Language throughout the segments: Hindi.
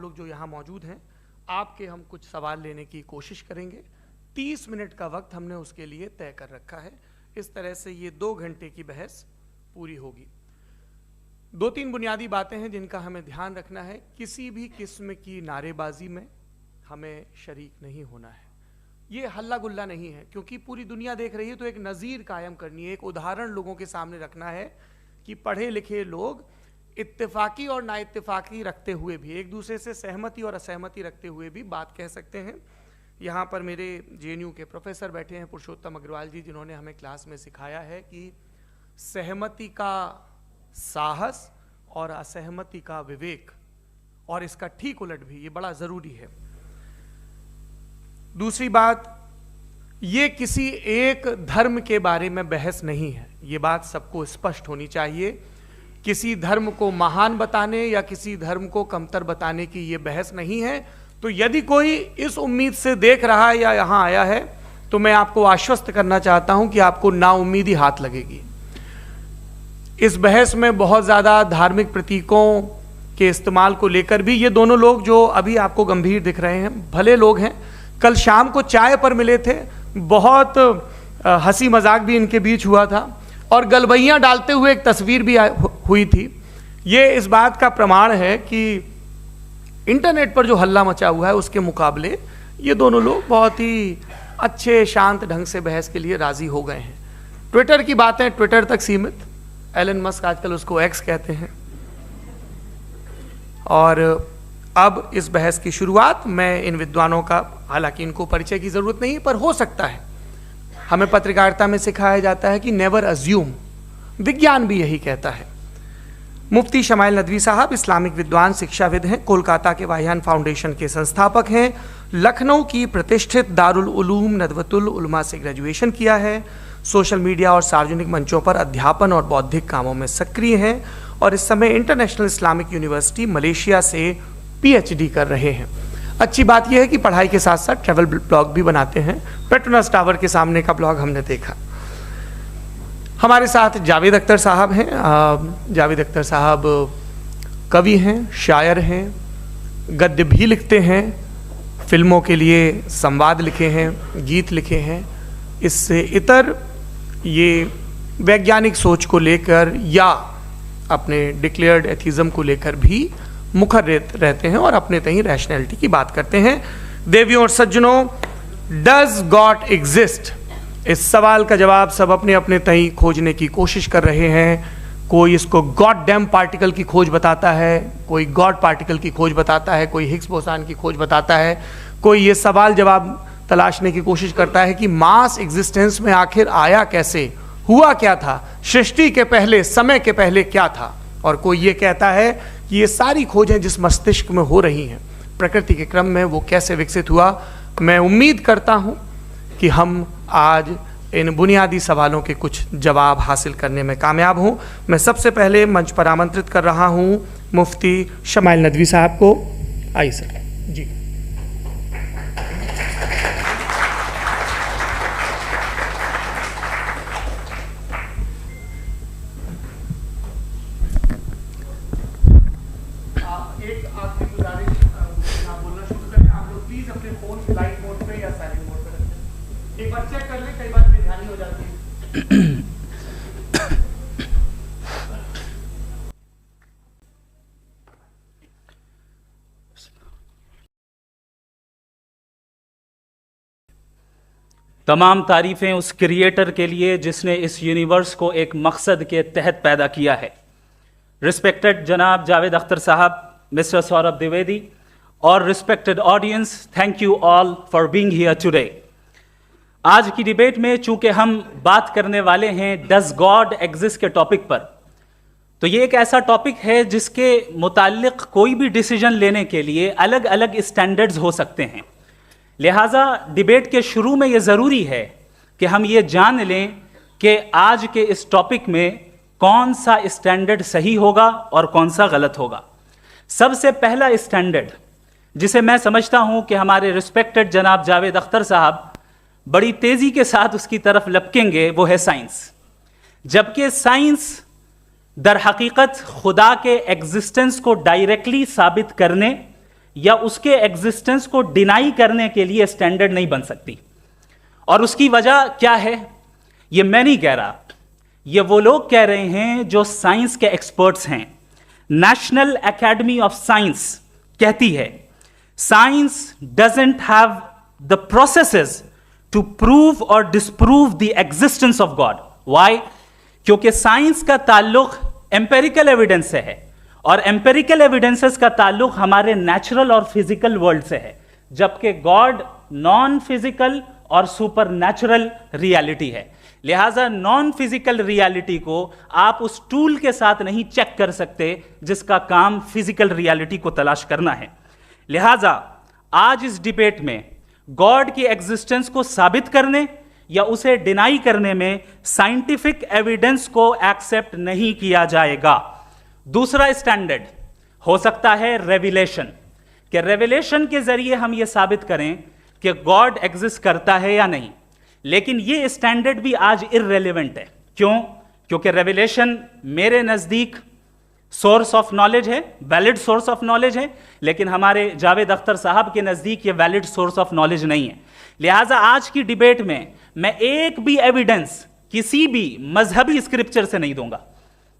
लोग जो यहाँ मौजूद हैं, आपके हम कुछ सवाल लेने की कोशिश करेंगे। 30 मिनट का वक्त हमने उसके लिए तय कर रखा है। इस तरह से ये 2 घंटे की बहस पूरी होगी। 2-3 बुनियादी बातें हैं जिनका हमें ध्यान रखना है। किसी भी किस्म की नारेबाजी में हमें शरीक नहीं होना है। ये हल्ला गुल्ला नहीं है, क्योंकि पूरी दुनिया देख रही है, तो एक नज़ीर कायम करनी है, एक उदाहरण लोगों के सामने रखना है कि पढ़े लिखे लोग इत्तेफाकी और नाइत्तेफाकी रखते हुए भी, एक दूसरे से सहमति और असहमति रखते हुए भी बात कह सकते हैं। यहाँ पर मेरे JNU के प्रोफेसर बैठे हैं, पुरुषोत्तम अग्रवाल जी, जिन्होंने हमें क्लास में सिखाया है कि सहमति का साहस और असहमति का विवेक, और इसका ठीक उलट भी, ये बड़ा ज़रूरी है। दूसरी बात, ये किसी एक धर्म के बारे में बहस नहीं है, ये बात सबको स्पष्ट होनी चाहिए। किसी धर्म को महान बताने या किसी धर्म को कमतर बताने की ये बहस नहीं है। तो यदि कोई इस उम्मीद से देख रहा है या यहाँ आया है, तो मैं आपको आश्वस्त करना चाहता हूं कि आपको नाउम्मीदी हाथ लगेगी। इस बहस में बहुत ज़्यादा धार्मिक प्रतीकों के इस्तेमाल को लेकर भी, ये दोनों लोग जो अभी आपको गंभीर दिख रहे हैं, भले लोग हैं, कल शाम को चाय पर मिले थे, बहुत हंसी मजाक भी इनके बीच हुआ था, और गलबैयाँ डालते हुए एक तस्वीर भी हुई थी। ये इस बात का प्रमाण है कि इंटरनेट पर जो हल्ला मचा हुआ है उसके मुकाबले ये दोनों लोग बहुत ही अच्छे शांत ढंग से बहस के लिए राजी हो गए हैं। ट्विटर की बातें ट्विटर तक सीमित, एलन मस्क आजकल उसको एक्स कहते हैं। और अब इस बहस की शुरुआत मैं इन विद्वानों का, हालांकि इनको परिचय की जरूरत नहीं, पर हो सकता है, हमें पत्रकारिता में सिखाया जाता है कि नेवर अज्यूम, विज्ञान भी यही कहता है। मुफ्ती शमाइल नदवी साहब इस्लामिक विद्वान, शिक्षाविद हैं, कोलकाता के वाहियान फाउंडेशन के संस्थापक हैं, लखनऊ की प्रतिष्ठित दारुल उलूम नदवतुल उलमा से ग्रेजुएशन किया है, सोशल मीडिया और सार्वजनिक मंचों पर अध्यापन और बौद्धिक कामों में सक्रिय हैं, और इस समय इंटरनेशनल इस्लामिक यूनिवर्सिटी मलेशिया से PhD कर रहे हैं। अच्छी बात यह है कि पढ़ाई के साथ साथ ट्रैवल ब्लॉग भी बनाते हैं। पेट्रोनस टावर के सामने का ब्लॉग हमने देखा। हमारे साथ जावेद अख्तर साहब हैं। जावेद अख्तर साहब कवि हैं, शायर हैं, गद्य भी लिखते हैं, फिल्मों के लिए संवाद लिखे हैं, गीत लिखे हैं। इससे इतर ये वैज्ञानिक सोच को लेकर या अपने डिक्लेयर्ड एथिज्म को लेकर भी मुखर रहते हैं और अपने तहीं रैशनैलिटी की बात करते हैं। देवियों और सज्जनों, डज गॉड एग्जिस्ट? इस सवाल का जवाब सब अपने अपने तहीं खोजने की कोशिश कर रहे हैं। कोई इसको गॉड डैम पार्टिकल की खोज बताता है, कोई गॉड पार्टिकल की खोज बताता है, कोई हिग्स बोसान की खोज बताता है, कोई ये सवाल जवाब तलाशने की कोशिश करता है कि मास एग्जिस्टेंस में आखिर आया कैसे, हुआ क्या था, सृष्टि के पहले, समय के पहले क्या था। और कोई ये कहता है कि ये सारी खोजें जिस मस्तिष्क में हो रही हैं प्रकृति के क्रम में, वो कैसे विकसित हुआ। मैं उम्मीद करता हूँ कि हम आज इन बुनियादी सवालों के कुछ जवाब हासिल करने में कामयाब हों। मैं सबसे पहले मंच पर आमंत्रित कर रहा हूँ मुफ्ती शमाइल नदवी साहब को। आइए सर जी। एक आखिरी गुजारिश, आप बोलना शुरू करें, आप लोग प्लीज अपने फोन फ्लाइट मोड पे या साइलेंट मोड पे रखें। एक बार चेक कर लें, कई बार बेध्यानी हो जाती है। तमाम तारीफ़ें उस क्रिएटर के लिए जिसने इस यूनिवर्स को एक मकसद के तहत पैदा किया है। रिस्पेक्टेड जनाब जावेद अख्तर साहब, मिस्टर सौरभ द्विवेदी और respected audience, thank you all for being here today. आज की डिबेट में चूंकि हम बात करने वाले हैं डज गॉड एग्जिस्ट के टॉपिक पर, तो ये एक ऐसा टॉपिक है जिसके मुताल्लिक कोई भी डिसीजन लेने के लिए अलग अलग स्टैंडर्ड्स हो सकते हैं। लिहाजा डिबेट के शुरू में ये ज़रूरी है कि हम ये जान लें कि आज के इस टॉपिक में कौन सा स्टैंडर्ड सही होगा और कौन सा गलत होगा। सबसे पहला स्टैंडर्ड जिसे मैं समझता हूं कि हमारे रिस्पेक्टेड जनाब जावेद अख्तर साहब बड़ी तेजी के साथ उसकी तरफ लपकेंगे, वो है साइंस। जबकि साइंस दर हकीकत खुदा के एग्जिस्टेंस को डायरेक्टली साबित करने या उसके एग्जिस्टेंस को डिनाई करने के लिए स्टैंडर्ड नहीं बन सकती। और उसकी वजह क्या है, ये मैं नहीं कह रहा, ये वो लोग कह रहे हैं जो साइंस के एक्सपर्ट्स हैं। नेशनल एकेडमी ऑफ साइंस कहती है science doesn't have the processes to prove और disprove the existence of God. Why? क्योंकि साइंस का ताल्लुक एम्पेरिकल एविडेंस से है, और एम्पेरिकल एविडेंसेस का ताल्लुक हमारे नेचुरल और फिजिकल वर्ल्ड से है, जबकि गॉड नॉन फिजिकल और सुपर नेचुरल रियलिटी है। लिहाजा नॉन फिजिकल रियलिटी को आप उस टूल के साथ नहीं चेक कर सकते जिसका काम फिजिकल रियलिटी को तलाश करना है। लिहाजा आज इस डिबेट में गॉड की एग्जिस्टेंस को साबित करने या उसे डिनाई करने में साइंटिफिक एविडेंस को एक्सेप्ट नहीं किया जाएगा। दूसरा स्टैंडर्ड हो सकता है रेविलेशन, कि रेविलेशन के जरिए हम यह साबित करें कि गॉड एग्जिस्ट करता है या नहीं। लेकिन यह स्टैंडर्ड भी आज इररेलेवेंट है। क्यों? क्योंकि रेविलेशन मेरे नजदीक सोर्स ऑफ नॉलेज है, वैलिड सोर्स ऑफ नॉलेज है, लेकिन हमारे जावेद अख्तर साहब के नजदीक यह वैलिड सोर्स ऑफ नॉलेज नहीं है। लिहाजा आज की डिबेट में मैं एक भी एविडेंस किसी भी मजहबी स्क्रिप्चर से नहीं दूंगा,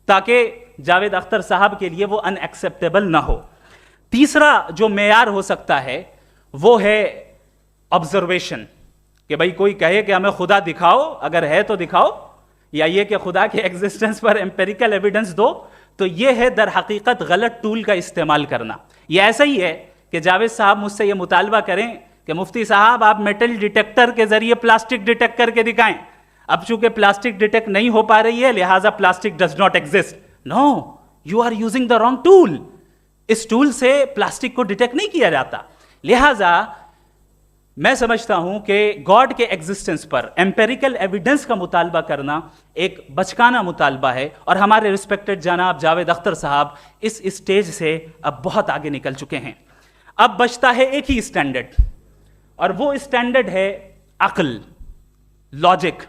ताकि जावेद अख्तर साहब के लिए वो अनएक्सेप्टेबल ना हो। तीसरा जो मेयार हो सकता है वो है ऑब्जर्वेशन, कि भाई कोई कहे कि हमें खुदा दिखाओ, अगर है तो दिखाओ, या ये कि खुदा के एग्जिस्टेंस पर एम्पेरिकल एविडेंस दो, तो ये है दर हकीकत गलत टूल का इस्तेमाल करना। ये ऐसा ही है कि जावेद साहब मुझसे ये मुतालबा करें कि मुफ्ती साहब आप मेटल डिटेक्टर के जरिए प्लास्टिक डिटेक्ट करके दिखाएं। अब चूंकि प्लास्टिक डिटेक्ट नहीं हो पा रही है, लिहाजा plastic does not exist. No, you are using the wrong tool. इस टूल से प्लास्टिक को डिटेक्ट नहीं किया जाता। लिहाजा मैं समझता हूं कि गॉड के एग्जिस्टेंस पर एम्पेरिकल एविडेंस का मुतालबा करना एक बचकाना मुतालबा है, और हमारे रिस्पेक्टेड जनाब जावेद अख्तर साहब इस स्टेज से अब बहुत आगे निकल चुके हैं। अब बचता है एक ही स्टैंडर्ड, और वो स्टैंडर्ड है अक्ल, लॉजिक,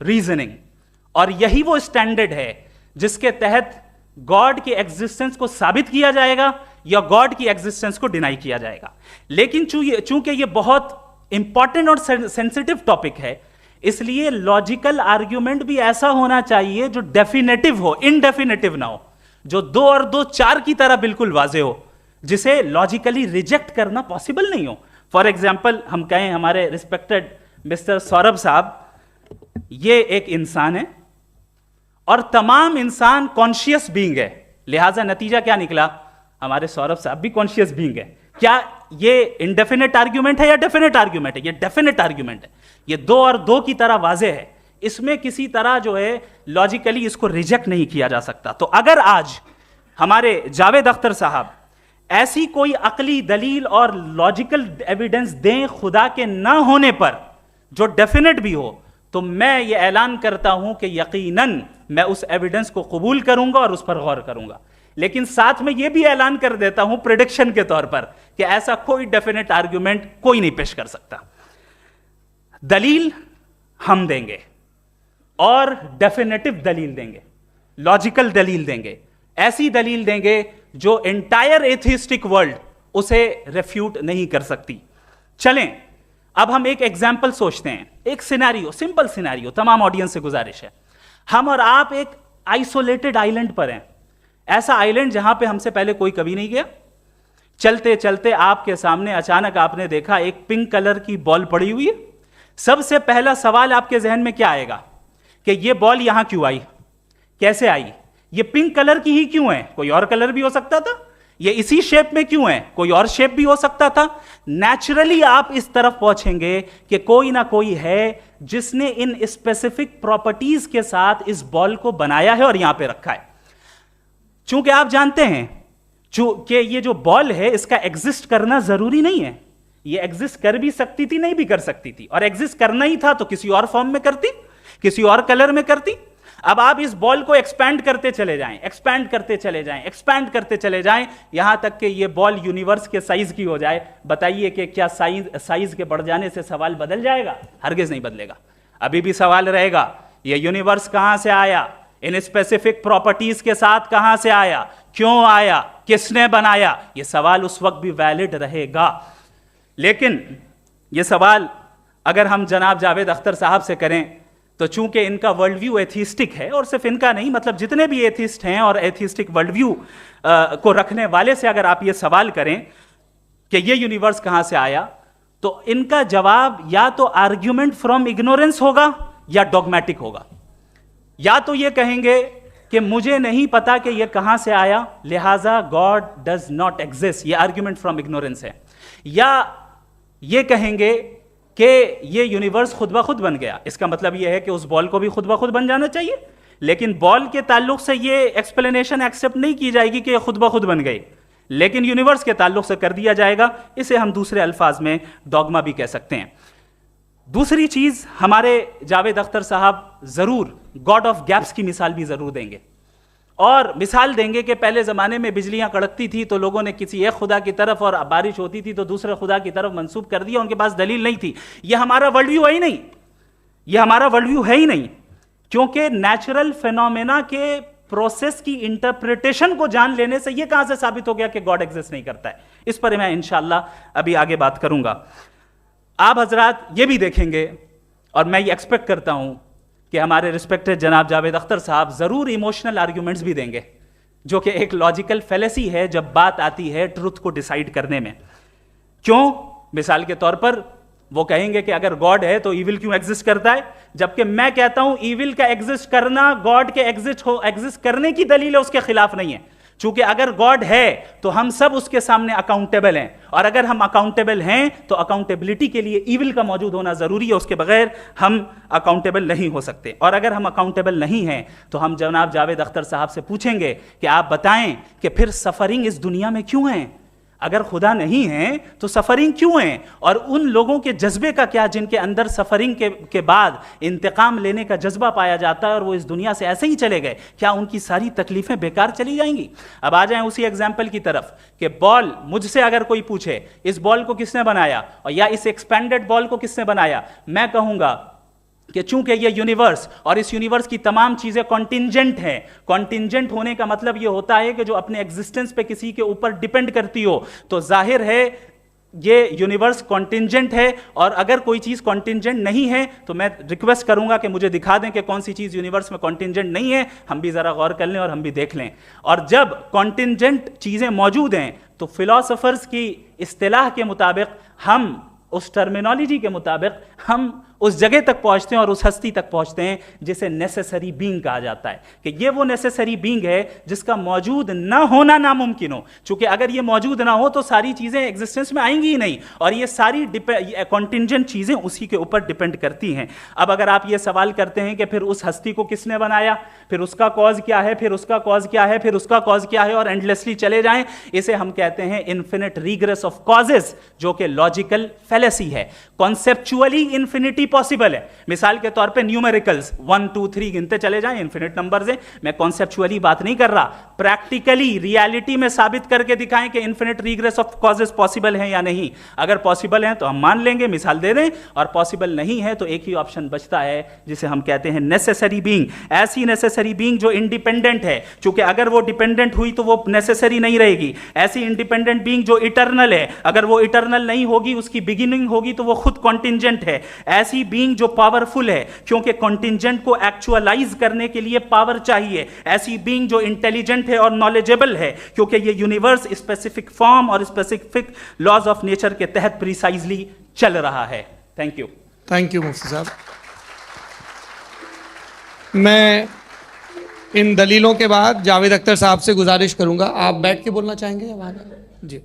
रीजनिंग। और यही वो स्टैंडर्ड है जिसके तहत गॉड की एग्जिस्टेंस को साबित किया जाएगा या गॉड की एग्जिस्टेंस को डिनाई किया जाएगा। लेकिन चूंकि ये बहुत इंपॉर्टेंट और सेंसिटिव टॉपिक है, इसलिए लॉजिकल आर्ग्यूमेंट भी ऐसा होना चाहिए जो डेफिनेटिव हो, इनडेफिनेटिव ना हो, जो 2 और 2 4 की तरह बिल्कुल वाजे हो, जिसे लॉजिकली रिजेक्ट करना पॉसिबल नहीं हो। फॉर एग्जाम्पल हम कहें हमारे रिस्पेक्टेड मिस्टर सौरभ साहब, ये एक इंसान है और तमाम इंसान कॉन्शियस बीइंग है, लिहाजा नतीजा क्या निकला, हमारे सौरभ साहब भी कॉन्शियस बीइंग है। क्या ये इनडेफिनेट आर्ग्यूमेंट है या डेफिनेट आर्ग्यूमेंट है? ये डेफिनेट आर्ग्यूमेंट है। ये 2 और 2 की तरह वाजे है, इसमें किसी तरह जो है लॉजिकली इसको रिजेक्ट नहीं किया जा सकता। तो अगर आज हमारे जावेद अख्तर साहब ऐसी कोई अकली दलील और लॉजिकल एविडेंस दें खुदा के ना होने पर जो डेफिनेट भी हो, तो मैं ये ऐलान करता हूं कि यकीनन मैं उस एविडेंस को कबूल करूंगा और उस पर गौर करूंगा। लेकिन साथ में यह भी ऐलान कर देता हूं प्रेडिक्शन के तौर पर कि ऐसा कोई डेफिनेट आर्ग्यूमेंट कोई नहीं पेश कर सकता। दलील हम देंगे और डेफिनेटिव दलील देंगे, लॉजिकल दलील देंगे, ऐसी दलील देंगे जो एंटायर एथिस्टिक वर्ल्ड उसे रेफ्यूट नहीं कर सकती। चलें अब हम एक एग्जाम्पल सोचते हैं, एक सिनेरियो, सिंपल सिनेरियो, तमाम ऑडियंस से गुजारिश है, हम और आप एक आइसोलेटेड आइलैंड पर हैं, ऐसा आइलैंड जहां पे हमसे पहले कोई कभी नहीं गया। चलते चलते आपके सामने अचानक आपने देखा एक पिंक कलर की बॉल पड़ी हुई है। सबसे पहला सवाल आपके जहन में क्या आएगा कि ये बॉल यहां क्यों आई, कैसे आई, ये पिंक कलर की ही क्यों है, कोई और कलर भी हो सकता था, ये इसी शेप में क्यों है, कोई और शेप भी हो सकता था। नेचुरली आप इस तरफ पहुंचेंगे कि कोई ना कोई है जिसने इन स्पेसिफिक प्रॉपर्टीज के साथ इस बॉल को बनाया है और यहां पे रखा है। चूंकि आप जानते हैं कि ये जो बॉल है इसका एग्जिस्ट करना जरूरी नहीं है, ये एग्जिस्ट कर भी सकती थी, नहीं भी कर सकती थी, और एग्जिस्ट करना ही था तो किसी और फॉर्म में करती, किसी और कलर में करती। अब आप इस बॉल को एक्सपैंड करते चले जाएं, एक्सपैंड करते चले जाएं, एक्सपैंड करते चले जाएं, यहां तक कि ये बॉल यूनिवर्स के साइज की हो जाए। बताइए कि क्या साइज के बढ़ जाने से सवाल बदल जाएगा? हरगिज नहीं बदलेगा। अभी भी सवाल रहेगा ये यूनिवर्स कहां से आया, इन स्पेसिफिक प्रॉपर्टीज के साथ कहां से आया, क्यों आया, किसने बनाया, यह सवाल उस वक्त भी वैलिड रहेगा। लेकिन यह सवाल अगर हम जनाब जावेद अख्तर साहब से करें तो चूंकि इनका वर्ल्ड व्यू एथिस्टिक है, और सिर्फ इनका नहीं, मतलब जितने भी एथिस्ट हैं और एथिस्टिक वर्ल्ड व्यू को रखने वाले से अगर आप ये सवाल करें कि ये यूनिवर्स कहां से आया, तो इनका जवाब या तो आर्ग्यूमेंट फ्रॉम इग्नोरेंस होगा या डॉगमेटिक होगा। या तो ये कहेंगे कि मुझे नहीं पता कि ये कहां से आया, लिहाजा गॉड डज नॉट एग्जिस्ट, ये आर्ग्यूमेंट फ्रॉम इग्नोरेंस है। या ये कहेंगे कि ये यूनिवर्स खुद ब खुद बन गया, इसका मतलब ये है कि उस बॉल को भी खुद ब खुद बन जाना चाहिए, लेकिन बॉल के ताल्लुक से ये एक्सप्लेनेशन एक्सेप्ट नहीं की जाएगी कि ये खुद ब खुद बन गई, लेकिन यूनिवर्स के ताल्लुक से कर दिया जाएगा। इसे हम दूसरे अल्फाज में डॉगमा भी कह सकते हैं। दूसरी चीज, हमारे जावेद अख्तर साहब जरूर गॉड ऑफ गैप्स की मिसाल भी जरूर देंगे, और मिसाल देंगे कि पहले ज़माने में बिजलियां कड़कती थी तो लोगों ने किसी एक खुदा की तरफ, और बारिश होती थी तो दूसरे खुदा की तरफ मंसूब कर दिया, उनके पास दलील नहीं थी। यह हमारा वर्ल्ड व्यू है ही नहीं, यह हमारा वर्ल्ड व्यू है ही नहीं, क्योंकि नेचुरल फिनोमेना के प्रोसेस की इंटरप्रिटेशन को जान लेने से यह कहां से साबित हो गया कि गॉड एग्जिस्ट नहीं करता है। इस पर मैं इंशाअल्लाह अभी आगे बात करूंगा। आप हजरात ये भी देखेंगे, और मैं ये एक्सपेक्ट करता हूं कि हमारे रिस्पेक्टेड जनाब जावेद अख्तर साहब जरूर इमोशनल आर्ग्यूमेंट्स भी देंगे, जो कि एक लॉजिकल फेलेसी है जब बात आती है ट्रुथ को डिसाइड करने में। क्यों? मिसाल के तौर पर वो कहेंगे कि अगर गॉड है तो ईविल क्यों एग्जिस्ट करता है, जबकि मैं कहता हूं ईविल का एग्जिस्ट करना गॉड के एग्जिस्ट करने की दलील है, उसके खिलाफ नहीं है। चूंकि अगर गॉड है तो हम सब उसके सामने अकाउंटेबल हैं, और अगर हम अकाउंटेबल हैं तो अकाउंटेबिलिटी के लिए ईविल का मौजूद होना जरूरी है, उसके बगैर हम अकाउंटेबल नहीं हो सकते। और अगर हम अकाउंटेबल नहीं हैं तो हम जनाब जावेद अख्तर साहब से पूछेंगे कि आप बताएं कि फिर सफरिंग इस दुनिया में क्यों है? अगर खुदा नहीं है तो सफरिंग क्यों है? और उन लोगों के जज्बे का क्या जिनके अंदर सफरिंग के बाद इंतकाम लेने का जज्बा पाया जाता है और वो इस दुनिया से ऐसे ही चले गए, क्या उनकी सारी तकलीफें बेकार चली जाएंगी? अब आ जाएं उसी एग्जाम्पल की तरफ कि बॉल, मुझसे अगर कोई पूछे इस बॉल को किसने बनाया और या इस एक्सपेंडेड बॉल को किसने बनाया, मैं कहूंगा कि चूंकि ये यूनिवर्स और इस यूनिवर्स की तमाम चीजें कॉन्टिंजेंट हैं। कॉन्टिंजेंट होने का मतलब ये होता है कि जो अपने एग्जिस्टेंस पे किसी के ऊपर डिपेंड करती हो, तो जाहिर है ये यूनिवर्स कॉन्टिंजेंट है। और अगर कोई चीज कॉन्टिंजेंट नहीं है तो मैं रिक्वेस्ट करूंगा कि मुझे दिखा दें कि कौन सी चीज यूनिवर्स में कॉन्टिंजेंट नहीं है, हम भी जरा गौर कर लें और हम भी देख लें। और जब कॉन्टिंजेंट चीजें मौजूद हैं तो फिलोसोफर्स की इस्तिलाह के मुताबिक, हम उस टर्मिनोलॉजी के मुताबिक हम उस जगह तक पहुंचते हैं और उस हस्ती तक पहुंचते हैं जिसे नेसेसरी बीइंग कहा जाता है, कि ये वो नेसेसरी बीइंग है जिसका मौजूद ना होना नामुमकिन हो। चूंकि अगर ये मौजूद ना हो तो सारी चीजें एग्जिस्टेंस में आएंगी ही नहीं, और ये सारी कॉन्टिंजेंट चीजें उसी के ऊपर डिपेंड करती हैं। अब अगर आप ये सवाल करते हैं कि फिर उस हस्ती को किसने बनाया, फिर उसका कॉज क्या है, फिर उसका कॉज क्या है, फिर उसका कॉज क्या है, और एंडलेसली चले जाएं, इसे हम कहते हैं इन्फिनिट रिग्रेस ऑफ कॉजेस, जो कि लॉजिकल फेलेसी है। कॉन्सेप्चुअली इन्फिनिटी पॉसिबल है। मिसाल के तौर पे न्यूमेरिकल्स 1 2 3 गिनते चले जाएं, इन्फिनिट नंबर्स हैं। मैं कॉन्सेप्चुअली बात नहीं कर रहा, प्रैक्टिकली रियलिटी में साबित करके दिखाएं कि infinite regress of causes possible है या नहीं। अगर पॉसिबल है तो हम मान लेंगे, मिसाल दे दें, और पॉसिबल नहीं है तो एक ही ऑप्शन बचता है जिसे हम कहते हैं नेसेसरी बीइंग। ऐसी नेसेसरी बीइंग जो इंडिपेंडेंट है, क्योंकि अगर वो डिपेंडेंट हुई तो वो नेसेसरी नहीं रहेगी। ऐसी इंडिपेंडेंट बीइंग जो इटर्नल है, अगर वो इटर्नल नहीं होगी, उसकी बिगिनिंग होगी तो वो खुद कॉन्टिंजेंट है। ऐसी बीइंग जो पावरफुल है, क्योंकि कॉन्टिंजेंट को एक्चुअलाइज करने के लिए पावर चाहिए। ऐसी बीइंग जो इंटेलिजेंट है और नॉलेजेबल है, क्योंकि ये यूनिवर्स स्पेसिफिक फॉर्म और स्पेसिफिक लॉज ऑफ नेचर के तहत प्रिसाइजली चल रहा है। Thank you. थैंक यू मुफ्ती साहब। मैं इन दलीलों के बाद जावेद अख्तर साहब से गुजारिश करूंगा, आप बैठ के बोलना चाहेंगे या वहां? जी।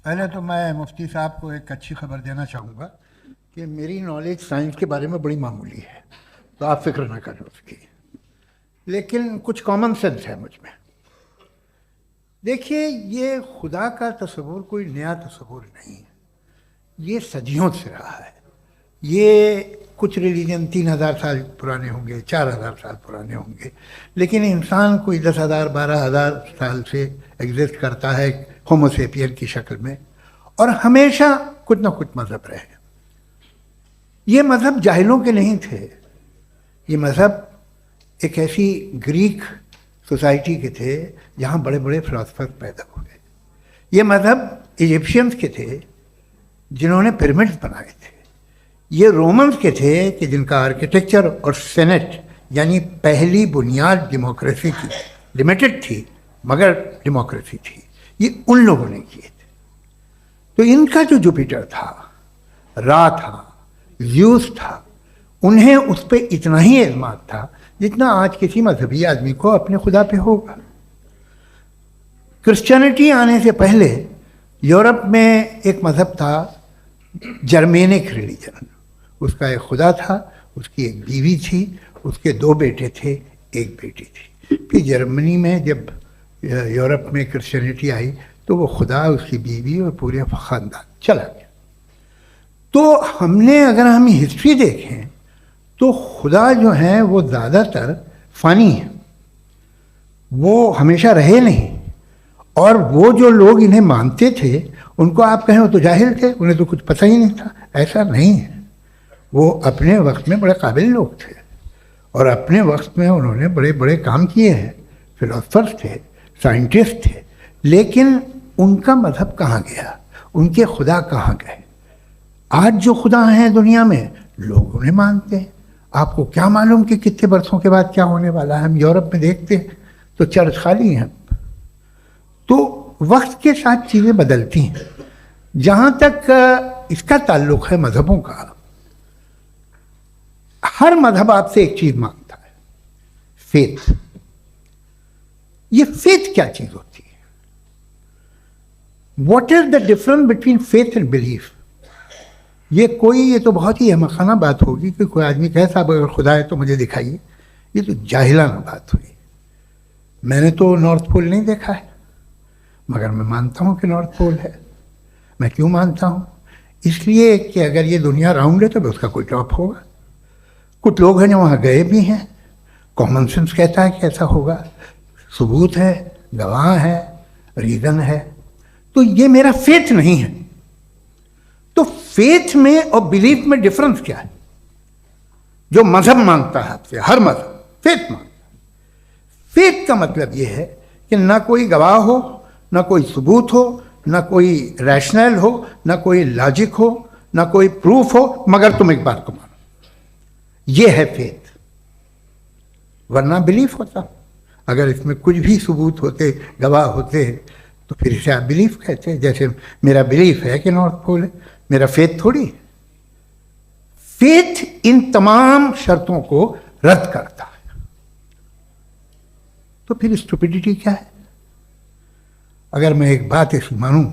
पहले तो मैं मुफ्ती साहब को एक अच्छी खबर देना चाहूँगा कि मेरी नॉलेज साइंस के बारे में बड़ी मामूली है, तो आप फिक्र ना करें उसकी, लेकिन कुछ कॉमन सेंस है मुझ में। देखिए, ये खुदा का तस्वुर कोई नया तस्वुर नहीं है, ये सदियों से रहा है। ये कुछ रिलीजन 3000 साल पुराने होंगे, 4000 साल पुराने होंगे, लेकिन इंसान कोई 10,000 12,000 साल से एग्जिस्ट करता है, होमोसेपियन की शक्ल में, और हमेशा कुछ ना कुछ मजहब रहे। ये मजहब जाहिलों के नहीं थे, ये मजहब एक ऐसी ग्रीक सोसाइटी के थे जहाँ बड़े बड़े फिलोसफर पैदा हुए। ये मजहब इजिप्शियंस के थे जिन्होंने पिरामिड्स बनाए थे। ये रोमन्स के थे कि जिनका आर्किटेक्चर और सेनेट यानी पहली बुनियाद डेमोक्रेसी की, लिमिटेड थी मगर डेमोक्रेसी थी, ये उन लोगों ने किए थे। तो इनका जो जुपिटर था, रा था, ज़्यूस था, उन्हें उस पर इतना ही एतमाद था जितना आज किसी मजहबी आदमी को अपने खुदा पे होगा। क्रिश्चियनिटी आने से पहले यूरोप में एक मजहब था जर्मेनिक रिलीजन। उसका एक खुदा था, उसकी एक बीवी थी, उसके 2 बेटे थे, एक बेटी थी। फिर जर्मनी में जब यूरोप में क्रिश्चियनिटी आई तो वो खुदा, उसकी बीवी और पूरे ख़ानदान चला गया। तो अगर हम हिस्ट्री देखें तो खुदा जो हैं वो ज़्यादातर फ़ानी है, वो हमेशा रहे नहीं। और वो जो लोग इन्हें मानते थे उनको आप कहें वो तो जाहिल थे, उन्हें तो कुछ पता ही नहीं था, ऐसा नहीं है। वो अपने वक्त में बड़े काबिल लोग थे और अपने वक्त में उन्होंने बड़े बड़े काम किए हैं, फिलोसफर्स थे, साइंटिस्ट थे। लेकिन उनका मजहब कहाँ गया, उनके खुदा कहाँ गए? आज जो खुदा हैं दुनिया में लोग उन्हें मानते हैं। आपको क्या मालूम कि कितने बरसों के बाद क्या होने वाला है? हम यूरोप में देखते हैं तो चर्च खाली हैं। तो वक्त के साथ चीज़ें बदलती हैं। जहाँ तक इसका ताल्लुक है मजहबों का, हर मजहब आपसे एक चीज़ मांगता है, फेथ। ये फेथ क्या चीज़ होती है? What is the difference between faith and belief? ये तो बहुत ही अहमकाना बात होगी कि कोई आदमी कहे साहब अगर खुदा है तो मुझे दिखाइए। ये तो जाहिलाना बात हुई। मैंने तो नॉर्थ पोल नहीं देखा है, मगर मैं मानता हूँ कि नॉर्थ पोल है। मैं क्यों मानता हूँ? इसलिए कि अगर ये दुनिया राउंड है तो उसका कोई टॉप होगा। कुछ लोग हैं जो वहाँ गए भी हैं, कॉमन सेंस कहता है कि ऐसा होगा, सबूत है, गवाह है, रीज़न है। तो ये मेरा फेथ नहीं है। तो फेथ में और बिलीफ में डिफरेंस क्या है? जो मजहब मांगता है आपसे, हर मजहब फेथ मांगता है। फेथ का मतलब ये है कि ना कोई गवाह हो, ना कोई सबूत हो, ना कोई रैशनल हो, ना कोई लॉजिक हो, ना कोई प्रूफ हो, मगर तुम एक बात को मानो। ये है फेथ। वरना बिलीफ होता। अगर इसमें कुछ भी सबूत होते, गवाह होते, तो फिर इसे आप बिलीफ कहते हैं। जैसे मेरा बिलीफ है कि नॉर्थ पोल है, मेरा फेथ थोड़ी। फेथ इन तमाम शर्तों को रद्द करता है। तो फिर स्टुपिडिटी क्या है? अगर मैं एक बात ऐसी मानूं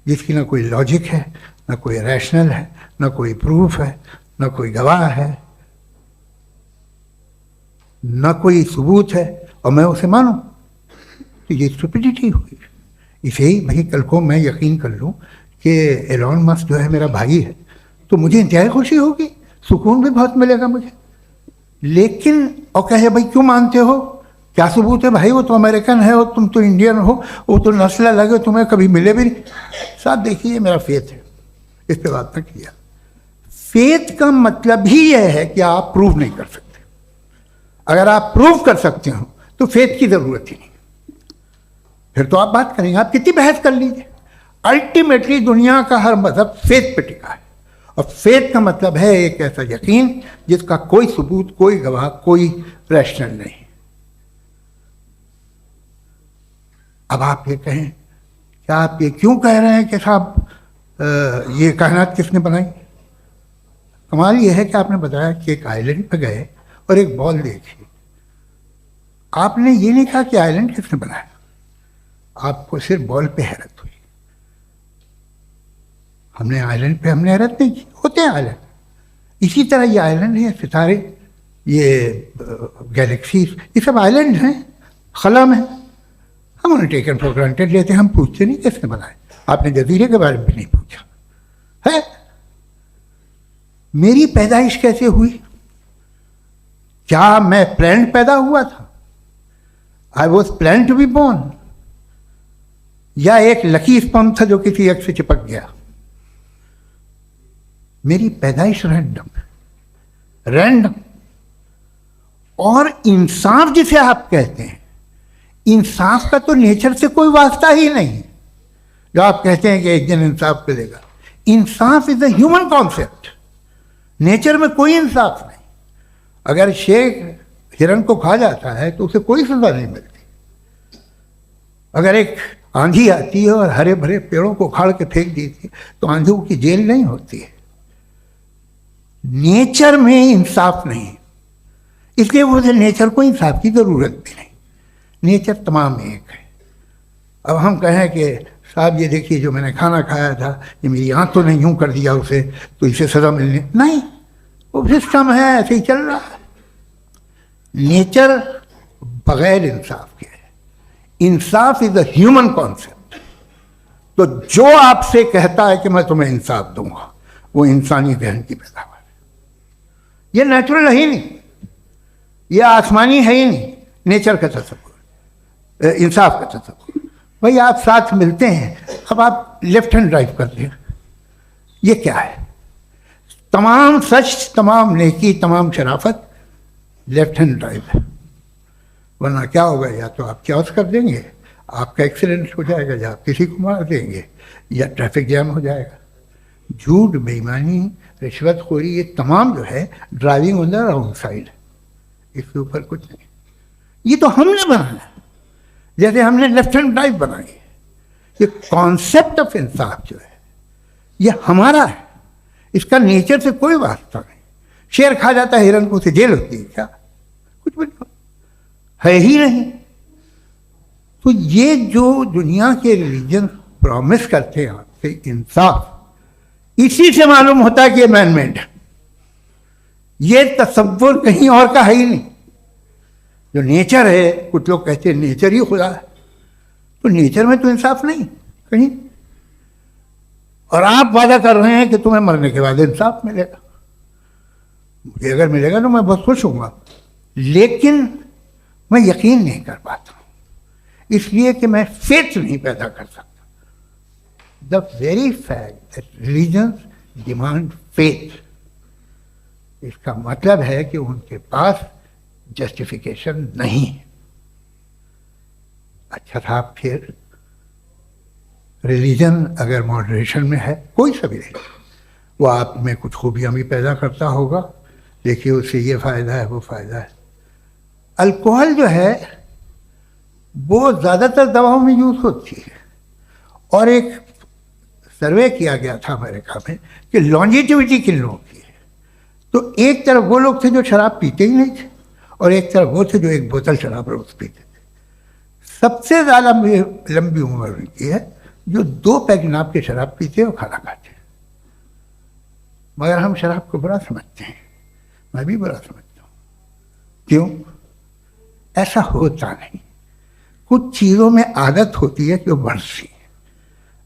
जिसकी ना कोई लॉजिक है, ना कोई रैशनल है, ना कोई प्रूफ है, ना कोई गवाह है, ना कोई सबूत है, और मैं उसे मानूं, तो ये स्टुपिडिटी हुई। इसे ही भाई कल को मैं यकीन कर लूं कि एलॉन मस्क जो है मेरा भाई है, तो मुझे इंतहाई खुशी होगी, सुकून भी बहुत मिलेगा मुझे। लेकिन और कहे भाई क्यों मानते हो, क्या सबूत है? भाई वो तो अमेरिकन है और तुम तो इंडियन हो, वो तो नस्ल अलग है, तुम्हें कभी मिले भी नहीं। साथ देखिए मेरा फेथ है, इस पर बात न किया। फेथ का मतलब ही यह है कि आप प्रूव नहीं कर सकते। अगर आप प्रूव कर सकते हो तो फेथ की जरूरत ही नहीं, फिर तो आप बात करेंगे, आप कितनी बहस कर लीजिए। अल्टीमेटली दुनिया का हर मजहब फेथ पे टिका है, और फेथ का मतलब है एक ऐसा यकीन जिसका कोई सबूत, कोई गवाह, कोई रैशनल नहीं। अब आप ये कहें, क्या आप ये क्यों कह रहे हैं कि साहब ये कायनात किसने बनाई? कमाल ये है कि आपने बताया कि एक आइलैंड पे गए और एक बॉल देखी। आपने ये नहीं कहा कि आइलैंड किसने बनाया, आपको सिर्फ बॉल पे हैरत हुई। हमने आइलैंड पे हमने हैरत नहीं की, होते हैं आइलैंड। इसी तरह ये आइलैंड है, सितारे, ये गैलेक्सीज, ये सब आइलैंड हैं खला में। हम उन्हें टेकन फॉर ग्रांटेड लेते हैं, हम पूछते नहीं किसने बनाए। आपने जजीरे के बारे में भी नहीं पूछा है। मेरी पैदाइश कैसे हुई? क्या मैं प्लान्ड पैदा हुआ था? I was plan to be born. या एक लकी स्पर्म था जो किसी एग से चिपक गया। मेरी पैदाइश रैंडम। और इंसाफ जिसे आप कहते हैं, इंसाफ का तो नेचर से कोई वास्ता ही नहीं। जो आप कहते हैं कि एक दिन इंसाफ मिलेगा, इंसाफ is a human concept. Nature में कोई इंसाफ नहीं। अगर शेर हिरन को खा जाता है तो उसे कोई सजा नहीं मिलती। अगर एक आंधी आती है और हरे भरे पेड़ों को उखाड़ के फेंक देती है तो आंधियों की जेल नहीं होती है। नेचर में इंसाफ नहीं, इसलिए मुझे नेचर को इंसाफ की जरूरत भी नहीं। नेचर तमाम एक है। अब हम कहें कि साहब ये देखिए जो मैंने खाना खाया था, ये मेरी आंख तो नहीं यूं कर दिया उसे, तो इसे सजा मिलनी नहीं। वो सिस्टम है, ऐसे ही चल रहा है। नेचर बगैर इंसाफ के है। इंसाफ इज अ ह्यूमन कॉन्सेप्ट। तो जो आपसे कहता है कि मैं तुम्हें इंसाफ दूंगा, वो इंसानी जहन की पैदावार है। ये नेचुरल है ही नहीं, ये आसमानी है ही नहीं। नेचर का तस्वुर, इंसाफ का तस्वुर। भाई आप साथ मिलते हैं, अब आप लेफ्ट हैंड ड्राइव करते हैं, ये क्या है? तमाम सच, तमाम नेकी, तमाम शराफत लेफ्ट हैंड ड्राइव है। वरना क्या होगा, या तो आप क्योस कर देंगे, आपका एक्सीडेंट हो जाएगा, या आप किसी को मार देंगे, या ट्रैफिक जैम हो जाएगा। झूठ, बेईमानी, रिश्वतखोरी, ये तमाम जो है driving on the wrong side. इसके ऊपर कुछ नहीं। ये तो हमने बनाया, जैसे हमने लेफ्ट हैंड ड्राइव बनाई। ये कॉन्सेप्ट ऑफ इंसाफ जो है ये हमारा है, इसका नेचर से कोई वास्ता नहीं। शेर खा जाता है हिरन को, उसे जेल होती है क्या? कुछ भी नहीं, है ही नहीं। तो ये जो दुनिया के रिलीजन प्रॉमिस करते हैं आपसे इंसाफ, इसी से मालूम होता है कि ये मैनमेड है। ये तसव्वुर कहीं और का है ही नहीं। जो नेचर है, कुछ लोग कहते हैं नेचर ही खुदा है, तो नेचर में तो इंसाफ नहीं कहीं। और आप वादा कर रहे हैं कि तुम्हें मरने के बाद इंसाफ मिलेगा। मुझे अगर मिलेगा तो मैं बहुत खुश होऊंगा, लेकिन मैं यकीन नहीं कर पाता हूं, इसलिए कि मैं फेथ नहीं पैदा कर सकता। The very fact that religions demand faith, इसका मतलब है कि उनके पास जस्टिफिकेशन नहीं है। अच्छा साहब, फिर रिलीजन अगर मॉडरेशन में है, कोई सा भी नहीं, वो आप में कुछ खूबियां भी पैदा करता होगा। देखिए उससे ये फ़ायदा है, वो फ़ायदा है। अल्कोहल जो है वो ज़्यादातर दवाओं में यूज़ होती है, और एक सर्वे किया गया था अमेरिका में कि लॉन्जिटिविटी किन लोगों की है। तो एक तरफ वो लोग थे जो शराब पीते ही नहीं थे, और एक तरफ वो थे जो एक बोतल शराब रोज पीते थे। सबसे ज़्यादा लंबी उम्र उनकी है जो 2 पैग नाप के शराब पीते और खाना खाते हैं। मगर हम शराब को बुरा समझते हैं, मैं भी बुरा समझता हूँ। क्यों? ऐसा होता नहीं। कुछ चीज़ों में आदत होती है कि वो बढ़ती है।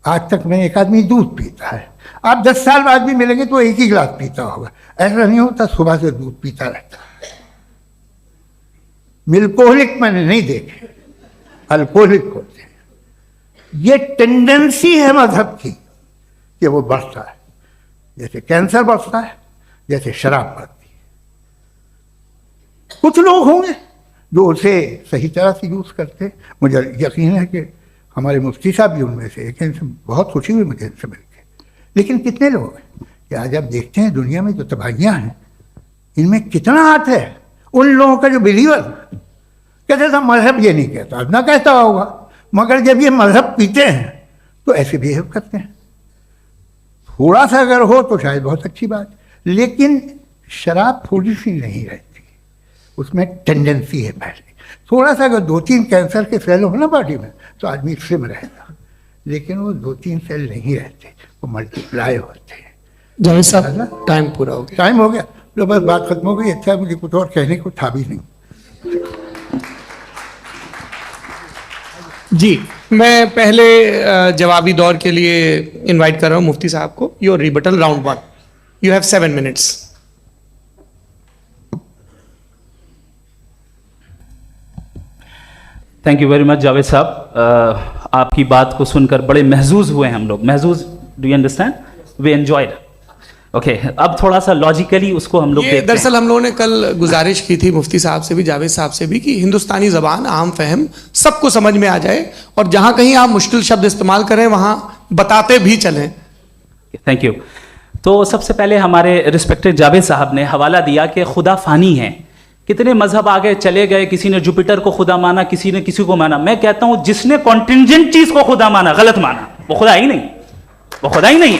आज तक में एक आदमी दूध पीता है, आप 10 साल बाद भी मिलेंगे तो एक ही गिलास पीता होगा। ऐसा नहीं होता, सुबह से दूध पीता रहता है। मिल्कोहलिक मैंने नहीं देखे, अल्कोहलिक होते हैं। ये टेंडेंसी है मजहब की कि वो बढ़ता है, जैसे कैंसर बढ़ता है, जैसे शराब बढ़ती है। कुछ लोग होंगे जो उसे सही तरह से यूज करते। मुझे यकीन है कि हमारे मुफ्ती साहब भी उनमें से एक, इनसे बहुत खुशी हुई मुझे इनसे मिलकर। लेकिन कितने लोग हैं कि आज आप देखते हैं दुनिया में जो तबाहियां हैं, इनमें कितना हाथ है उन लोगों का जो बिलीवर कहते था मजहब ये नहीं कहता, ना कहता होगा, मगर जब ये मजहब पीते हैं तो ऐसे बिहेव करते हैं। थोड़ा सा अगर हो तो शायद बहुत अच्छी बात, लेकिन शराब थोड़ी सी नहीं रहती, उसमें टेंडेंसी है। पहले थोड़ा सा अगर 2-3 कैंसर के सेल हो ना बॉडी में तो आदमी स्लिम रहेगा, लेकिन वो 2-3 सेल नहीं रहते, वो मल्टीप्लाई होते हैं। जावेद साहब, टाइम पूरा हो गया। टाइम हो गया तो बस बात खत्म हो गई। अच्छा, मुझे कुछ और कहने को था भी नहीं। जी, मैं पहले जवाबी दौर के लिए इनवाइट कर रहा हूं मुफ्ती साहब को। Your rebuttal round 1, you have 7 minutes. Thank you very much Javed साहब। आपकी बात को सुनकर बड़े महजूज हुए हम लोग। महजूज, do you understand? We enjoyed. Okay, अब थोड़ा सा लॉजिकली उसको हम लोग देखते हैं। दरअसल हम लोगों ने कल गुजारिश की थी मुफ्ती साहब से भी, जावेद साहब से भी, कि हिंदुस्तानी ज़बान आम फहम सबको समझ में आ जाए और जहां कहीं आप मुश्किल शब्द इस्तेमाल करें वहां बताते भी चलें। Thank you. तो सबसे पहले हमारे रिस्पेक्टेड जावेद साहब ने हवाला दिया कि खुदा फानी है। कितने मजहब आगे चले गए, किसी ने जुपिटर को खुदा माना, किसी ने किसी को माना। मैं कहता हूं जिसने कॉन्टिंजेंट चीज को खुदा माना, गलत माना, वो खुदा ही नहीं, वो खुदा ही नहीं।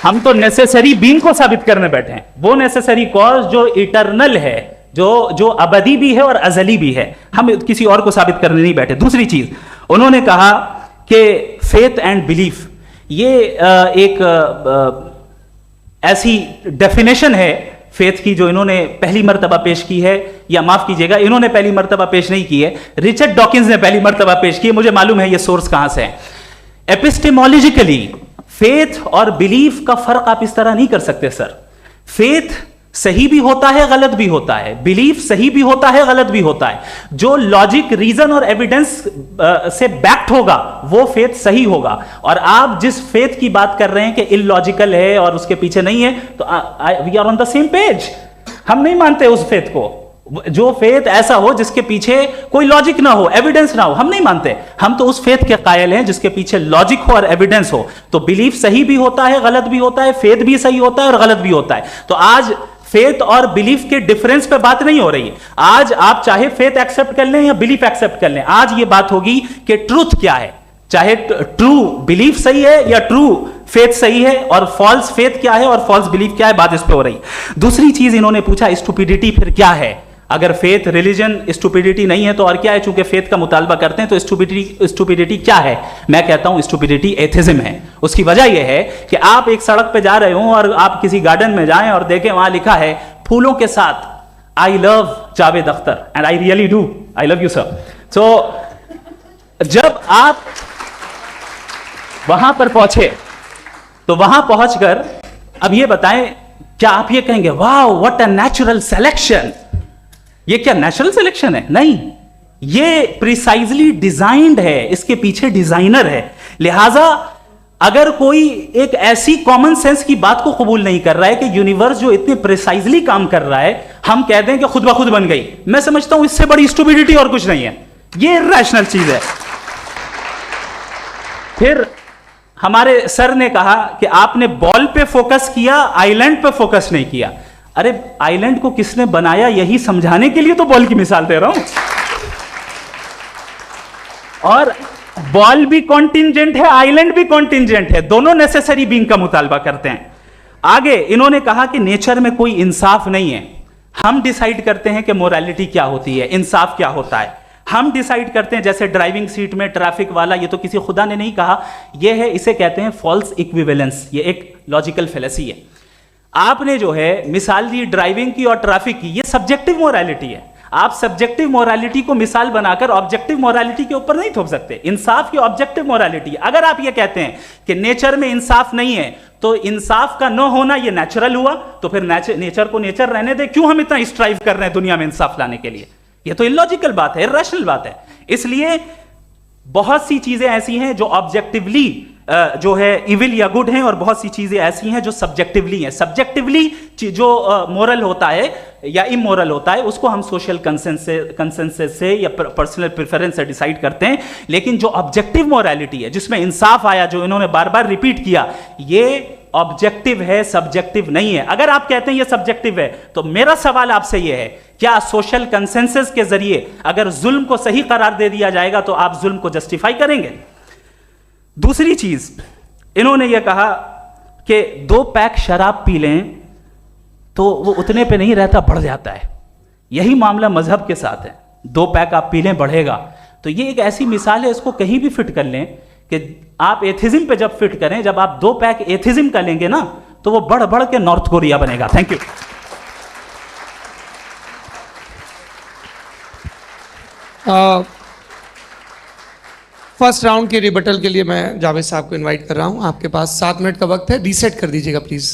हम तो नेसेसरी बीइंग को साबित करने बैठे हैं, वो नेसेसरी कॉज जो इटरनल है, जो अबदी भी है और अजली भी है। हम किसी और को साबित करने नहीं बैठे। दूसरी चीज उन्होंने कहा कि फेथ एंड बिलीफ, ये एक ऐसी डेफिनेशन है फेथ की जो इन्होंने पहली मर्तबा पेश की है, या माफ कीजिएगा इन्होंने पहली मर्तबा पेश नहीं की है, रिचर्ड डॉकिंस ने पहली मर्तबा पेश की है। मुझे मालूम है ये सोर्स कहां से है। एपिस्टेमोलॉजिकली फेथ और बिलीफ का फर्क आप इस तरह नहीं कर सकते सर। फेथ सही भी होता है, गलत भी होता है, बिलीफ सही भी होता है, गलत भी होता है। जो लॉजिक, रीजन और एविडेंस से बैक्ड होगा वो फेथ सही होगा। और आप जिस फेथ की बात कर रहे हैं कि इलॉजिकल है और उसके पीछे नहीं है, तो we are on the same page. हम नहीं मानते उस फेथ को, जो फेथ ऐसा हो जिसके पीछे कोई लॉजिक ना हो, एविडेंस ना हो, हम नहीं मानते। हम तो उस फेथ के कायल हैं जिसके पीछे लॉजिक हो और एविडेंस हो। तो बिलीफ सही भी होता है, गलत भी होता है, फेथ भी सही होता है और गलत भी होता है। तो आज फेथ और बिलीफ के डिफरेंस पे बात नहीं हो रही है। आज आप चाहे फेथ एक्सेप्ट कर लें या बिलीफ एक्सेप्ट कर लें, आज ये बात होगी कि ट्रूथ क्या है। चाहे ट्रू बिलीफ सही है या ट्रू फेथ सही है, और फॉल्स फेथ क्या है और फॉल्स बिलीफ क्या है, बात इस पे हो रही है। दूसरी चीज इन्होंने पूछा, स्टुपिडिटी फिर क्या है? अगर फेथ रिलीजन स्टुपिडिटी नहीं है तो और क्या है? चूंकि फेथ का मुतालबा करते हैं तो स्टुपिडिटी क्या है? मैं कहता हूं स्टुपिडिटी एथिज्म है। उसकी वजह यह है कि आप एक सड़क पे जा रहे हो और आप किसी गार्डन में जाएं और देखें वहां लिखा है फूलों के साथ, I love Javed Akhtar, and I really do, I love you sir. So जब आप वहां पर पहुंचे तो वहां पहुंचकर अब ये बताएं, क्या आप ये कहेंगे wow what a natural selection? ये क्या नेचुरल सिलेक्शन है? नहीं, ये प्रिसाइजली डिजाइंड है, इसके पीछे डिजाइनर है। लिहाजा अगर कोई एक ऐसी कॉमन सेंस की बात को कबूल नहीं कर रहा है कि यूनिवर्स जो इतने प्रिसाइजली काम कर रहा है, हम कह दें कि खुद ब खुद बन गई, मैं समझता हूं इससे बड़ी स्टुपिडिटी और कुछ नहीं है। ये रैशनल चीज है। फिर हमारे सर ने कहा कि आपने बॉल पे फोकस किया, आइलैंड पे फोकस नहीं किया। अरे आइलैंड को किसने बनाया यही समझाने के लिए तो बॉल की मिसाल दे रहा हूं। और बॉल भी कॉन्टिंजेंट है, आइलैंड भी कॉन्टिंजेंट है, दोनों नेसेसरी बीइंग का मुतालबा करते हैं। आगे इन्होंने कहा कि नेचर में कोई इंसाफ नहीं है। हम डिसाइड करते हैं कि मोरालिटी क्या होती है, इंसाफ क्या होता है। हम डिसाइड करते हैं, जैसे ड्राइविंग सीट में ट्रैफिक वाला, ये तो किसी खुदा ने नहीं कहा, ये है, इसे कहते हैं फॉल्स इक्विवेलेंस। ये एक लॉजिकल फेलेसी है। आपने जो है मिसाल दी ड्राइविंग की और ट्रैफिक की, ये सब्जेक्टिव मोरालिटी है। आप सब्जेक्टिव मोरालिटी को मिसाल बनाकर ऑब्जेक्टिव मोरालिटी के ऊपर नहीं थोप सकते। इंसाफ की ऑब्जेक्टिव मोरालिटी है। अगर आप ये कहते हैं कि नेचर में इंसाफ नहीं है, तो इंसाफ का न होना ये नेचुरल हुआ, तो फिर नेचर को नेचर रहने दे। क्यों हम इतना स्ट्राइव कर रहे हैं दुनिया में इंसाफ लाने के लिए? ये तो इलॉजिकल बात है, इरैशनल बात है। इसलिए बहुत सी चीजें ऐसी हैं जो ऑब्जेक्टिवली जो है इविल या गुड हैं, और बहुत सी चीजें ऐसी हैं जो सब्जेक्टिवली हैं। सब्जेक्टिवली जो मोरल होता है या इमोरल होता है, उसको हम सोशल कंसेंसस से या पर्सनल प्रेफरेंस से डिसाइड करते हैं। लेकिन जो ऑब्जेक्टिव मोरालिटी है, जिसमें इंसाफ आया, जो इन्होंने बार बार रिपीट किया, ये ऑब्जेक्टिव है, सब्जेक्टिव नहीं है। अगर आप कहते हैं ये सब्जेक्टिव है, तो मेरा सवाल आपसे ये है, क्या सोशल कंसेंसस के जरिए अगर जुल्म को सही करार दे दिया जाएगा तो आप जुल्म को जस्टिफाई करेंगे? दूसरी चीज इन्होंने ये कहा कि 2 पैक शराब पी लें तो वो उतने पे नहीं रहता, बढ़ जाता है। यही मामला मजहब के साथ है। 2 पैक आप पी लें, बढ़ेगा। तो ये एक ऐसी मिसाल है, इसको कहीं भी फिट कर लें कि आप एथिज्म पे जब फिट करें, जब आप 2 पैक एथिज्म का लेंगे ना, तो वो बढ़ बढ़ के नॉर्थ कोरिया बनेगा। Thank you. फर्स्ट राउंड के रिबटल के लिए मैं जावेद साहब को इनवाइट कर रहा हूं। आपके पास 7 मिनट का वक्त है, रीसेट कर दीजिएगा प्लीज।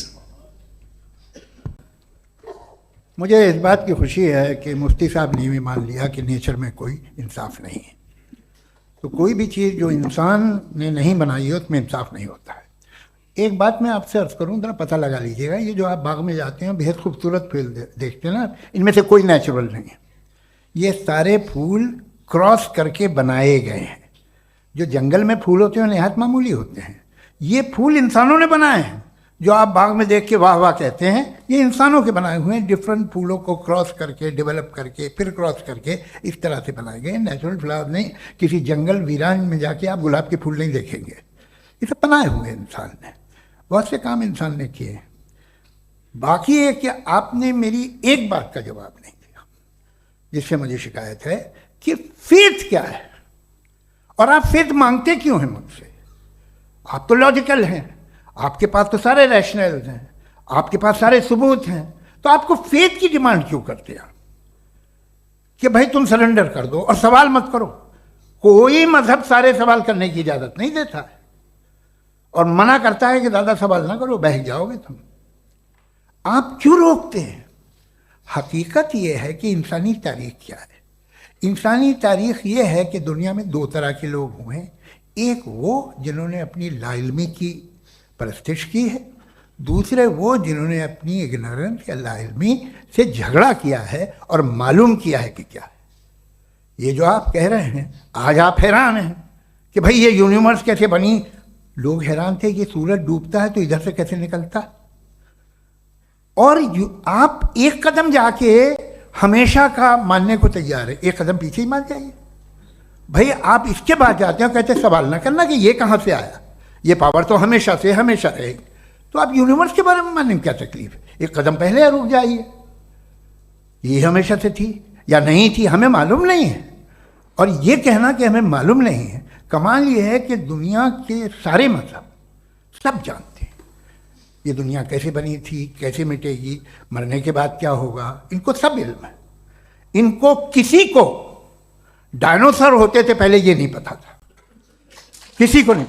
मुझे इस बात की खुशी है कि मुफ्ती साहब ने भी मान लिया कि नेचर में कोई इंसाफ नहीं है। तो कोई भी चीज़ जो इंसान ने नहीं बनाई है उसमें इंसाफ नहीं होता है। एक बात मैं आपसे अर्ज करूं, जरा पता लगा लीजिएगा, ये जो आप बाग में जाते हैं बेहद खूबसूरत फूल देखते हैं ना, इनमें से कोई नेचुरल नहीं है। ये सारे फूल क्रॉस करके बनाए गए हैं। जो जंगल में फूल होते हैं निहायत मामूली होते हैं, ये फूल इंसानों ने बनाए हैं। जो आप बाग में देख के वाह वाह कहते हैं, ये इंसानों के बनाए हुए हैं। डिफरेंट फूलों को क्रॉस करके, डेवलप करके, फिर क्रॉस करके इस तरह से बनाए गए। नेचुरल फ्लावर नहीं। किसी जंगल वीरान में जाके आप गुलाब के फूल नहीं देखेंगे। ये सब बनाए हुए इंसान ने, बहुत से काम इंसान ने किए। बाकी है कि आपने मेरी एक बात का जवाब नहीं दिया, जिससे मुझे शिकायत है कि फेथ क्या है और आप फेथ मांगते क्यों हैं मुझसे? आप तो लॉजिकल हैं, आपके पास तो सारे रैशनल्स हैं, आपके पास सारे सबूत हैं, तो आपको फेथ की डिमांड क्यों करते हैं कि भाई तुम सरेंडर कर दो और सवाल मत करो? कोई मजहब सारे सवाल करने की इजाजत नहीं देता है और मना करता है कि दादा सवाल ना करो, बहक जाओगे तुम। आप क्यों रोकते हैं? हकीकत यह है कि इंसानी तारीख क्या है। इंसानी तारीख ये है कि दुनिया में दो तरह के लोग हुए हैं। एक वो जिन्होंने अपनी लाइल्मी की परस्तिश की है, दूसरे वो जिन्होंने अपनी इग्नोरेंस या लाइल्मी से झगड़ा किया है और मालूम किया है कि क्या है। ये जो आप कह रहे हैं, आज आप हैरान हैं कि भाई ये यूनिवर्स कैसे बनी। लोग हैरान थे कि सूरज डूबता है तो इधर से कैसे निकलता, और आप एक कदम जाके हमेशा का मानने को तैयार है, एक कदम पीछे ही मान जाइए। भाई आप इसके बाद जाते हो, कहते सवाल ना करना कि ये कहाँ से आया, ये पावर तो हमेशा से हमेशा रहेगी। तो आप यूनिवर्स के बारे में मानने में क्या तकलीफ है? एक कदम पहले रुक जाइए। ये हमेशा से थी या नहीं थी, हमें मालूम नहीं है। और ये कहना कि हमें मालूम नहीं है, कमाल ये है कि दुनिया के सारे मजहब सब जानते हैं ये दुनिया कैसे बनी थी, कैसे मिटेगी, मरने के बाद क्या होगा, इनको सब इल्म है। इनको किसी को डायनासोर होते थे पहले ये नहीं पता था, किसी को नहीं।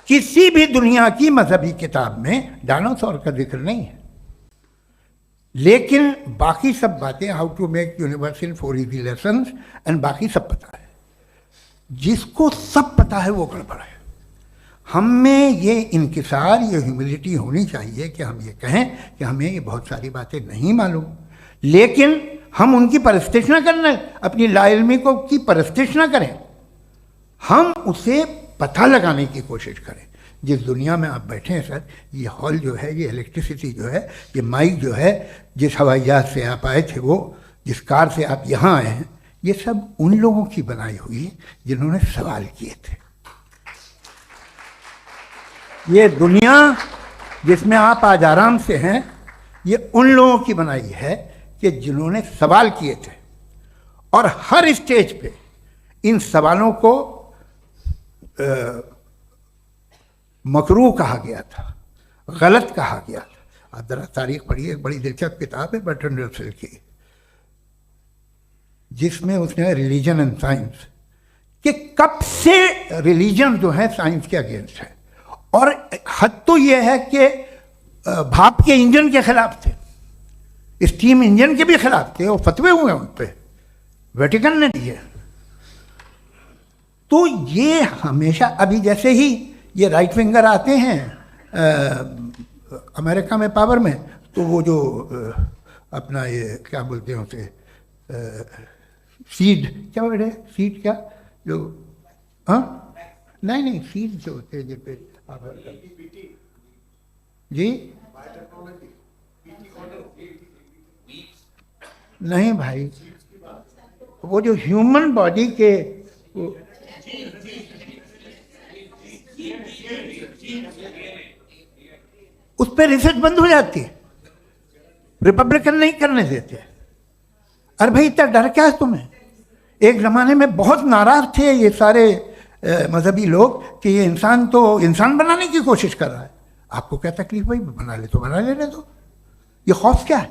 किसी भी दुनिया की मजहबी किताब में डायनासोर का जिक्र नहीं है। लेकिन बाकी सब बातें, how to make universe in 4 easy lessons and बाकी सब पता है। जिसको सब पता है वो गड़बड़ है। हम में ये इनकिसार, ये ह्यूमिलिटी होनी चाहिए कि हम ये कहें कि हमें ये बहुत सारी बातें नहीं मालूम, लेकिन हम उनकी परस्तिश ना करना, अपनी लाइल्मी को की परस्तिश ना करें, हम उसे पता लगाने की कोशिश करें। जिस दुनिया में आप बैठे हैं सर, ये हॉल जो है, ये इलेक्ट्रिसिटी जो है, ये माइक जो है, जिस हवाई जहाज से आप आए थे, वो जिस कार से आप यहाँ आए हैं, ये सब उन लोगों की बनाई हुई है जिन्होंने सवाल किए थे। ये दुनिया जिसमें आप आज आराम से हैं, ये उन लोगों की बनाई है कि जिन्होंने सवाल किए थे। और हर स्टेज पे इन सवालों को मकरूह कहा गया था, गलत कहा गया था। आप जरा तारीख पढ़िए, एक बड़ी दिलचस्प किताब है बर्ट्रैंड रसेल की, जिसमें उसने रिलीजन एंड साइंस कि कब से रिलीजन जो है साइंस के अगेंस्ट है। और हद तो यह है कि भाप के इंजन के खिलाफ थे, स्टीम इंजन के भी खिलाफ थे, और फतवे हुए उन पे, वेटिकन ने दिए। तो ये हमेशा, अभी जैसे ही ये राइट विंगर आते हैं अमेरिका में पावर में, तो वो जो अपना ये क्या बोलते हैं उसे, सीड क्या बोले, सीड क्या जो, हाँ नहीं सीड जो होते हैं जिन पे जी, नहीं भाई, वो जो ह्यूमन बॉडी के उस पर रिसर्च बंद हो जाती है, रिपब्लिकन नहीं करने देते। अरे भाई इतना डर क्या है तुम्हें? एक जमाने में बहुत नाराज थे ये सारे मजहबी लोग कि ये इंसान तो इंसान बनाने की कोशिश कर रहा है। आपको क्या तकलीफ भाई, बना ले तो बना लेने दो, ये खौफ क्या है?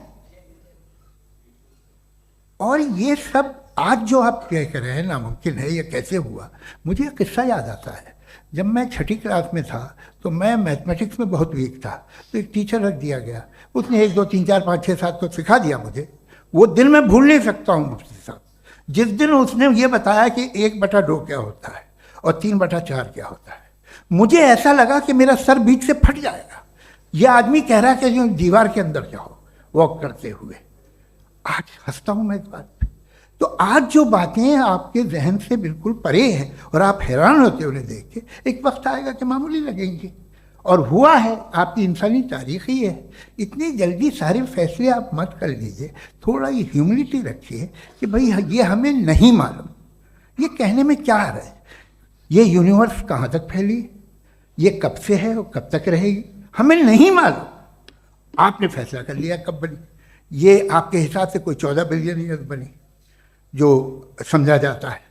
और ये सब आज जो आप कह रहे हैं नामुमकिन है, ये कैसे हुआ? मुझे एक किस्सा याद आता है। जब मैं 6ठी क्लास में था तो मैं मैथमेटिक्स में बहुत वीक था, तो एक टीचर रख दिया गया, उसने 1 2 3 4 5 6 7 को सिखा दिया मुझे। वो दिन मैं भूल नहीं सकता हूँ मुफ्ती साहब, जिस दिन उसने ये बताया कि 1/2 क्या होता है और 3/4 क्या होता है, मुझे ऐसा लगा कि मेरा सर बीच से फट जाएगा। यह आदमी कह रहा है कि जो दीवार के अंदर जाओ वॉक करते हुए। आज हंसता हूं मैं इस बात पे। तो आज जो बातें आपके जहन से बिल्कुल परे हैं और आप हैरान होते उन्हें देख के, एक वक्त आएगा कि मामूली लगेंगे। और हुआ है, आपकी इंसानी तारीख ही है। इतनी जल्दी सारे फैसले आप मत कर लीजिए, थोड़ा ये ह्यूमिलिटी रखिए कि भाई ये हमें नहीं मालूम। ये कहने में क्या आ रहा है? ये यूनिवर्स कहाँ तक फैली, ये कब से है और कब तक रहेगी, हमें नहीं मालूम। आपने फैसला कर लिया कब बनी। ये आपके हिसाब से कोई 14 बिलियन ईयर्स बनी जो समझा जाता है।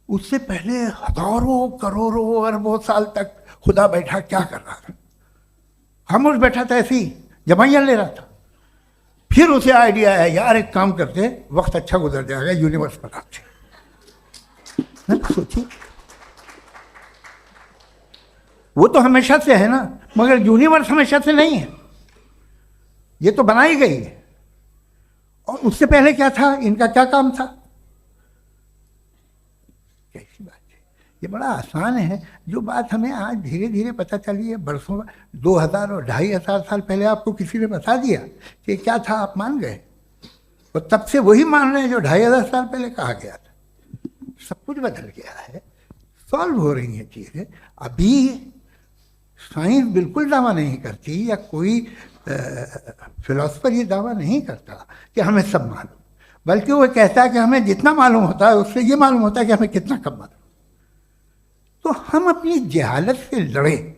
उससे पहले हजारों करोड़ों अरबों साल तक खुदा बैठा क्या कर रहा था? खामोश बैठा था, ऐसे ही जमाइयाँ ले रहा था। फिर उसे आइडिया आया, यार एक काम करते, वक्त अच्छा गुजर जाएगा, यूनिवर्स बनाते। सोचिए, वो तो हमेशा से है ना, मगर यूनिवर्स हमेशा से नहीं है, ये तो बनाई गई है। और उससे पहले क्या था, इनका क्या काम था? कैसी बात है, ये बड़ा आसान है। जो बात हमें आज धीरे धीरे पता चली है, बरसों 2000 और 2500 साल पहले आपको किसी ने बता दिया कि क्या था, आप मान गए, और तब से वही मान रहे हैं जो 2500 साल पहले कहा गया था। सब कुछ बदल गया है, सॉल्व हो रही हैं चीज़ें। अभी साइंस बिल्कुल दावा नहीं करती, या कोई फिलोसफर ये दावा नहीं करता कि हमें सब मालूम, बल्कि वो कहता है कि हमें जितना मालूम होता है उससे ये मालूम होता है कि हमें कितना कम मालूम। तो हम अपनी जहालत से लड़े,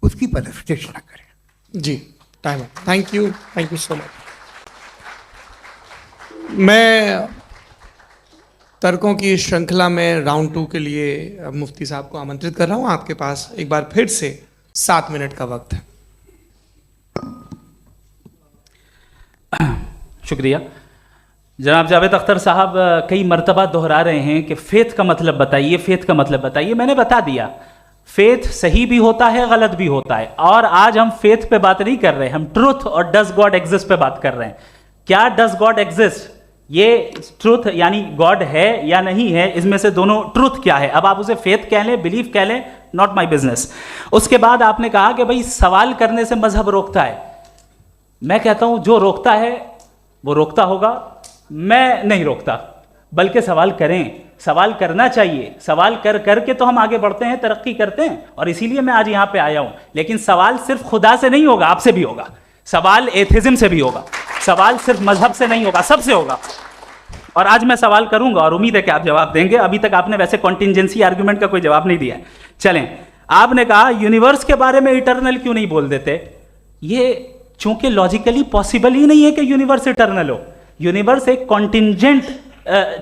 उसकी परस्तिश न करें। जी, time. Thank you so much. मैं तर्कों की श्रृंखला में राउंड 2 के लिए मुफ्ती साहब को आमंत्रित कर रहा हूं। आपके पास एक बार फिर से 7 मिनट का वक्त है। शुक्रिया। जनाब जावेद अख्तर साहब कई मर्तबा दोहरा रहे हैं कि फेथ का मतलब बताइए, फेथ का मतलब बताइए। मैंने बता दिया, फेथ सही भी होता है, गलत भी होता है। और आज हम फेथ पे बात नहीं कर रहे, हम ट्रुथ और डज गॉड एग्जिस्ट पे बात कर रहे हैं। क्या डज गॉड एग्जिस्ट, ये ट्रुथ यानी गॉड है या नहीं है, इसमें से दोनों ट्रुथ क्या है। अब आप उसे फेथ कह लें, बिलीफ कह लें, नॉट माई बिजनेस। उसके बाद आपने कहा कि भाई सवाल करने से मजहब रोकता है। मैं कहता हूं जो रोकता है वो रोकता होगा, मैं नहीं रोकता, बल्कि सवाल करें, सवाल करना चाहिए। सवाल कर करके तो हम आगे बढ़ते हैं, तरक्की करते हैं, और इसीलिए मैं आज यहां पे आया हूं। लेकिन सवाल सिर्फ खुदा से नहीं होगा, आपसे भी होगा। सवाल एथिज्म से भी होगा, सवाल सिर्फ मजहब से नहीं होगा, सबसे होगा। और आज मैं सवाल करूंगा और उम्मीद है कि आप जवाब देंगे। अभी तक आपने वैसे कॉन्टिंजेंसी आर्गुमेंट का कोई जवाब नहीं दिया है। चलें, आपने कहा यूनिवर्स के बारे में इटर्नल क्यों नहीं बोल देते। ये चूंकि लॉजिकली पॉसिबल ही नहीं है कि यूनिवर्स इटर्नल हो। यूनिवर्स एक कॉन्टिंजेंट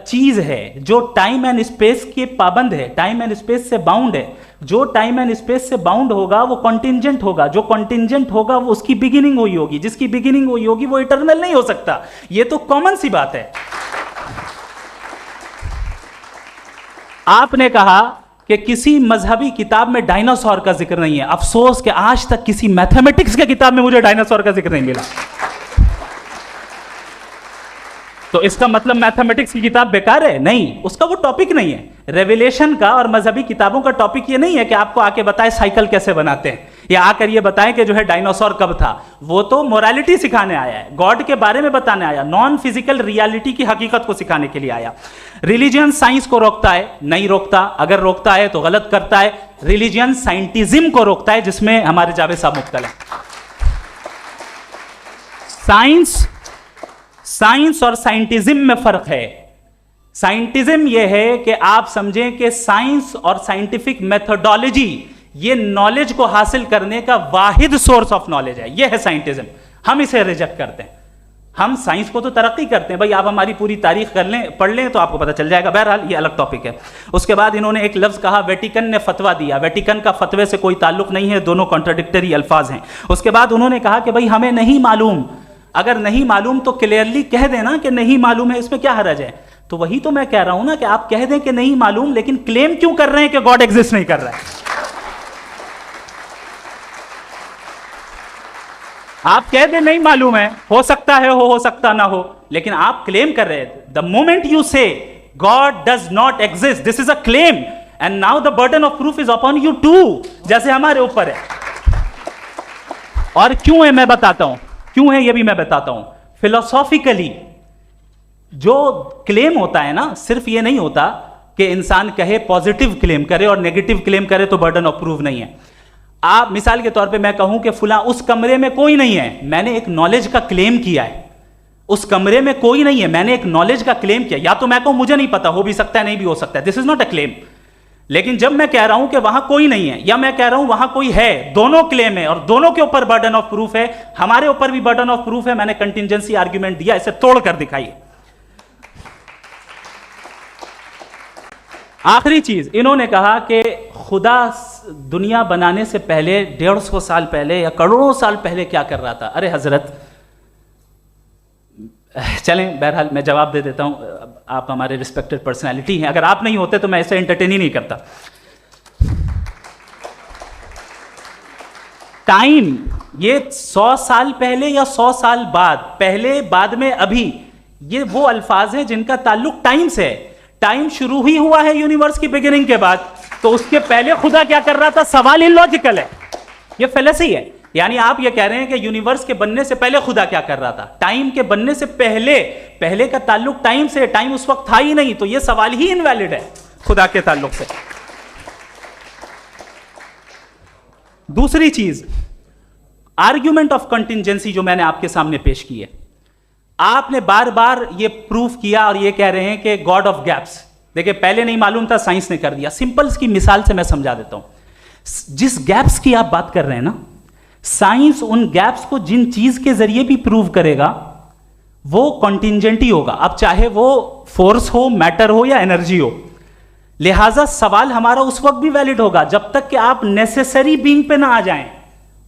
चीज है जो टाइम एंड स्पेस के पाबंद है, टाइम एंड स्पेस से बाउंड है। जो टाइम एंड स्पेस से बाउंड होगा वो कॉन्टिंजेंट होगा, जो कॉन्टिंजेंट होगा वो उसकी बिगिनिंग हुई होगी, जिसकी बिगिनिंग हुई होगी वो इटर्नल नहीं हो सकता। ये तो कॉमन सी बात है। आपने कहा कि किसी मजहबी किताब में डायनासोर का जिक्र नहीं है। अफसोस कि आज तक किसी मैथमेटिक्स के किताब में मुझे डायनासोर का जिक्र नहीं मिला। तो इसका मतलब मैथमेटिक्स की किताब बेकार है? नहीं, उसका वो टॉपिक नहीं है। रेवलेशन का और मजहबी किताबों का टॉपिक ये नहीं है कि आपको आके बताए साइकिल कैसे बनाते हैं, या आकर ये बताएं कि जो है डायनासोर कब था। वो तो मोरालिटी सिखाने आया है, गॉड के बारे में बताने आया, नॉन फिजिकल रियलिटी की हकीकत को सिखाने के लिए आया। रिलीजियन साइंस को रोकता है? नहीं रोकता। अगर रोकता है तो गलत करता है। रिलीजियन साइंटिज्म को रोकता है, जिसमें हमारे जावेद साहब मुब्तला है। साइंस और साइंटिज्म में फर्क है। साइंटिज्म यह है कि आप समझें कि साइंस और साइंटिफिक मेथोडोलॉजी ये नॉलेज को हासिल करने का वाहिद सोर्स ऑफ नॉलेज है। यह है साइंटिज्म। हम इसे रिजेक्ट करते हैं। हम साइंस को तो तरक्की करते हैं। भाई आप हमारी पूरी तारीख कर लें, पढ़ लें तो आपको पता चल जाएगा। बहरहाल ये अलग टॉपिक है। उसके बाद इन्होंने एक लफ्ज कहा, वेटिकन ने फतवा दिया। वेटिकन का फतवे से कोई ताल्लुक नहीं है, दोनों कॉन्ट्राडिक्टरी अल्फाज हैं। उसके बाद उन्होंने कहा कि भाई हमें नहीं मालूम। अगर नहीं मालूम तो क्लियरली कह देना कि नहीं मालूम है, इसमें क्या हरज है। तो वही तो मैं कह रहा हूं ना कि आप कह दें कि नहीं मालूम, लेकिन क्लेम क्यों कर रहे हैं कि गॉड एग्जिस्ट नहीं कर रहा है। आप कह दें नहीं मालूम है, हो सकता है हो सकता ना हो, लेकिन आप क्लेम कर रहे हैं। The moment you say God does not exist, this is a claim and now the burden of proof is upon you too, जैसे हमारे ऊपर है। और क्यों है मैं बताता हूं, क्यों है ये भी मैं बताता हूं। फिलोसॉफिकली जो क्लेम होता है ना, सिर्फ ये नहीं होता कि इंसान कहे पॉजिटिव क्लेम करे और नेगेटिव क्लेम करे तो बर्डन ऑफ प्रूफ नहीं है। आप मिसाल के तौर पे मैं कहूं कि फुला उस कमरे में कोई नहीं है, मैंने एक नॉलेज का क्लेम किया है, उस कमरे में कोई नहीं है, मैंने एक नॉलेज का क्लेम किया। या तो मैं कहूं मुझे नहीं पता, हो भी सकता है नहीं भी हो सकता है, this is not a claim. लेकिन जब मैं कह रहा हूं कि वहां कोई नहीं है या मैं कह रहा हूं वहां कोई है, दोनों क्लेम है और दोनों के ऊपर बर्डन ऑफ प्रूफ है। हमारे ऊपर भी बर्डन ऑफ प्रूफ है, मैंने कंटिजेंसी आर्ग्यूमेंट दिया, इसे तोड़कर दिखाइए। आखिरी चीज, इन्होंने कहा कि खुदा दुनिया बनाने से पहले 150 साल पहले या करोड़ों साल पहले क्या कर रहा था। अरे हजरत, चलें बहरहाल मैं जवाब दे देता हूं, आप हमारे रिस्पेक्टेड पर्सनालिटी हैं, अगर आप नहीं होते तो मैं इसे एंटरटेन ही नहीं करता। टाइम, ये 100 साल पहले या 100 साल बाद, पहले बाद में अभी, ये वो अल्फाज हैं जिनका ताल्लुक टाइम से है। टाइम शुरू ही हुआ है यूनिवर्स की बिगिनिंग के बाद, तो उसके पहले खुदा क्या कर रहा था, सवाल इलॉजिकल है, ये फेलेसी है। यानी आप ये कह रहे हैं कि यूनिवर्स के बनने से पहले खुदा क्या कर रहा था, टाइम के बनने से पहले, पहले का ताल्लुक टाइम से, टाइम उस वक्त था ही नहीं, तो ये सवाल ही इनवैलिड है खुदा के ताल्लुक से। दूसरी चीज, आर्ग्यूमेंट ऑफ कंटिजेंसी जो मैंने आपके सामने पेश की है, आपने बार बार ये प्रूफ किया और ये कह रहे हैं कि गॉड ऑफ गैप्स। देखिए पहले नहीं मालूम था, साइंस ने कर दिया। सिंपल की मिसाल से मैं समझा देता हूं। जिस गैप्स की आप बात कर रहे हैं ना, साइंस उन गैप्स को जिन चीज के जरिए भी प्रूव करेगा वो कॉन्टिजेंट ही होगा, अब चाहे वो फोर्स हो, मैटर हो या एनर्जी हो। लिहाजा सवाल हमारा उस वक्त भी वैलिड होगा जब तक कि आप नेसेसरी बीइंग पे ना आ जाएं,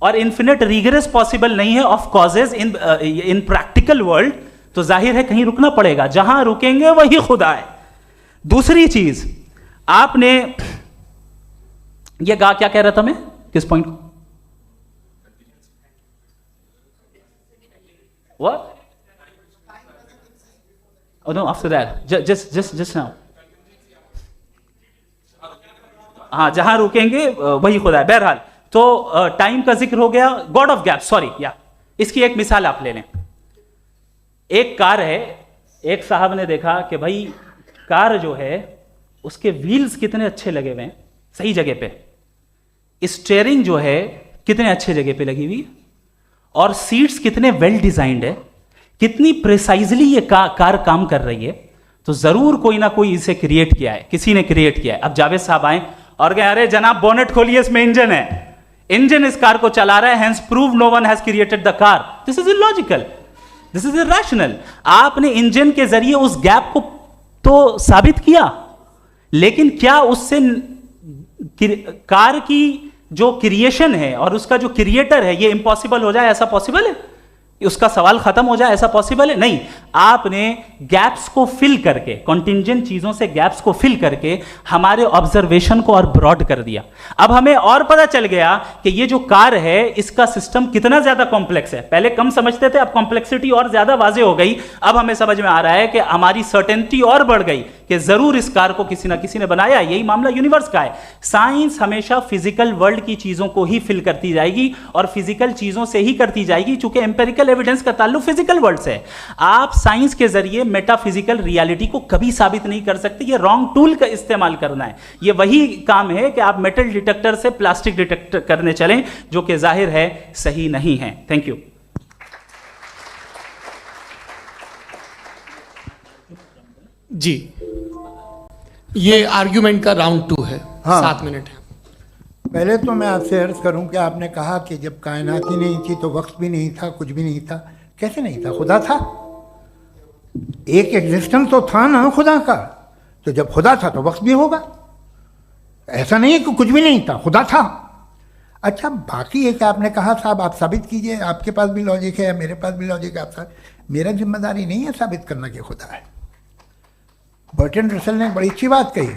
और इन्फिनिट रिगरेस पॉसिबल नहीं है of causes in practical world, तो जाहिर है कहीं रुकना पड़ेगा, जहां रुकेंगे वही खुदा है। दूसरी चीज, आपने ये कहा, क्या कह रहा था मैं, किस पॉइंट को? What? Oh no, after that. Just now. हाँ, जहां रुकेंगे वही खुदा है। बहरहाल, तो टाइम का जिक्र हो गया, गॉड ऑफ गैप, सॉरी, या इसकी एक मिसाल आप ले लें। एक कार है, एक साहब ने देखा कि भाई कार जो है उसके व्हील्स कितने अच्छे लगे हुए हैं सही जगह पे, स्टीयरिंग जो है कितने अच्छे जगह पे लगी हुई है, और सीट्स कितने वेल डिजाइंड है, कितनी प्रिसाइजली ये कार काम कर रही है, तो जरूर कोई ना कोई इसे क्रिएट किया है, किसी ने क्रिएट किया है। अब जावेद साहब आए और कहे अरे जनाब बोनेट खोलिए, इसमें इंजन है, इंजन इस कार को चला रहा है, hence prove no one has created the car. This is illogical, this is irrational. आपने इंजन के जरिए उस गैप को तो साबित किया, लेकिन क्या उससे कार की जो क्रिएशन है और उसका जो क्रिएटर है ये इम्पॉसिबल हो जाए, ऐसा पॉसिबल है? उसका सवाल खत्म हो जाए, ऐसा पॉसिबल है? नहीं। आपने गैप्स को फिल करके, कॉन्टिंजेंट चीजों से गैप्स को फिल करके हमारे ऑब्जर्वेशन को और ब्रॉड कर दिया। अब हमें और पता चल गया कि ये जो कार है इसका सिस्टम कितना ज्यादा कॉम्प्लेक्स है। पहले कम समझते थे, अब कॉम्प्लेक्सिटी और ज्यादा वाजे हो गई। अब हमें समझ में आ रहा है कि हमारी सर्टेनिटी और बढ़ गई कि जरूर इस कार को किसी ना किसी ने बनाया। यही मामला यूनिवर्स का है। साइंस हमेशा फिजिकल वर्ल्ड की चीजों को ही फिल करती जाएगी और फिजिकल चीजों से ही करती जाएगी, चूंकि एम्पेरिकल एविडेंस का ताल्लुक फिजिकल वर्ल्ड से है। आप साइंस के जरिए मेटाफिजिकल रियलिटी को कभी साबित नहीं कर सकते। ये रॉन्ग टूल का इस्तेमाल करना है। ये वही काम है कि आप मेटल डिटेक्टर से प्लास्टिक डिटेक्टर करने चलें, जो कि जाहिर है सही नहीं है। Thank you. जी, ये आर्ग्यूमेंट का राउंड 2 है। हाँ। 7 मिनट है। पहले तो मैं आपसे अर्ज करूं कि आपने कहा कि जब कायनात ही नहीं थी तो वक्त भी नहीं था, कुछ भी नहीं था। कैसे नहीं था? खुदा था, एक एग्जिस्टेंस तो था ना खुदा का। तो जब खुदा था तो वक्त भी होगा। ऐसा नहीं है कि कुछ भी नहीं था, खुदा था। अच्छा, बाकी एक आपने कहा साहब आप साबित कीजिए, आपके पास भी लॉजिक है, मेरे पास भी लॉजिक है। आप मेरा जिम्मेदारी नहीं है साबित करना कि खुदा है। बर्टन रसल ने बड़ी अच्छी बात कही।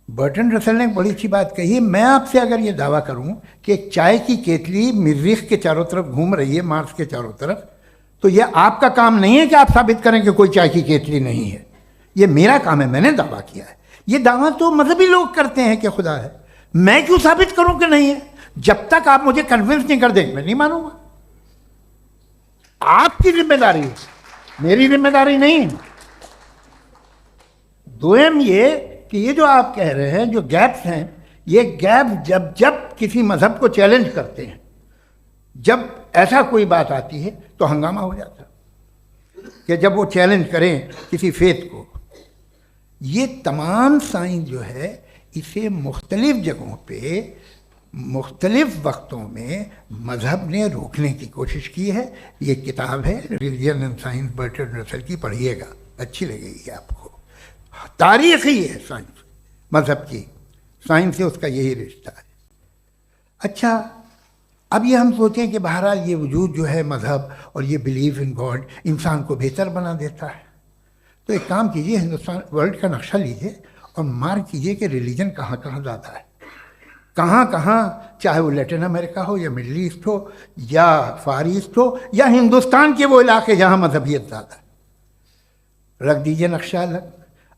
बर्टन रसल ने बड़ी अच्छी बात कही। मैं आपसे अगर ये दावा करूं कि एक चाय की केतली मरीख के चारों तरफ घूम रही है, मार्स के चारों तरफ, तो यह आपका काम नहीं है कि आप साबित करें कि कोई चाय की केतली नहीं है। ये मेरा काम है, मैंने दावा किया है। ये दावा तो मजहबी लोग करते हैं कि खुदा है, मैं क्यों साबित करूं कि नहीं है? जब तक आप मुझे कन्विंस नहीं कर देंगे मैं नहीं मानूंगा। आपकी जिम्मेदारी है, मेरी जिम्मेदारी नहीं है। दोयम ये कि ये जो आप कह रहे हैं जो गैप्स हैं, ये गैप जब जब किसी मजहब को चैलेंज करते हैं, जब ऐसा कोई बात आती है तो हंगामा हो जाता है कि जब वो चैलेंज करें किसी फेथ को। ये तमाम साइंस जो है इसे मुख्तलिफ जगहों पे मुख्तलिफ वक्तों में मजहब ने रोकने की कोशिश की है। ये किताब है religion and science Burton Russell की, पढ़िएगा, अच्छी लगेगी आपको। तारीख ही है साइंस, मजहब की साइंस से उसका यही रिश्ता है। अच्छा, अब ये हम सोचें कि बहरहाल ये वजूद जो है मजहब और ये बिलीव इन गॉड इंसान को बेहतर बना देता है, तो एक काम कीजिए, हिंदुस्तान वर्ल्ड का नक्शा लीजिए और मार्क कीजिए कि रिलीजन कहाँ कहाँ ज़्यादा है, कहाँ कहाँ, चाहे वो लैटिन अमेरिका हो या मिडल ईस्ट हो या फार ईस्ट हो या हिंदुस्तान के वो इलाके जहाँ मजहबियत ज़्यादा है। रख दीजिए नक्शा अलग।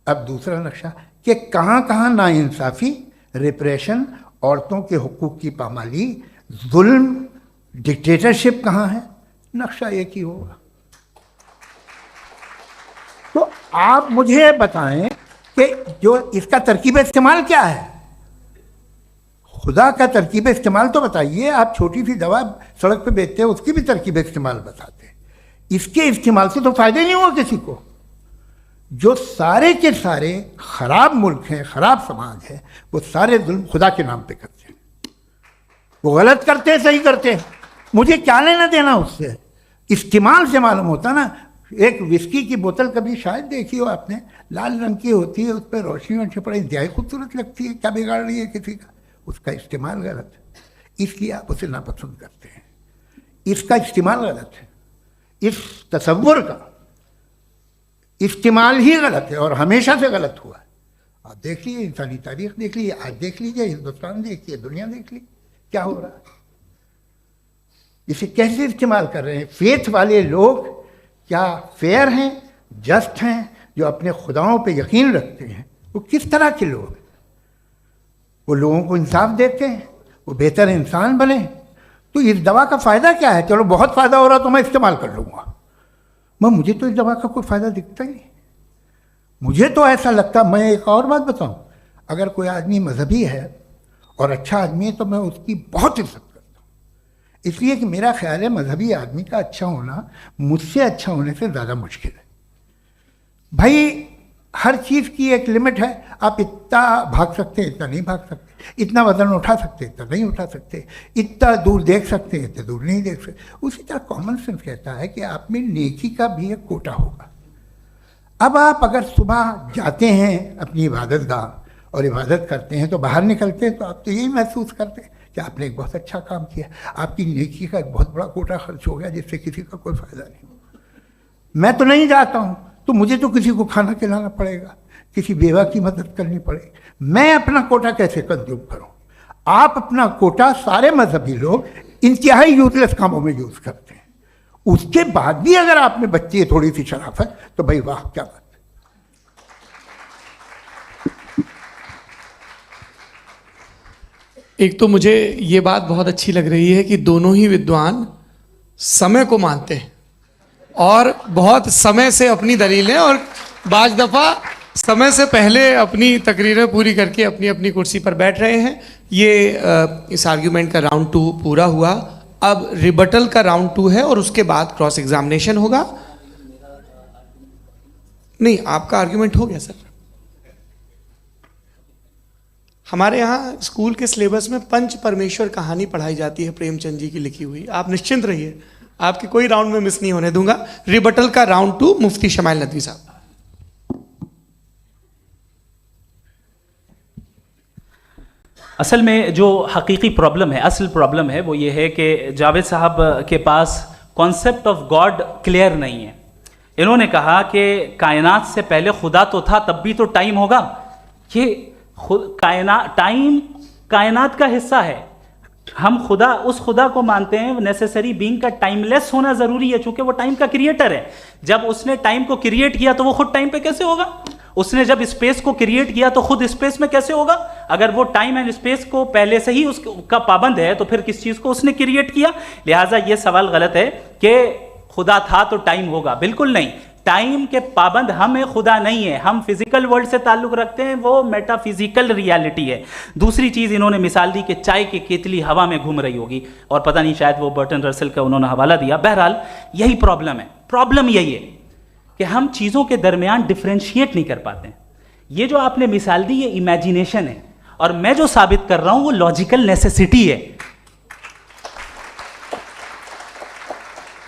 अब दूसरा नक्शा कि कहाँ कहाँ नाइंसाफ़ी, रिप्रेशन, औरतों के हुकूक की पामाली, जुल्म, डिक्टेटरशिप कहाँ है, नक्शा एक ही होगा। तो आप मुझे बताएं कि जो इसका तरकीब इस्तेमाल क्या है, खुदा का तरकीब इस्तेमाल तो बताइए। आप छोटी सी दवा सड़क पे बेचते हैं, उसकी भी तरकीब इस्तेमाल बताते हैं। इसके इस्तेमाल से तो फायदे नहीं हुआ किसी को। जो सारे के सारे खराब मुल्क हैं, खराब समाज है, वो सारे जुल्म खुदा के नाम पे करते हैं। वो गलत करते हैं, सही करते हैं, मुझे क्या लेना देना उससे। इस्तेमाल से मालूम होता ना। एक विस्की की बोतल कभी शायद देखी हो आपने, लाल रंग की होती है, उस पर रोशनी और छपड़ा इंतहाई खूबसूरत लगती है, क्या बिगाड़ रही है किसी का? उसका इस्तेमाल गलत है, इसलिए आप उसे नापसंद करते हैं। इसका इस्तेमाल गलत है, इस तसव्वुर का इस्तेमाल ही गलत है और हमेशा से गलत हुआ है। आप देख लीजिए, इंसानी तारीख देख लीजिए, आज देख लीजिए, हिंदुस्तान देखिए, दुनिया देख लीजिए क्या हो रहा है। इसे कैसे इस्तेमाल कर रहे हैं फेथ वाले लोग? क्या फेयर हैं, जस्ट हैं, जो अपने खुदाओं पे यकीन रखते हैं? वो किस तरह के लोग हैं? वो लोगों को इंसाफ देते हैं, वो बेहतर इंसान बने। तो इस दवा का फ़ायदा क्या है? चलो बहुत फ़ायदा हो रहा तो मैं इस्तेमाल कर लूँगा, मगर मुझे तो इस दवा का कोई फ़ायदा दिखता ही नहीं। मुझे तो ऐसा लगता, मैं एक और बात बताऊँ, अगर कोई आदमी मजहबी है और अच्छा आदमी है तो मैं उसकी बहुत इज्जत करता हूँ, इसलिए कि मेरा ख्याल है मजहबी आदमी का अच्छा होना मुझसे अच्छा होने से ज़्यादा मुश्किल है। भाई हर चीज़ की एक लिमिट है। आप इतना भाग सकते हैं, इतना नहीं भाग सकते, इतना वजन उठा सकते, इतना नहीं उठा सकते, इतना दूर देख सकते हैं, इतना दूर नहीं देख सकते। उसी तरह कॉमन सेंस कहता है कि आप में नेकी का भी एक कोटा होगा। अब आप अगर सुबह जाते हैं अपनी इबादत गाह और इबादत करते हैं, तो बाहर निकलते हैं तो आप तो यही महसूस करते हैं कि आपने एक बहुत अच्छा काम किया, आपकी नेकी का एक बहुत बड़ा कोटा खर्च हो गया जिससे किसी का कोई फ़ायदा नहीं। मैं तो नहीं जाता हूँ तो मुझे तो किसी को खाना खिलाना पड़ेगा, किसी बेवा की मदद करनी पड़ेगी। मैं अपना कोटा कैसे कंज्यूम करूँ? आप अपना कोटा, सारे मजहबी लोग इंतहाई यूजलेस कामों में यूज़ करते हैं। उसके बाद भी अगर आप में बच्ची है थोड़ी सी शराफत, तो भाई वाह क्या बात है। एक तो मुझे ये बात बहुत अच्छी लग रही है कि दोनों ही विद्वान समय को मानते हैं और बहुत समय से अपनी दलीलें और बाज दफ़ा समय से पहले अपनी तकरीरें पूरी करके अपनी अपनी कुर्सी पर बैठ रहे हैं। ये इस आर्ग्यूमेंट का राउंड 2 पूरा हुआ। अब रिबटल का राउंड 2 है और उसके बाद क्रॉस एग्जामिनेशन होगा। नहीं, आपका आर्ग्यूमेंट हो गया सर। हमारे यहाँ स्कूल के सिलेबस में पंच परमेश्वर कहानी पढ़ाई जाती है, प्रेमचंद जी की लिखी हुई। आप निश्चिंत रहिए, आपके कोई राउंड में मिस नहीं होने दूंगा। रिबटल का राउंड 2, मुफ्ती शमाइल नदवी साहब। असल में जो हकीकी प्रॉब्लम है, असल प्रॉब्लम है, वो ये है कि जावेद साहब के पास कॉन्सेप्ट ऑफ गॉड क्लियर नहीं है। इन्होंने कहा कि कायनात से पहले खुदा तो था, तब भी तो टाइम होगा। ये टाइम कायनात का हिस्सा है। हम खुदा, उस खुदा को मानते हैं, नेसेसरी बीइंग का टाइमलेस होना जरूरी है, चूंकि वो टाइम का क्रिएटर है। जब उसने टाइम को क्रिएट किया तो वो खुद टाइम पे कैसे होगा? उसने जब स्पेस को क्रिएट किया तो खुद स्पेस में कैसे होगा? अगर वो टाइम एंड स्पेस को पहले से ही उसका पाबंद है तो फिर किस चीज को उसने क्रिएट किया? लिहाजा ये सवाल गलत है कि खुदा था तो टाइम होगा, बिल्कुल नहीं। टाइम के पाबंद हम है, खुदा नहीं है। हम फिजिकल वर्ल्ड से ताल्लुक रखते हैं, वो मेटाफिजिकल रियलिटी है। दूसरी चीज इन्होंने मिसाल दी कि चाय की केतली हवा में घूम रही होगी, और पता नहीं शायद वो बर्टन रसल का उन्होंने हवाला दिया। बहरहाल यही प्रॉब्लम है। प्रॉब्लम यही है कि हम चीजों के दरमियान डिफरेंशिएट नहीं कर पाते हैं। ये जो आपने मिसाल दी ये इमेजिनेशन है, और मैं जो साबित कर रहा हूं वो लॉजिकल नेसेसिटी है।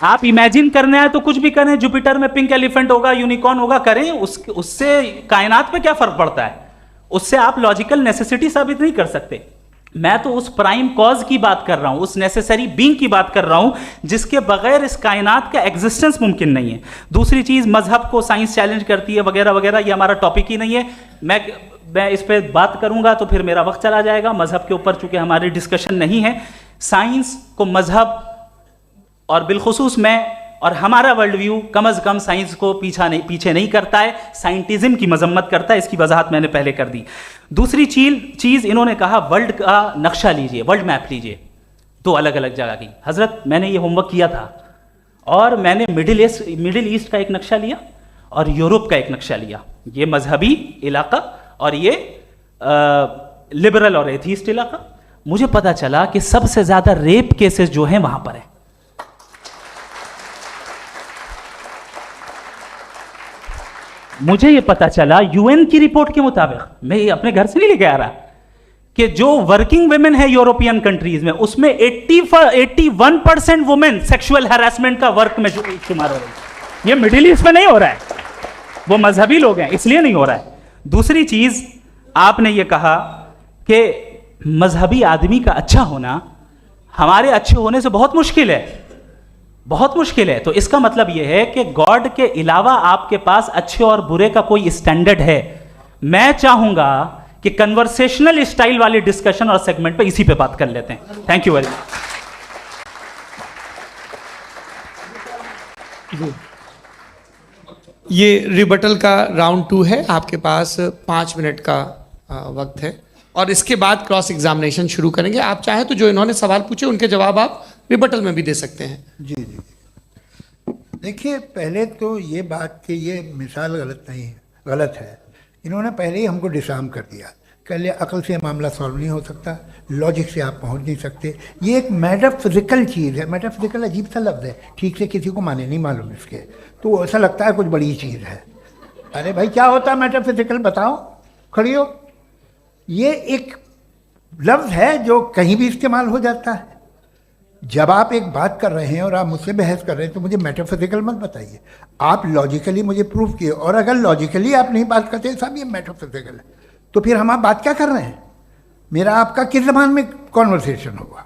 आप इमेजिन करने आए तो कुछ भी करें, जुपिटर में पिंक एलिफेंट होगा, यूनिकॉर्न होगा, करें, उससे कायनात पे क्या फर्क पड़ता है? उससे आप लॉजिकल नेसेसिटी साबित नहीं कर सकते। मैं तो उस प्राइम कॉज की बात कर रहा हूं, उस नेसेसरी बीइंग की बात कर रहा हूं जिसके बगैर इस कायनात का एग्जिस्टेंस मुमकिन नहीं है। दूसरी चीज, मजहब को साइंस चैलेंज करती है वगैरह वगैरह, ये हमारा टॉपिक ही नहीं है। मैं इस पर बात करूंगा तो फिर मेरा वक्त चला जाएगा। मजहब के ऊपर चूंकि हमारी डिस्कशन नहीं है, साइंस को मजहब और बिलखुसूस मैं और हमारा वर्ल्ड व्यू कम अज कम साइंस को पीछे नहीं करता है, साइंटिज्म की मजम्मत करता है। इसकी वजाहत मैंने पहले कर दी। दूसरी चीज इन्होंने कहा वर्ल्ड का नक्शा लीजिए, वर्ल्ड मैप लीजिए, दो अलग अलग जगह की। हजरत मैंने ये होमवर्क किया था, और मैंने मिडिल ईस्ट का एक नक्शा लिया और यूरोप का एक नक्शा लिया, ये मजहबी इलाका और ये लिबरल और एथीस्ट इलाका। मुझे पता चला कि सबसे ज्यादा रेप केसेस जो हैं वहां पर है। मुझे ये पता चला यूएन की रिपोर्ट के मुताबिक, मैं ये अपने घर से नहीं लेके आ रहा, कि जो वर्किंग वुमेन है यूरोपियन कंट्रीज में, उसमें 81% वुमेन सेक्सुअल हैरेसमेंट का वर्क में शुमार हो रही है। ये मिडिल ईस्ट में नहीं हो रहा है, वो मजहबी लोग हैं इसलिए नहीं हो रहा है। दूसरी चीज आपने ये कहा कि मजहबी आदमी का अच्छा होना हमारे अच्छे होने से बहुत मुश्किल है, बहुत मुश्किल है। तो इसका मतलब यह है कि गॉड के अलावा आपके पास अच्छे और बुरे का कोई स्टैंडर्ड है। मैं चाहूंगा कि कन्वर्सेशनल स्टाइल वाली डिस्कशन और सेगमेंट पे इसी पे बात कर लेते हैं। Thank you very much. ये रिबटल का राउंड 2 है, आपके पास 5 मिनट का वक्त है, और इसके बाद क्रॉस एग्जामिनेशन शुरू करेंगे। आप चाहें तो जो इन्होंने सवाल पूछे उनके जवाब आप रिबटल में भी दे सकते हैं। जी जी, देखिए पहले तो ये बात कि ये मिसाल गलत है। इन्होंने पहले ही हमको डिसार्म कर दिया। कह लिया अकल से मामला सॉल्व नहीं हो सकता, लॉजिक से आप पहुंच नहीं सकते। ये एक मेटाफिजिकल चीज़ है। मेटाफिजिकल अजीब सा लफ्ज़ है, ठीक से किसी को माने नहीं मालूम इसके, तो ऐसा लगता है कुछ बड़ी चीज़ है। अरे भाई क्या होता है मेटाफिजिकल, बताओ, खड़ी हो। ये एक लफ्ज़ है जो कहीं भी इस्तेमाल हो जाता है। जब आप एक बात कर रहे हैं और आप मुझसे बहस कर रहे हैं तो मुझे मेटाफिजिकल मत बताइए, आप लॉजिकली मुझे प्रूव किए। और अगर लॉजिकली आप नहीं बात करते साहब ये मेटाफिजिकल है, तो फिर हम आप बात क्या कर रहे हैं? मेरा आपका किस ज़बान में कॉन्वर्सेशन हुआ?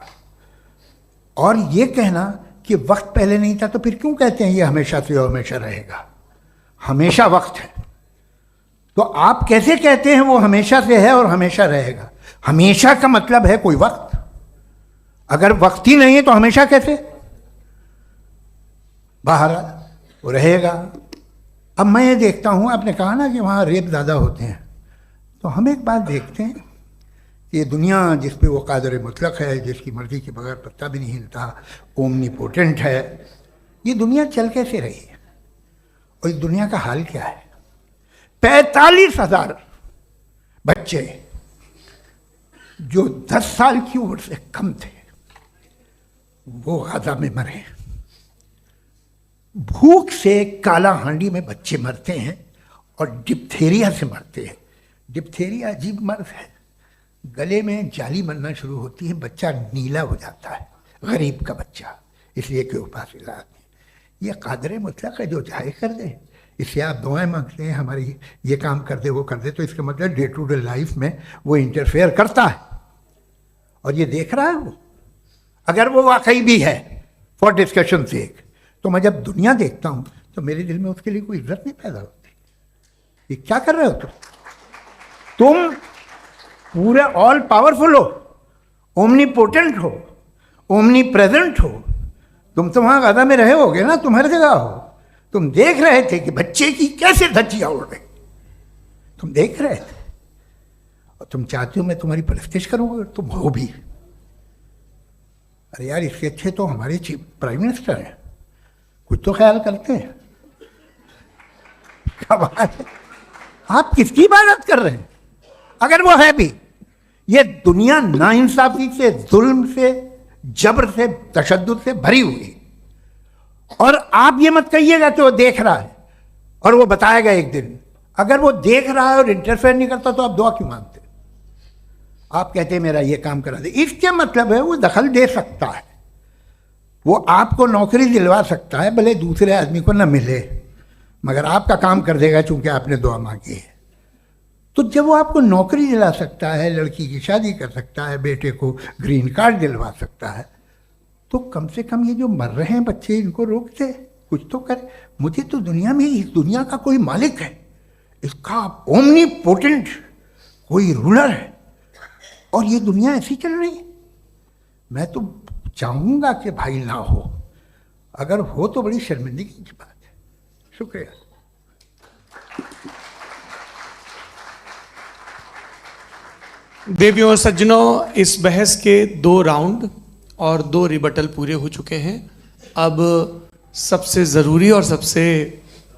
और ये कहना कि वक्त पहले नहीं था, तो फिर क्यों कहते हैं ये हमेशा से और हमेशा रहेगा? हमेशा वक्त है, तो आप कैसे कहते हैं वो हमेशा से है और हमेशा रहेगा? हमेशा का मतलब है कोई वक्त, अगर वक्त ही नहीं है तो हमेशा कैसे? बाहर वो रहेगा। अब मैं ये देखता हूँ, आपने कहा ना कि वहाँ रेप ज़्यादा होते हैं, तो हम एक बात देखते हैं, ये दुनिया जिस पे वो कादर मुतलक है, जिसकी मर्जी के बगैर पत्ता भी नहीं हिलता, ओमनीपोटेंट है, ये दुनिया चल कैसे रही है? और इस दुनिया का हाल क्या है? 45,000 बच्चे जो 10 साल की उम्र से कम थे वो गाजा में मरे। भूख से काला हांडी में बच्चे मरते हैं और डिप्थेरिया से मरते हैं। डिप्थेरिया अजीब मर्ज है, गले में जाली बनना शुरू होती है, बच्चा नीला हो जाता है, गरीब का बच्चा, इसलिए कि उपास इलाज नहीं। ये कादर मुतलक है, जो चाहे कर दे। इससे आप दुआएं मांगते हैं हमारी, ये काम कर दे वो कर दे, तो इसका मतलब डे टू डे लाइफ में वो इंटरफेयर करता है और ये देख रहा है वो। अगर वो वाकई भी है फॉर डिस्कशन सेक, तो मैं जब दुनिया देखता हूँ तो मेरे दिल में उसके लिए कोई इज्जत नहीं पैदा होती। ये क्या कर रहे हो तुम पूरे ऑल पावरफुल हो, ओमनीपोटेंट हो, ओमनी प्रेजेंट हो। तुम तो वहाँ गाजा में रहे होगे ना, तुम हर जगह हो। तुम देख रहे थे कि बच्चे की कैसे धज्जियाँ उड़ रही, तुम देख रहे थे और तुम चाहते हो मैं तुम्हारी परस्तिश करूँगा, तुम हो भी। अरे यार, इसके अच्छे तो हमारे चीफ प्राइम मिनिस्टर हैं, कुछ तो ख्याल करते हैं। क्या बात है, आप किसकी इबादत कर रहे हैं? अगर वो है भी, ये दुनिया नाइंसाफी से, जुल्म से, जबर से, तशद्दुद से भरी हुई, और आप ये मत कहिएगा कि वो देख रहा है और वो बताएगा एक दिन। अगर वो देख रहा है और इंटरफेयर नहीं करता तो आप दुआ क्यों मांगते? आप कहते हैं मेरा ये काम करा दे, इसके मतलब है वो दखल दे सकता है, वो आपको नौकरी दिलवा सकता है, भले दूसरे आदमी को न मिले, मगर आपका काम कर देगा चूंकि आपने दुआ मांगी है। तो जब वो आपको नौकरी दिला सकता है, लड़की की शादी कर सकता है, बेटे को ग्रीन कार्ड दिलवा सकता है, तो कम से कम ये जो मर रहे हैं बच्चे, इनको रोक दे, कुछ तो करे। मुझे तो दुनिया में, इस दुनिया का कोई मालिक है, इसका ओमनीपोटेंट कोई रूलर है, और ये दुनिया ऐसी चल रही है। मैं तो चाहूँगा कि भाई ना हो, अगर हो तो बड़ी शर्मिंदगी की बात है। शुक्रिया। देवियों और सज्जनों, इस बहस के 2 राउंड और 2 रिबटल पूरे हो चुके हैं। अब सबसे ज़रूरी और सबसे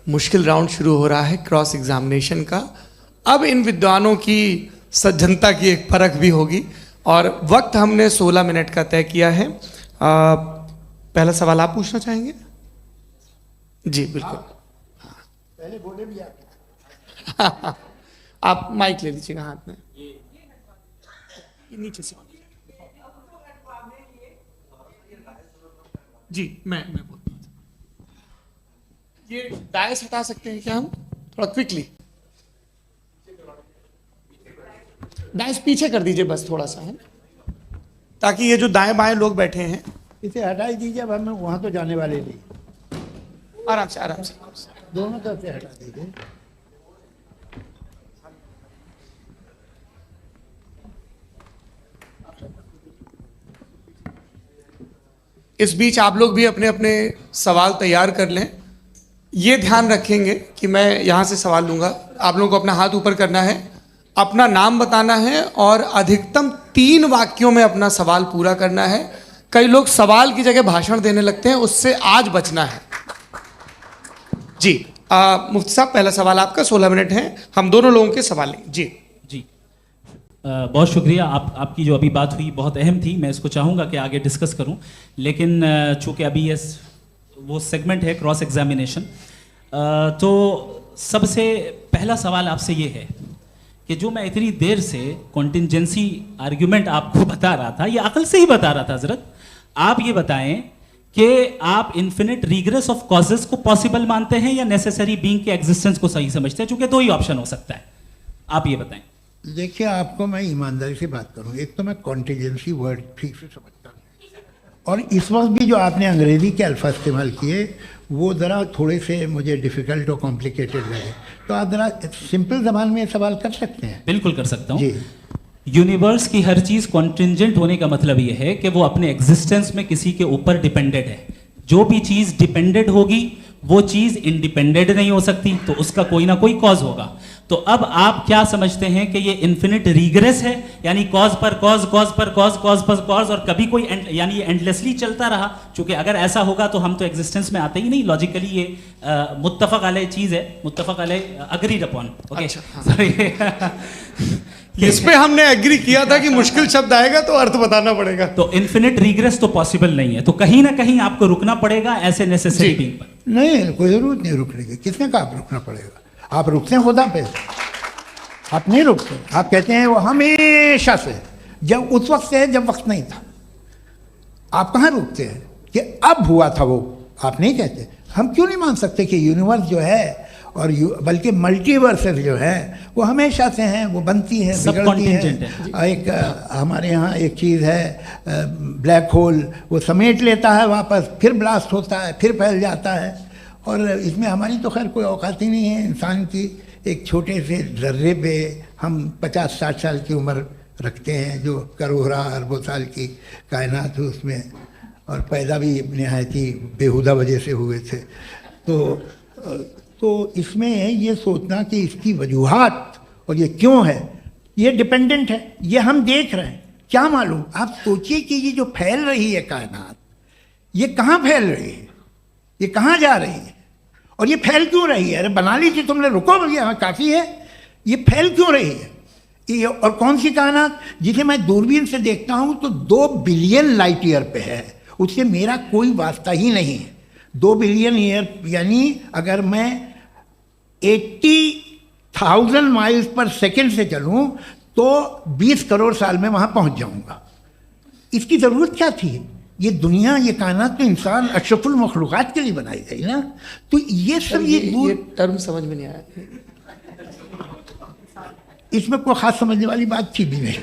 मुश्किल राउंड शुरू हो रहा है, क्रॉस एग्जामिनेशन का। अब इन विद्वानों की सज्जनता की एक परख भी होगी, और वक्त हमने 16 मिनट का तय किया है। पहला सवाल आप पूछना चाहेंगे? जी बिल्कुल। पहले बोले भी आप। आप माइक ले लीजिएगा हाथ में, नीचे से। जी मैं बोलता हूँ, ये डायस हटा सकते हैं क्या हम थोड़ा क्विकली? डायस पीछे कर दीजिए बस थोड़ा सा, है, ताकि ये जो दाएं बाएं लोग बैठे हैं, इसे हटा ही दीजिए। अब हम वहां तो जाने वाले नहीं, आराम से आराम से दोनों तरफ से हटा दीजिए। इस बीच आप लोग भी अपने अपने सवाल तैयार कर लें। ये ध्यान रखेंगे कि मैं यहाँ से सवाल लूँगा, आप लोगों को अपना हाथ ऊपर करना है, अपना नाम बताना है और अधिकतम 3 वाक्यों में अपना सवाल पूरा करना है। कई लोग सवाल की जगह भाषण देने लगते हैं, उससे आज बचना है। जी मुफ्ती साहब, पहला सवाल आपका, 16 मिनट हैं, हम दोनों लोगों के सवाल लेंगे। जी जी बहुत शुक्रिया। आपकी जो अभी बात हुई बहुत अहम थी, मैं इसको चाहूँगा कि आगे डिस्कस करूँ, लेकिन चूँकि अभी ये वो सेगमेंट है क्रॉस एग्जामिनेशन, तो सबसे पहला सवाल आपसे ये है कि जो मैं इतनी देर से कॉन्टिंजेंसी आर्ग्यूमेंट आपको बता रहा था, ये अकल से ही बता रहा था हजरत, आप ये बताएं कि आप इन्फिनिट रिग्रेस ऑफ कॉजेस को पॉसिबल मानते हैं या नेसेसरी बीइंग के एग्जिस्टेंस को सही समझते हैं? चूंकि 2 ही ऑप्शन हो सकता है, आप ये बताएं। देखिए, आपको मैं ईमानदारी से बात करूं, एक तो मैं कॉन्टिजेंसी वर्ड ठीक से समझता हूँ, और इस वक्त भी जो आपने अंग्रेजी के अल्फाज इस्तेमाल किए वो ज़रा थोड़े से मुझे डिफ़िकल्ट और कॉम्प्लिकेटेड लगे, तो आप ज़रा सिंपल ज़बान में सवाल कर सकते हैं? बिल्कुल कर सकता हूँ जी। यूनिवर्स की हर चीज कॉन्टिंजेंट होने का मतलब यह है कि वो अपने एग्जिस्टेंस में किसी के ऊपर डिपेंडेंट है। जो भी चीज डिपेंडेंट होगी वो चीज इंडिपेंडेंट नहीं हो सकती, तो उसका कोई ना कोई कॉज होगा। तो अब आप क्या समझते हैं कि ये इन्फिनिट रिग्रेस है, यानी कॉज पर कॉज, कॉज पर कॉज, कॉज पर कॉज, और कभी कोई यानी ये एंडलेसली चलता रहा? क्योंकि अगर ऐसा होगा तो हम तो एग्जिस्टेंस में आते ही नहीं। लॉजिकली ये मुत्तफक अलैह चीज है, मुत्तफक अलैह अग्रीड अपॉन। ओके, इस पे हमने एग्री किया था कि मुश्किल शब्द आएगा तो अर्थ बताना पड़ेगा। तो इन्फिनिट रिग्रेस तो पॉसिबल नहीं है, तो कहीं ना कहीं आपको रुकना पड़ेगा ऐसे नेसेसरी बीइंग पर। नहीं, कोई जरूरत नहीं रुकने की। किसने कहा आप रुकना पड़ेगा? आप रुकते हैं खुदा पे, आप नहीं रुकते। आप कहते हैं वो हमेशा से, जब उस वक्त से जब वक्त नहीं था। आप कहाँ रुकते हैं कि अब हुआ था वो? आप नहीं कहते। हम क्यों नहीं मान सकते कि यूनिवर्स जो है और बल्कि मल्टीवर्सेस जो है वो हमेशा से हैं, वो बनती हैं, बिगड़ती हैं। एक हमारे यहाँ एक चीज़ है ब्लैक होल, वो समेट लेता है वापस, फिर ब्लास्ट होता है, फिर फैल जाता है। और इसमें हमारी तो खैर कोई औकात ही नहीं है इंसान की। एक छोटे से ज़र्रे पे हम 50-60 साल की उम्र रखते हैं, जो करोड़ों अरबों साल की कायनात है उसमें, और पैदा भी नहायत ही बेहुदा वजह से हुए थे। तो इसमें ये सोचना कि इसकी वजूहात और ये क्यों है, ये डिपेंडेंट है, ये हम देख रहे हैं। क्या मालूम, आप सोचिए कि ये जो फैल रही है कायनात, ये कहाँ फैल रही है, ये कहाँ जा रही है, और ये फैल क्यों रही है? अरे बना ली थी तुमने, रुको भैया काफ़ी है। ये फैल क्यों रही है? ये और कौन सी कायनात जिसे मैं दूरबीन से देखता हूँ तो 2 बिलियन लाइट ईयर पे है, उससे मेरा कोई वास्ता ही नहीं है। 2 बिलियन ईयर यानी अगर मैं 80,000 माइल्स पर सेकेंड से चलूँ तो 20 करोड़ साल में वहाँ पहुँच जाऊँगा। इसकी ज़रूरत क्या थी? ये दुनिया, ये कायनात तो इंसान अशरफुल मखलूक़ात के लिए बनाई गई ना। तो ये सब ये टर्म समझ में नहीं आया, इसमें कोई खास समझने वाली बात थी भी नहीं।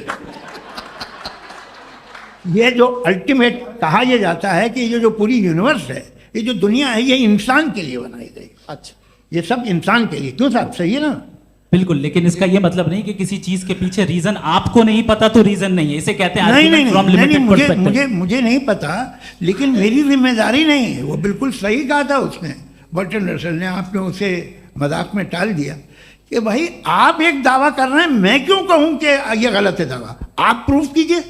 ये जो अल्टीमेट कहा यह जाता है कि ये जो पूरी यूनिवर्स है, ये जो दुनिया है, ये इंसान के लिए बनाई गई। अच्छा, ये सब इंसान के लिए। क्यों साहब, सही है ना? बिल्कुल, लेकिन इसका ये मतलब नहीं कि किसी चीज के पीछे रीजन आपको नहीं पता तो रीजन नहीं है, इसे कहते हैं नहीं, मुझे नहीं पता, लेकिन मेरी जिम्मेदारी नहीं है। वो बिल्कुल सही कहा था उसने, बर्टन रसल ने। आपने उसे मजाक में टाल दिया कि भाई आप एक दावा कर रहे हैं, मैं क्यों कहूं कि ये गलत है दावा? आप प्रूफ कीजिए,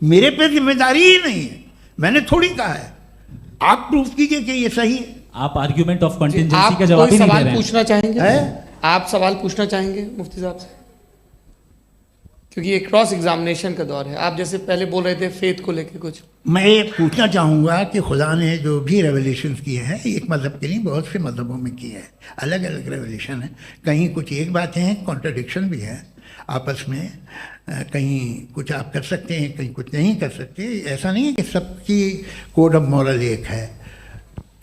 मेरे पे जिम्मेदारी ही नहीं है, मैंने थोड़ी कहा है। आप प्रूफ कीजिए कि ये सही है। आप आर्ग्यूमेंट ऑफ कंटिंजेंसी का जवाब ही नहीं दे रहे हैं। पूछना चाहेंगे है? आप सवाल पूछना चाहेंगे मुफ्ती साहब से? क्योंकि ये क्रॉस एग्जामिनेशन का दौर है। आप जैसे पहले बोल रहे थे फेथ को लेके कुछ, मैं ये पूछना चाहूँगा कि खुदा ने जो भी रेवलेशन किए हैं, एक मज़हब के नहीं बहुत से मज़हबों में किए हैं, अलग अलग रेवलेशन है। कहीं कुछ एक बातें हैं, कॉन्ट्रडिक्शन भी है आपस में, कहीं कुछ आप कर सकते हैं, कहीं कुछ नहीं कर सकते। ऐसा नहीं है कि सबकी कोड ऑफ मॉरल एक है।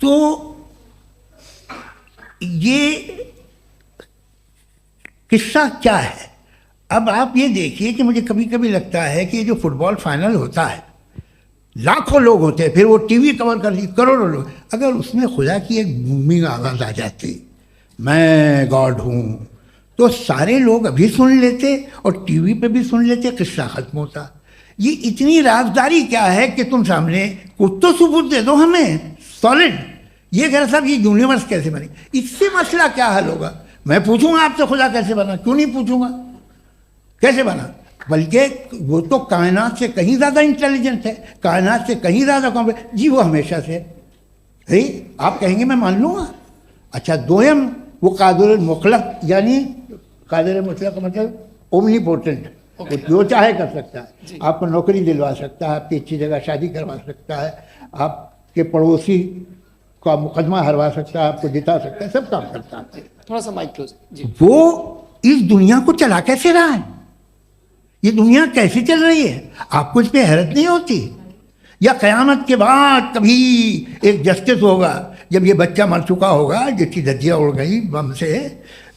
तो ये किस्सा क्या है? अब आप ये देखिए कि मुझे कभी कभी लगता है कि ये जो फुटबॉल फाइनल होता है, लाखों लोग होते हैं, फिर वो टीवी कवर कर ली, करोड़ों लोग, अगर उसमें खुदा की एक बूमिंग आवाज़ आ जाती, मैं गॉड हूँ, तो सारे लोग अभी सुन लेते और टीवी पे भी सुन लेते, किस्सा खत्म होता। ये इतनी राजदारी क्या है कि तुम सामने कुछ तो सबूत दे दो हमें सॉलिड। ये कह रहा साहब ये यूनिवर्स कैसे बनी, इससे मसला क्या हल होगा? मैं पूछूंगा आपसे खुदा कैसे बना? क्यों नहीं पूछूंगा कैसे बना? बल्कि वो तो कायनात से कहीं ज़्यादा इंटेलिजेंट है, कायनात से कहीं ज़्यादा कॉम्प्लेक्स। जी वो हमेशा से है। आप कहेंगे मैं मान लूँगा। अच्छा, दोयम वो कादिर मुतलक, यानी कादिर मुतलक का मतलब ओमनीपोटेंट, वो जो चाहे कर सकता है। आपको नौकरी दिलवा सकता है, आपकी अच्छी जगह शादी करवा सकता है, आपके पड़ोसी का मुकदमा हरवा सकता है, आपको जिता सकता है, सब काम करता है। थोड़ा सा माइक क्लोज जी। वो इस दुनिया को चला कैसे रहा है? ये दुनिया कैसे चल रही है? आपको इस पर हैरत नहीं होती? या क़यामत के बाद कभी एक जस्टिस होगा, जब ये बच्चा मर चुका होगा जिसकी धज्जियाँ उड़ गई बम से,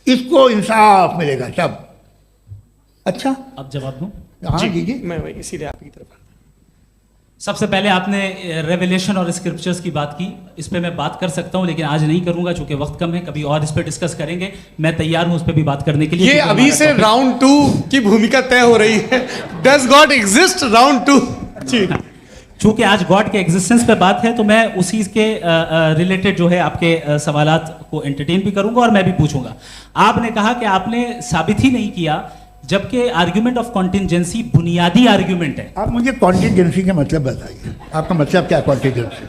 इसको इंसाफ मिलेगा तब? अच्छा, अब जवाब दूं? हाँ दीजिए। मैं वही इसीलिए आपकी तरफ। सबसे पहले आपने रेवलेशन और स्क्रिप्चर्स की बात की, इस पे मैं बात कर सकता हूं, लेकिन आज नहीं करूंगा चूंकि वक्त कम है। कभी और इस पे डिस्कस करेंगे, मैं तैयार हूं उस पे भी बात करने के लिए। ये अभी से राउंड 2 की भूमिका तय हो रही है। Does God exist round 2? जी, चूंकि आज गॉड के एग्जिस्टेंस पे बात है तो मैं उसी के रिलेटेड जो है आपके सवालात को एंटरटेन भी करूंगा और मैं भी पूछूंगा। आपने कहा कि आपने साबित ही नहीं किया, जबकि आर्ग्यूमेंट ऑफ कॉन्टिजेंसी बुनियादी आर्ग्यूमेंट है। आप मुझे कॉन्टिजेंसी का मतलब बताइए, आपका मतलब क्या? कॉन्टिजेंसी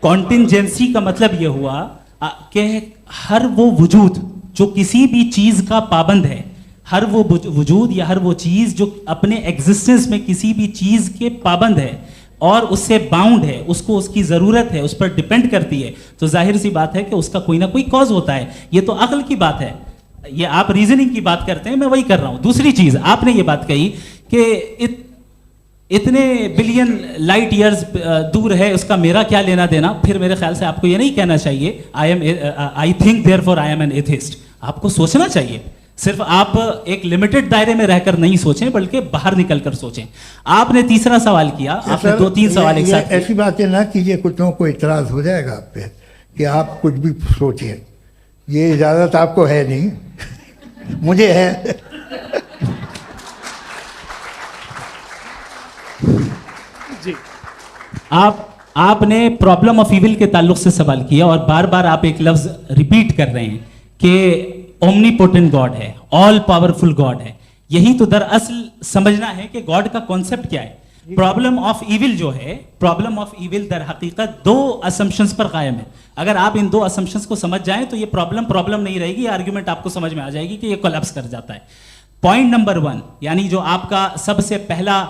कॉन्टिजेंसी का मतलब यह हुआ कि हर वो वजूद जो किसी भी चीज का पाबंद है, हर वो वजूद या हर वो चीज जो अपने एग्जिस्टेंस में किसी भी चीज के पाबंद है और उससे बाउंड है, उसको उसकी ज़रूरत है, उस पर डिपेंड करती है, तो जाहिर सी बात है कि उसका कोई ना कोई कॉज होता है। ये तो अक्ल की बात है। ये आप रीजनिंग की बात करते हैं, मैं वही कर रहा हूं। दूसरी चीज आपने ये बात कही कि इतने बिलियन लाइट ईयर्स दूर है, उसका मेरा क्या लेना देना। फिर मेरे ख्याल से आपको ये नहीं कहना चाहिए I think therefore I am an atheist. आपको सोचना चाहिए, सिर्फ आप एक लिमिटेड दायरे में रहकर नहीं सोचें, बल्कि बाहर निकलकर सोचें। आपने तीसरा सवाल किया, आपने 2-3 सवाल एक साथ। ऐसी बातें ना कीजिए, कुछ लोगों को इतराज हो जाएगा आप पे कि आप कुछ भी सोचिए। ये इजाजत आपको है नहीं, मुझे है। जी, आपने प्रॉब्लम ऑफ इविल के ताल्लुक से सवाल किया और बार बार आप एक लफ्ज रिपीट कर रहे हैं कि ओमनीपोटेंट गॉड है। ऑल पावरफुल गॉड है। यही तो दरअसल समझना है कि गॉड का कॉन्सेप्ट क्या है। प्रॉब्लम ऑफ इविल जो है, प्रॉब्लम ऑफ इविल दर हकीकत दो असम्पशंस पर कायम है। अगर आप इन दो असम्पशंस को समझ जाएं तो ये प्रॉब्लम नहीं रहेगी, आर्ग्यूमेंट आपको समझ में आ जाएगी कि ये कोलैप्स कर जाता है। पॉइंट नंबर 1, यानी जो आपका सबसे पहला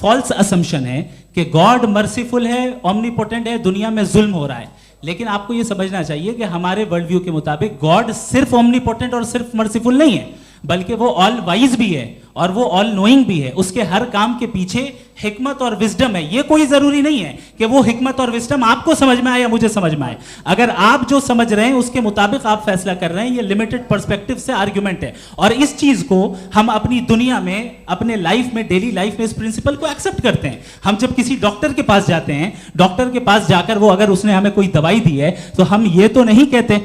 फॉल्स असम्पशन है कि गॉड मर्सीफुल है, ऑमनीपोटेंट है, दुनिया में जुल्म हो रहा है। लेकिन आपको ये समझना चाहिए कि हमारे वर्ल्ड व्यू के मुताबिक गॉड सिर्फ ऑमनीपोटेंट और सिर्फ मर्सीफुल नहीं है, बल्कि वो ऑल वाइज भी है और वो ऑल नोइंग भी है। उसके हर काम के पीछे हिकमत और विजडम है। ये कोई जरूरी नहीं है कि वो हिकमत और विजडम आपको समझ में आए या मुझे समझ में आए। अगर आप जो समझ रहे हैं उसके मुताबिक आप फैसला कर रहे हैं, ये लिमिटेड पर्सपेक्टिव से आर्ग्यूमेंट है। और इस चीज को हम अपनी दुनिया में, अपने लाइफ में, डेली लाइफ में इस प्रिंसिपल को एक्सेप्ट करते हैं। हम जब किसी डॉक्टर के पास जाते हैं, डॉक्टर के पास जाकर वो अगर उसने हमें कोई दवाई दी है तो हम ये तो नहीं कहते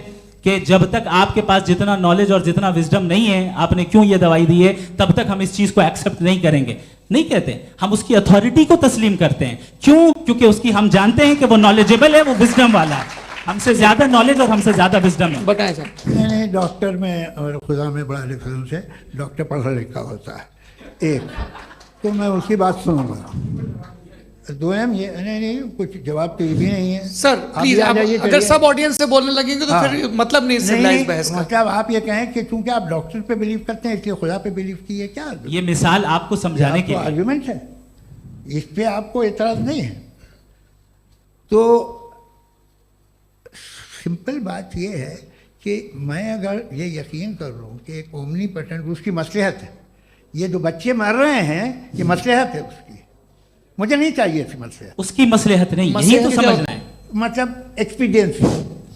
कि जब तक आपके पास जितना नॉलेज और जितना विजडम नहीं है, आपने क्यों ये दवाई दी है, तब तक हम इस चीज को एक्सेप्ट नहीं करेंगे। नहीं कहते, हम उसकी अथॉरिटी को तस्लीम करते हैं। क्यों? क्योंकि उसकी हम जानते हैं कि वो नॉलेजेबल है, वो विजडम वाला है, हमसे ज्यादा नॉलेज और हमसे ज्यादा विजडम है। बताएं सर। नहीं, डॉक्टर में और खुदा में बड़ा डिफरेंस है। डॉक्टर पढ़ा लिखा होता है एक, तो मैं उसकी बात सुनूंगा। दोयम ये नहीं, कुछ जवाब तो ये भी नहीं है सर। प्लीज, अगर सब ऑडियंस से बोलने लगेंगे तो फिर मतलब नहीं सिविलाइज्ड बहस का। मतलब आप ये कहें कि चूंकि आप डॉक्टर पे बिलीव करते हैं इसलिए खुदा पे बिलीव किए, क्या ये मिसाल आपको समझाने के लिए आर्गुमेंट है, इस पे आपको एतराज नहीं है। तो सिंपल बात ये है कि मैं अगर ये यकीन कर लूँ कि एक ओमनीपोटेंट, उसकी मसलहत है, ये जो बच्चे मर रहे हैं ये मसलहत है उसकी, मुझे नहीं चाहिए थी मसलहत। उसकी मसलहत नहीं, यही तो समझना है, मतलब एक्सपीडियंसी।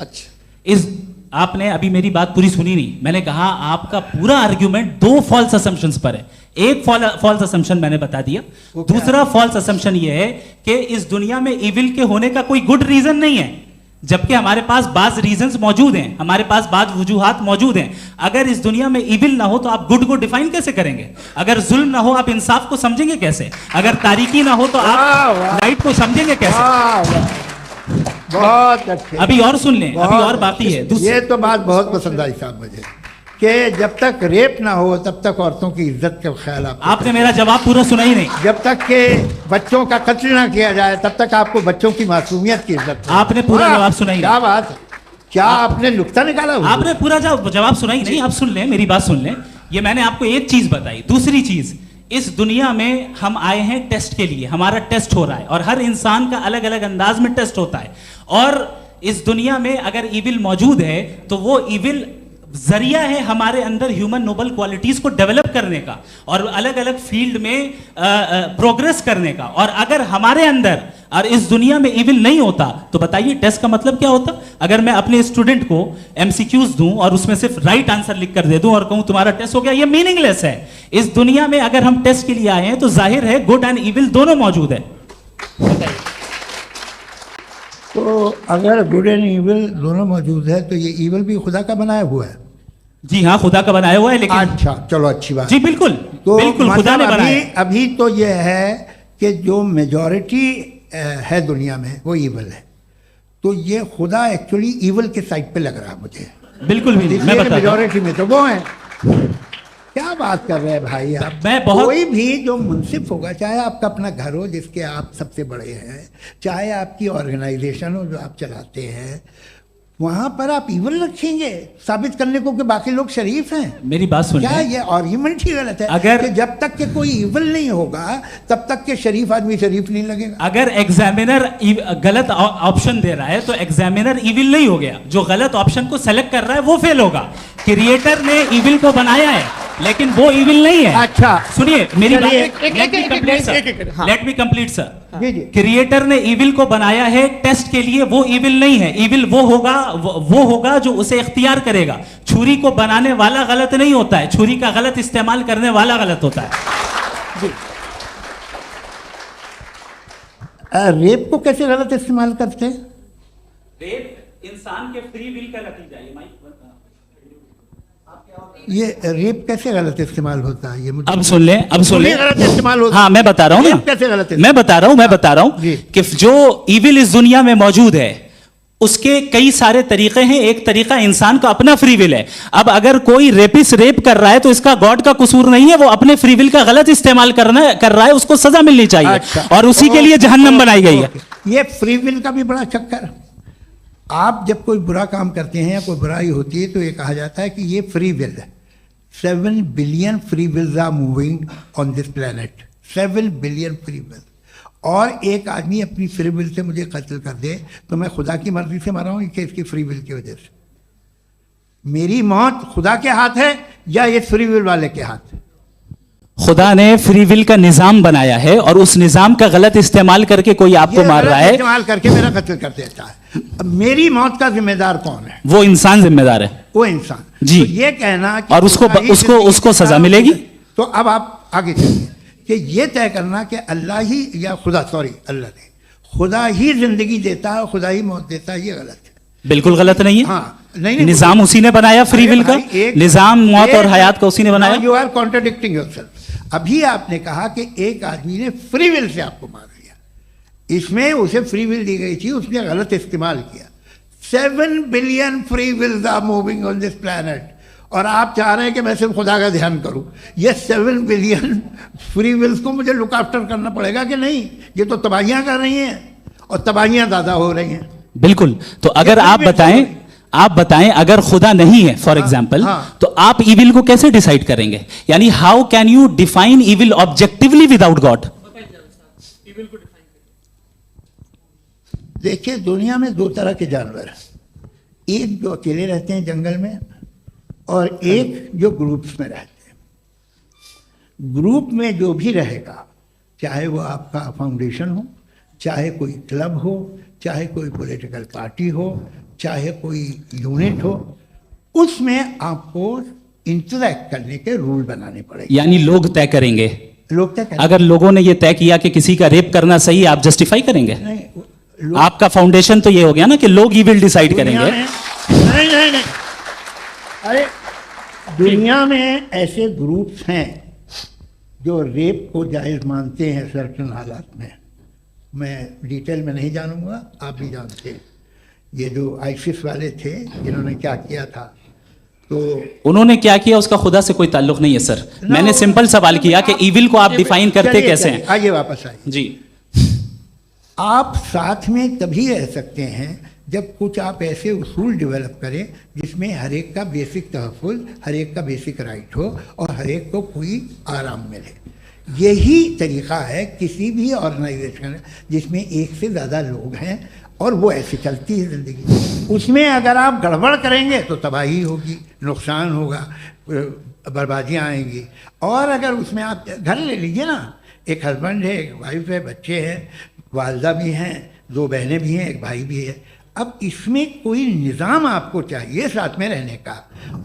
अच्छा, इस आपने अभी मेरी बात पूरी सुनी नहीं। मैंने कहा आपका पूरा आर्ग्यूमेंट दो फॉल्स असम्पशंस पर है। एक फॉल्स असम्पशन मैंने बता दिया, दूसरा फॉल्स असम्पशन ये है कि इस दुनिया में इविल के होने का कोई गुड रीजन नहीं है, जबकि हमारे पास बाज रीजंस मौजूद हैं, हमारे पास बाज वजूहात मौजूद हैं। अगर इस दुनिया में इविल ना हो तो आप गुड को डिफाइन कैसे करेंगे? अगर जुल्म ना हो आप इंसाफ को समझेंगे कैसे? अगर तारीकी ना हो तो आप लाइट को समझेंगे कैसे? बहुत अच्छे। अभी और सुन लें, अभी और बाकी है। ये तो बात बहुत पसंद आई साहब मुझे, कि जब तक रेप ना हो तब तक औरतों की इज्जत का ख्याल आपने मेरा जवाब पूरा सुना ही नहीं। जब तक के बच्चों का कत्ल ना किया जाए तब तक आपको बच्चों की मासूमियत की इज्जत। आपने पूरा जवाब सुना ही नहीं। क्या बात, क्या आपने नुक्ता निकाला? आपने पूरा जवाब सुना ही नहीं। आप सुन लें, मेरी बात सुन लें। ये मैंने आपको एक चीज बताई। दूसरी चीज, इस दुनिया में हम आए हैं टेस्ट के लिए, हमारा टेस्ट हो रहा है और हर इंसान का अलग अलग अंदाज में टेस्ट होता है। और इस दुनिया में अगर इविल मौजूद है तो वो इविल जरिया है हमारे अंदर ह्यूमन नोबल क्वालिटीज को डेवलप करने का और अलग अलग फील्ड में प्रोग्रेस करने का। और अगर हमारे अंदर और इस दुनिया में इविल नहीं होता तो बताइए टेस्ट का मतलब क्या होता? अगर मैं अपने स्टूडेंट को एमसीक्यूज दूं और उसमें सिर्फ राइट आंसर लिख कर दे दूं और कहूं तुम्हारा टेस्ट हो गया, ये मीनिंगलेस है। इस दुनिया में अगर हम टेस्ट के लिए आए हैं तो जाहिर है गुड एंड इविल दोनों मौजूद है। तो अगर गुड एंड इविल दोनों मौजूद है तो ये इविल भी खुदा का बनाया हुआ है? जी हाँ, खुदा का बनाया हुआ है। लेकिन अच्छा, चलो अच्छी बात। जी बिल्कुल, तो बिल्कुल खुदा ने बनाया। अभी तो ये है कि जो मेजॉरिटी है दुनिया में वो इविल है, तो ये खुदा एक्चुअली इविल के साइड पे लग रहा है मुझे। बिल्कुल भी मैं बताता हूं। मेजॉरिटी में तो वो है। क्या बात कर रहे हैं भाई आप? कोई भी जो मुंसिफ होगा, चाहे आपका अपना घर हो जिसके आप सबसे बड़े हैं, चाहे आपकी ऑर्गेनाइजेशन हो जो आप चलाते हैं, वहां पर आप इविल रखेंगे साबित करने को कि बाकी लोग शरीफ हैं? मेरी बात सुनिए। क्या ये आर्ग्यूमेंट ही गलत है? अगर कि जब तक के कोई इविल नहीं होगा तब तक के शरीफ आदमी शरीफ नहीं लगेगा। अगर एग्जामिनर गलत ऑप्शन दे रहा है तो एग्जामिनर इविल नहीं हो गया, जो गलत ऑप्शन को सेलेक्ट कर रहा है वो फेल होगा। क्रिएटर ने इविल को बनाया है लेकिन वो इविल नहीं है। अच्छा सुनिए मेरी बात, लेट मी कंप्लीट सर। जी जी। क्रिएटर ने इविल को बनाया है टेस्ट के लिए, वो इविल नहीं है। इविल वो होगा जो उसे इख्तियार करेगा। छुरी को बनाने वाला गलत नहीं होता है, छुरी का गलत इस्तेमाल करने वाला गलत होता है। रेप को कैसे गलत इस्तेमाल करते हैं? रेप इंसान के फ्री विल का नतीजा है। ये रेप कैसे गलत इस्तेमाल होता है? ये मुझे अब सुन लें, अब सुन लें। गलत इस्तेमाल होता है। हाँ मैं बता रहा हूँ ना, कैसे गलत? मैं बता रहा हूँ कि जो इविल इस दुनिया में मौजूद है उसके कई सारे तरीके हैं। एक तरीका इंसान का अपना फ्री विल है। अब अगर कोई रेपिस्ट रेप कर रहा है तो इसका गॉड का कसूर नहीं है, वो अपने फ्री विल का गलत इस्तेमाल कर रहा है, उसको सजा मिलनी चाहिए। अच्छा। और उसी के लिए जहन्नम बनाई गई है। ये फ्री विल का भी बड़ा चक्कर। आप जब कोई बुरा काम करते हैं या कोई बुराई होती है तो ये कहा जाता है कि ये फ्री विल है। 7 billion free wills are moving on this planet. 7 billion free will. और एक आदमी अपनी फ्री विल से मुझे कत्ल कर दे तो मैं खुदा की मर्जी से मरा हूँ कि इसकी फ्री विल की वजह से? मेरी मौत खुदा के हाथ है या ये फ्री विल वाले के हाथ है? खुदा ने फ्री विल का निजाम बनाया है और उस निजाम का गलत इस्तेमाल करके कोई आपको मार रहा है, इस्तेमाल करके मेरा कत्ल कर देता है। अब मेरी मौत का जिम्मेदार कौन है? वो इंसान जिम्मेदार है। वो इंसान। जी। तो ये कहना कि और उसको खुदा ही उसको जिंदगी उसको देता सजा है, मिलेगी। तो अब आप आगे चलिए कि ये तय करना कि अल्लाह ही या खुदा, सॉरी अल्लाह ने, खुदा ही जिंदगी देता है, खुदा ही मौत देता है, ये गलत है। बिल्कुल गलत नहीं है। हाँ, नहीं, निजाम उसी ने बनाया फ्री विल का। निजाम मौत और हयात का उसी ने बनाया। You are contradicting yourself. अभी आपने कहा कि एक आदमी ने फ्री विल से आपको मार दिया, इसमें उसे फ्री विल दी गई थी, उसने गलत इस्तेमाल किया। 7 billion free wills are moving on this planet और आप चाह रहे हैं कि मैं सिर्फ खुदा का ध्यान करूं। ये 7 बिलियन फ्री विल्स को मुझे लुक आफ्टर करना पड़ेगा कि नहीं? ये तो तबाहियां कर रही हैं और तबाहियां ज़्यादा हो रही हैं। बिल्कुल। तो अगर आप बताएं अगर खुदा नहीं है फॉर एग्जाम्पल, हाँ। तो आप इविल को कैसे डिसाइड करेंगे? यानी how can you define evil objectively without God? देखिए, दुनिया में 2 तरह के जानवर हैं। एक जो अकेले रहते हैं जंगल में और एक जो ग्रुप्स में रहते हैं। ग्रुप में जो भी रहेगा, चाहे वो आपका फाउंडेशन हो, चाहे कोई क्लब हो, चाहे कोई पॉलिटिकल पार्टी हो, चाहे कोई यूनिट हो, उसमें आपको इंटरैक्ट करने के रूल बनाने पड़ेंगे। यानी लोग तय करेंगे। लोग तय करेंगे। अगर लोगों ने ये तय किया कि किसी का रेप करना सही है, आप जस्टिफाई करेंगे? नहीं, आपका फाउंडेशन तो ये हो गया ना कि लोग इविल डिसाइड करेंगे। नहीं, अरे दुनिया में ऐसे ग्रुप्स हैं जो रेप को जायज़ मानते हैं सर्टेन हालात में। मैं डिटेल में नहीं जानूंगा, आप भी जानते हैं। ये जो आईसिस वाले थे, इन्होंने क्या किया था, तो उन्होंने क्या किया उसका खुदा से कोई ताल्लुक नहीं है सर। मैंने सिंपल सवाल किया कि इविल को आप डिफाइन करते कैसे हैं? आइए वापस आइए जी। आप साथ में तभी रह सकते हैं जब कुछ आप ऐसे उसूल डेवलप करें जिसमें हर एक का बेसिक तहफ़्फ़ुज़, हर एक का बेसिक राइट हो और हर एक को कोई आराम मिले। यही तरीक़ा है किसी भी ऑर्गेनाइजेशन जिसमें एक से ज़्यादा लोग हैं और वो ऐसे चलती है ज़िंदगी। उसमें अगर आप गड़बड़ करेंगे तो तबाही होगी, नुकसान होगा, बर्बादियाँ आएंगी। और अगर उसमें आप घर ले लीजिए ना, एक हस्बैंड है, एक वाइफ है, बच्चे हैं, वालदा भी हैं, 2 बहनें भी हैं, एक भाई भी है। अब इसमें कोई निज़ाम आपको चाहिए साथ में रहने का,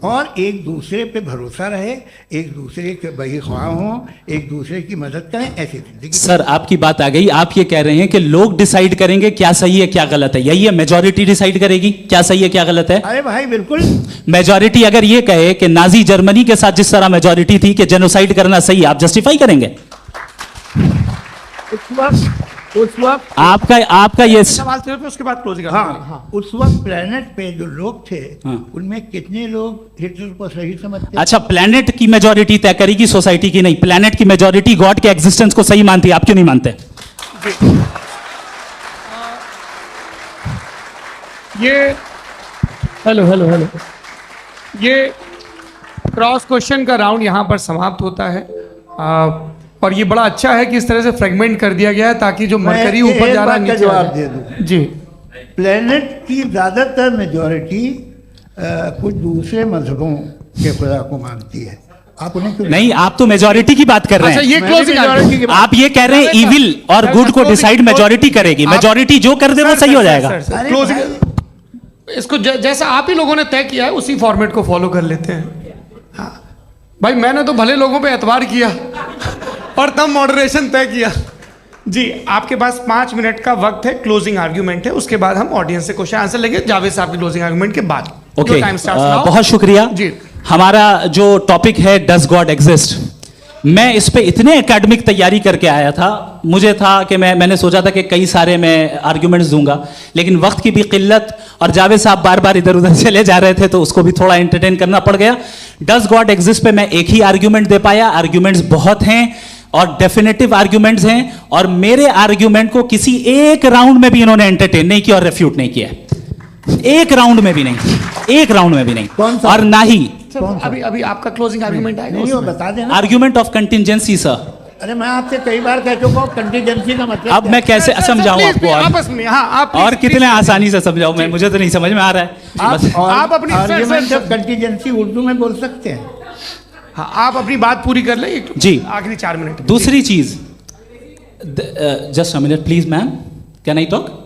और एक दूसरे पे भरोसा रहे, एक दूसरे के बहीख्वाह हों, एक दूसरे की मदद करें, ऐसी जिंदगी। सर आपकी बात आ गई। आप ये कह रहे हैं कि लोग डिसाइड करेंगे क्या सही है क्या गलत है, यही है? मेजॉरिटी डिसाइड करेगी क्या सही है क्या गलत है? अरे भाई बिल्कुल। मेजॉरिटी अगर ये कहे कि नाजी जर्मनी के साथ जिस तरह मेजॉरिटी थी कि जेनोसाइड करना सही है, आप जस्टिफाई करेंगे? उस वक्त आपका ये सवाल थे उसके बाद क्लोजिंग। हाँ, उस वक्त प्लेनेट पे जो लोग थे, हाँ। उनमें कितने लोग हिटलर को सही समझते? अच्छा, प्लेनेट की मेजॉरिटी तय करेगी सोसाइटी की नहीं। प्लेनेट की मेजॉरिटी गॉड के एग्जिस्टेंस को सही मानती है, आप क्यों नहीं मानते? ये हेलो ये क्रॉस क्वेश्चन का राउंड यहाँ पर समाप्त होता है। और ये बड़ा अच्छा है कि इस तरह से फ्रेगमेंट कर दिया गया है ताकि जो मरकरी ऊपर जा रहा है नीचे जवाब दे दूं जी। प्लेनेट की ज़्यादातर मेजॉरिटी कुछ दूसरे मजहबों के खुदा को मानती है। आप उन्हें क्यों नहीं, आप तो मेजॉरिटी की बात कर रहे अच्छा, हैं। ये क्लोजिंग आप ये कह रहे हैं इविल और गुड को डिसाइड मेजॉरिटी करेगी। मेजॉरिटी जो कर दे वो सही हो जाएगा। क्लोजिंग इसको जैसा आप ही लोगों ने तय किया है उसी फॉर्मेट को फॉलो कर लेते हैं। हाँ भाई, मैंने तो भले लोगों पे एतबार किया और तब मॉडरेशन तय किया। जी, आपके पास 5 मिनट का वक्त है, क्लोजिंग आर्ग्यूमेंट है, उसके बाद हम ऑडियंस से क्वेश्चन आंसर लेंगे जावेद साहब की क्लोजिंग आर्ग्यूमेंट के बाद। ओके, बहुत शुक्रिया। जी, हमारा जो टॉपिक है डज गॉड एग्जिस्ट, मैं इस पे इतने एकेडमिक तैयारी करके आया था, मुझे था कि मैंने सोचा था कि कई सारे मैं आर्ग्यूमेंट्स दूंगा, लेकिन वक्त की भी किल्लत और जावेद साहब बार बार इधर उधर चले जा रहे थे तो उसको भी थोड़ा एंटरटेन करना पड़ गया। डज गॉड एग्जिस्ट पे मैं एक ही आर्ग्यूमेंट दे पाया। आर्ग्यूमेंट्स बहुत हैं और डेफिनेटिव आर्ग्यूमेंट्स हैं, और मेरे आर्ग्यूमेंट को किसी एक राउंड में भी इन्होंने एंटरटेन नहीं किया और रेफ्यूट नहीं किया, एक राउंड में भी नहीं, एक राउंड में भी नहीं। कौन सा? और ना ही अभी अभी आपका क्लोजिंग आर्गुमेंट आएगा नहीं, वो उसमें। बता देना। Argument of contingency sir. अरे मैं आपसे कई बार कह चुका हूँ कंटीजेंसी का मतलब अब क्या मैं है? कैसे सर, समझाऊं please, आपको? please, आपस में, हाँ, आप और please, कितने please, आसानी से समझाऊं मैं, मुझे तो नहीं समझ में आ रहा है। बस- आप अपनी- sir, argument sir, of contingency Urdu में बोल सकते हैं। हाँ, आप अपनी बात पूरी कर लें जी। आखिरी 4 मिनट। दूसरी चीज, just a minute please ma'am, can I talk?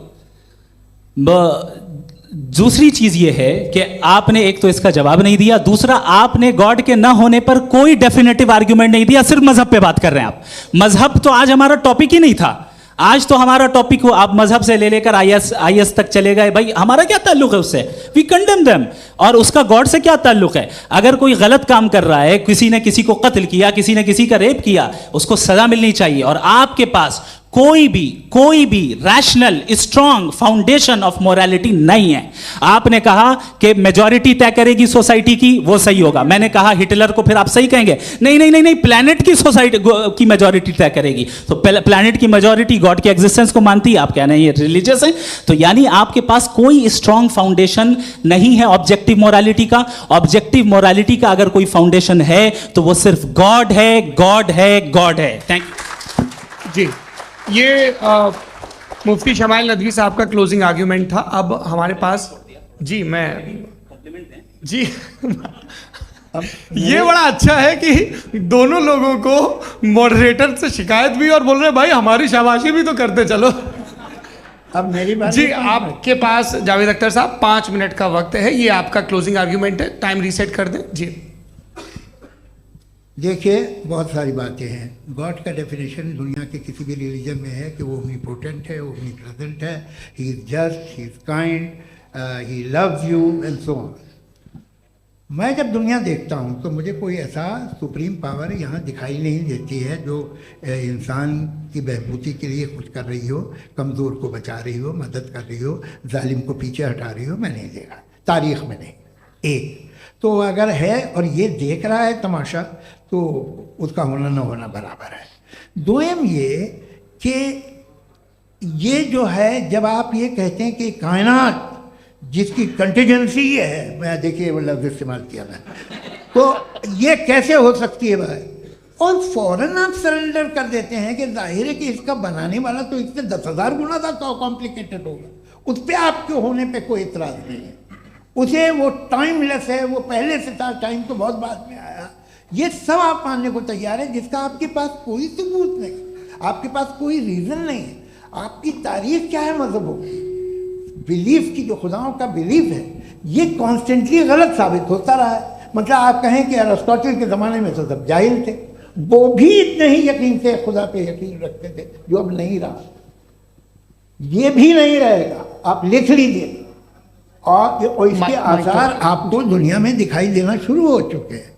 दूसरी चीज ये है कि आपने एक तो इसका जवाब नहीं दिया, दूसरा आपने गॉड के ना होने पर कोई डेफिनेटिव आर्ग्यूमेंट नहीं दिया, सिर्फ मजहब पे बात कर रहे हैं आप। मजहब तो आज हमारा टॉपिक ही नहीं था, आज तो हमारा टॉपिक हो, आप मजहब से ले लेकर आईएस तक चले गए। भाई हमारा क्या ताल्लुक है उससे? We condemn them. और उसका गॉड से क्या ताल्लुक है? अगर कोई गलत काम कर रहा है, किसी ने किसी को कत्ल किया, किसी ने किसी का रेप किया, उसको सजा मिलनी चाहिए। और आपके पास कोई भी rational strong foundation of morality नहीं है। आपने कहा कि मेजॉरिटी तय करेगी सोसाइटी की, वो सही होगा। मैंने कहा हिटलर को, फिर आप सही कहेंगे नहीं नहीं नहीं नहीं, प्लैनेट की सोसाइटी की मेजॉरिटी तय करेगी। तो प्लैनेट की मेजॉरिटी गॉड के एग्जिस्टेंस को मानती है, आप कह रहे हैं ये रिलीजियस है। तो यानी आपके पास कोई स्ट्रॉन्ग फाउंडेशन नहीं है ऑब्जेक्टिव मोरालिटी का। ऑब्जेक्टिव मोरालिटी का अगर कोई फाउंडेशन है तो वो सिर्फ गॉड है, गॉड है, गॉड है। थैंक यू जी, ये मुफ्ती शमाइल नदवी साहब का क्लोजिंग आर्ग्यूमेंट था। अब हमारे पास जी, मैं जी ये बड़ा अच्छा है कि दोनों लोगों को मॉडरेटर से शिकायत भी और बोल रहे भाई हमारी शाबाशी भी तो करते चलो। अब मेरी बात जी, आपके पास जावेद अख्तर साहब 5 मिनट का वक्त है, ये आपका क्लोजिंग आर्ग्यूमेंट है, टाइम रीसेट कर दें जी। देखिए, बहुत सारी बातें हैं। गॉड का डेफिनेशन दुनिया के किसी भी रिलीजन में है कि वो ओमनीपोटेंट है, ओमनी प्रेजेंट है, he is just, he is kind, he loves you and so on. मैं जब दुनिया देखता हूँ तो मुझे कोई ऐसा सुप्रीम पावर यहाँ दिखाई नहीं देती है जो इंसान की बहबूदी के लिए कुछ कर रही हो, कमज़ोर को बचा रही हो, मदद कर रही हो, जालिम को पीछे हटा रही हो। मैं नहीं देखा, तारीख़ में नहीं। एक तो अगर है और ये देख रहा है तमाशा, तो उसका होना न होना बराबर है। दोयम ये कि ये जो है, जब आप ये कहते हैं कि कायनात जिसकी कंटीजेंसी ये है, मैं देखिए वो लफ्ज़ इस्तेमाल किया मैं, तो ये कैसे हो सकती है भाई? और फ़ौरन आप सरेंडर कर देते हैं कि जाहिर है कि इसका बनाने वाला तो इससे 10,000 गुना ज़्यादा कॉम्प्लिकेटेड होगा। उस पर आपके होने पे कोई इतराज़ नहीं है। उसे वो टाइमलेस है, वो पहले से था, टाइम तो बहुत बाद में आया। ये सब आप मानने को तैयार है जिसका आपके पास कोई सबूत नहीं, आपके पास कोई रीज़न नहीं है। आपकी तारीख क्या है मज़हबों की? बिलीफ की, जो खुदाओं का बिलीफ है, ये कॉन्स्टेंटली गलत साबित होता रहा है। मतलब आप कहें कि अरिस्टोटल के ज़माने में तो सब जाहिल थे, वो भी इतने ही यकीन से खुदा पे यकीन रखते थे, जो अब नहीं रहा। ये भी नहीं रहेगा, आप लिख लीजिए। और इसके आसार आपको दुनिया में दिखाई देना शुरू हो चुके हैं।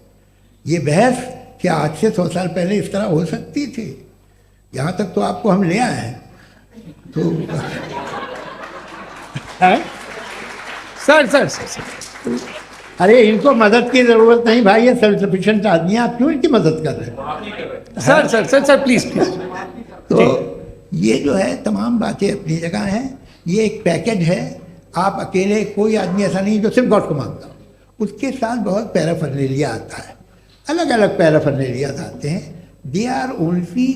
ये बहस क्या आज से 100 साल पहले इस तरह हो सकती थी? यहाँ तक तो आपको हम ले आए हैं। तो सर अरे इनको मदद की ज़रूरत नहीं भाई, ये सेल्फ सफिशिएंट आदमी है, आप क्यों इनकी मदद कर रहे हैं? Sir please. तो ये जो है तमाम बातें अपनी जगह हैं। ये एक पैकेज है। आप अकेले, कोई आदमी ऐसा नहीं जो सिर्फ गॉड को मानता हो, उसके साथ बहुत पैराफर्नेलिया आता है, अलग अलग पैराफर्नेलिया आते हैं। They are only,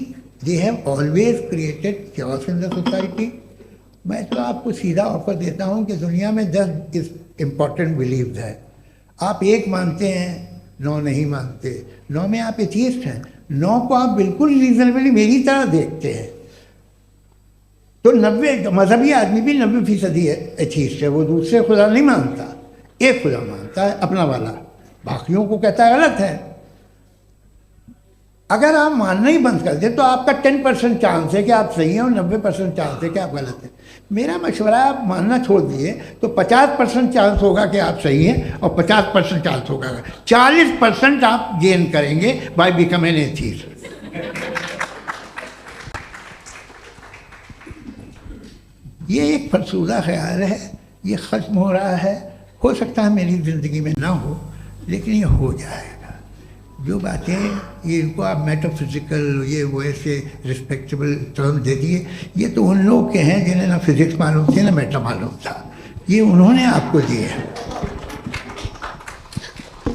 they have always created chaos in the society. मैं तो आपको सीधा ऑफर देता हूँ कि दुनिया में 10 इम्पॉर्टेंट बिलीव्स है। आप एक मानते हैं, 9 नहीं मानते, 9 में आप एथियस्ट हैं, 9 को आप बिल्कुल रीजनेबली मेरी तरह देखते हैं। तो 90 मजहबी आदमी भी 90% एथियस्ट है, वो दूसरे खुदा नहीं मानता, एक खुदा मानता है अपना वाला, बाकियों को कहता है गलत है। अगर आप मानना ही बंद कर दें तो आपका 10% चांस है कि आप सही हैं और 90% चांस है कि आप गलत हैं। मेरा मशवरा है, आप मानना छोड़ दिए तो 50% चांस होगा कि आप सही हैं और 50% चांस होगा, 40% आप गेन करेंगे बाय बिकमिंग एन एथियस्ट। ये एक फरसूदा ख्याल है, ये ख़त्म हो रहा है। हो सकता है मेरी ज़िंदगी में ना हो, लेकिन ये हो जाएगा। जो बातें ये इनको आप मेटाफिज़िकल ये वो ऐसे रिस्पेक्टेबल टर्म दे दिए, ये तो उन लोग के हैं जिन्हें ना फिज़िक्स मालूम थी ना मेटा मालूम था, ये उन्होंने आपको दिए हैं।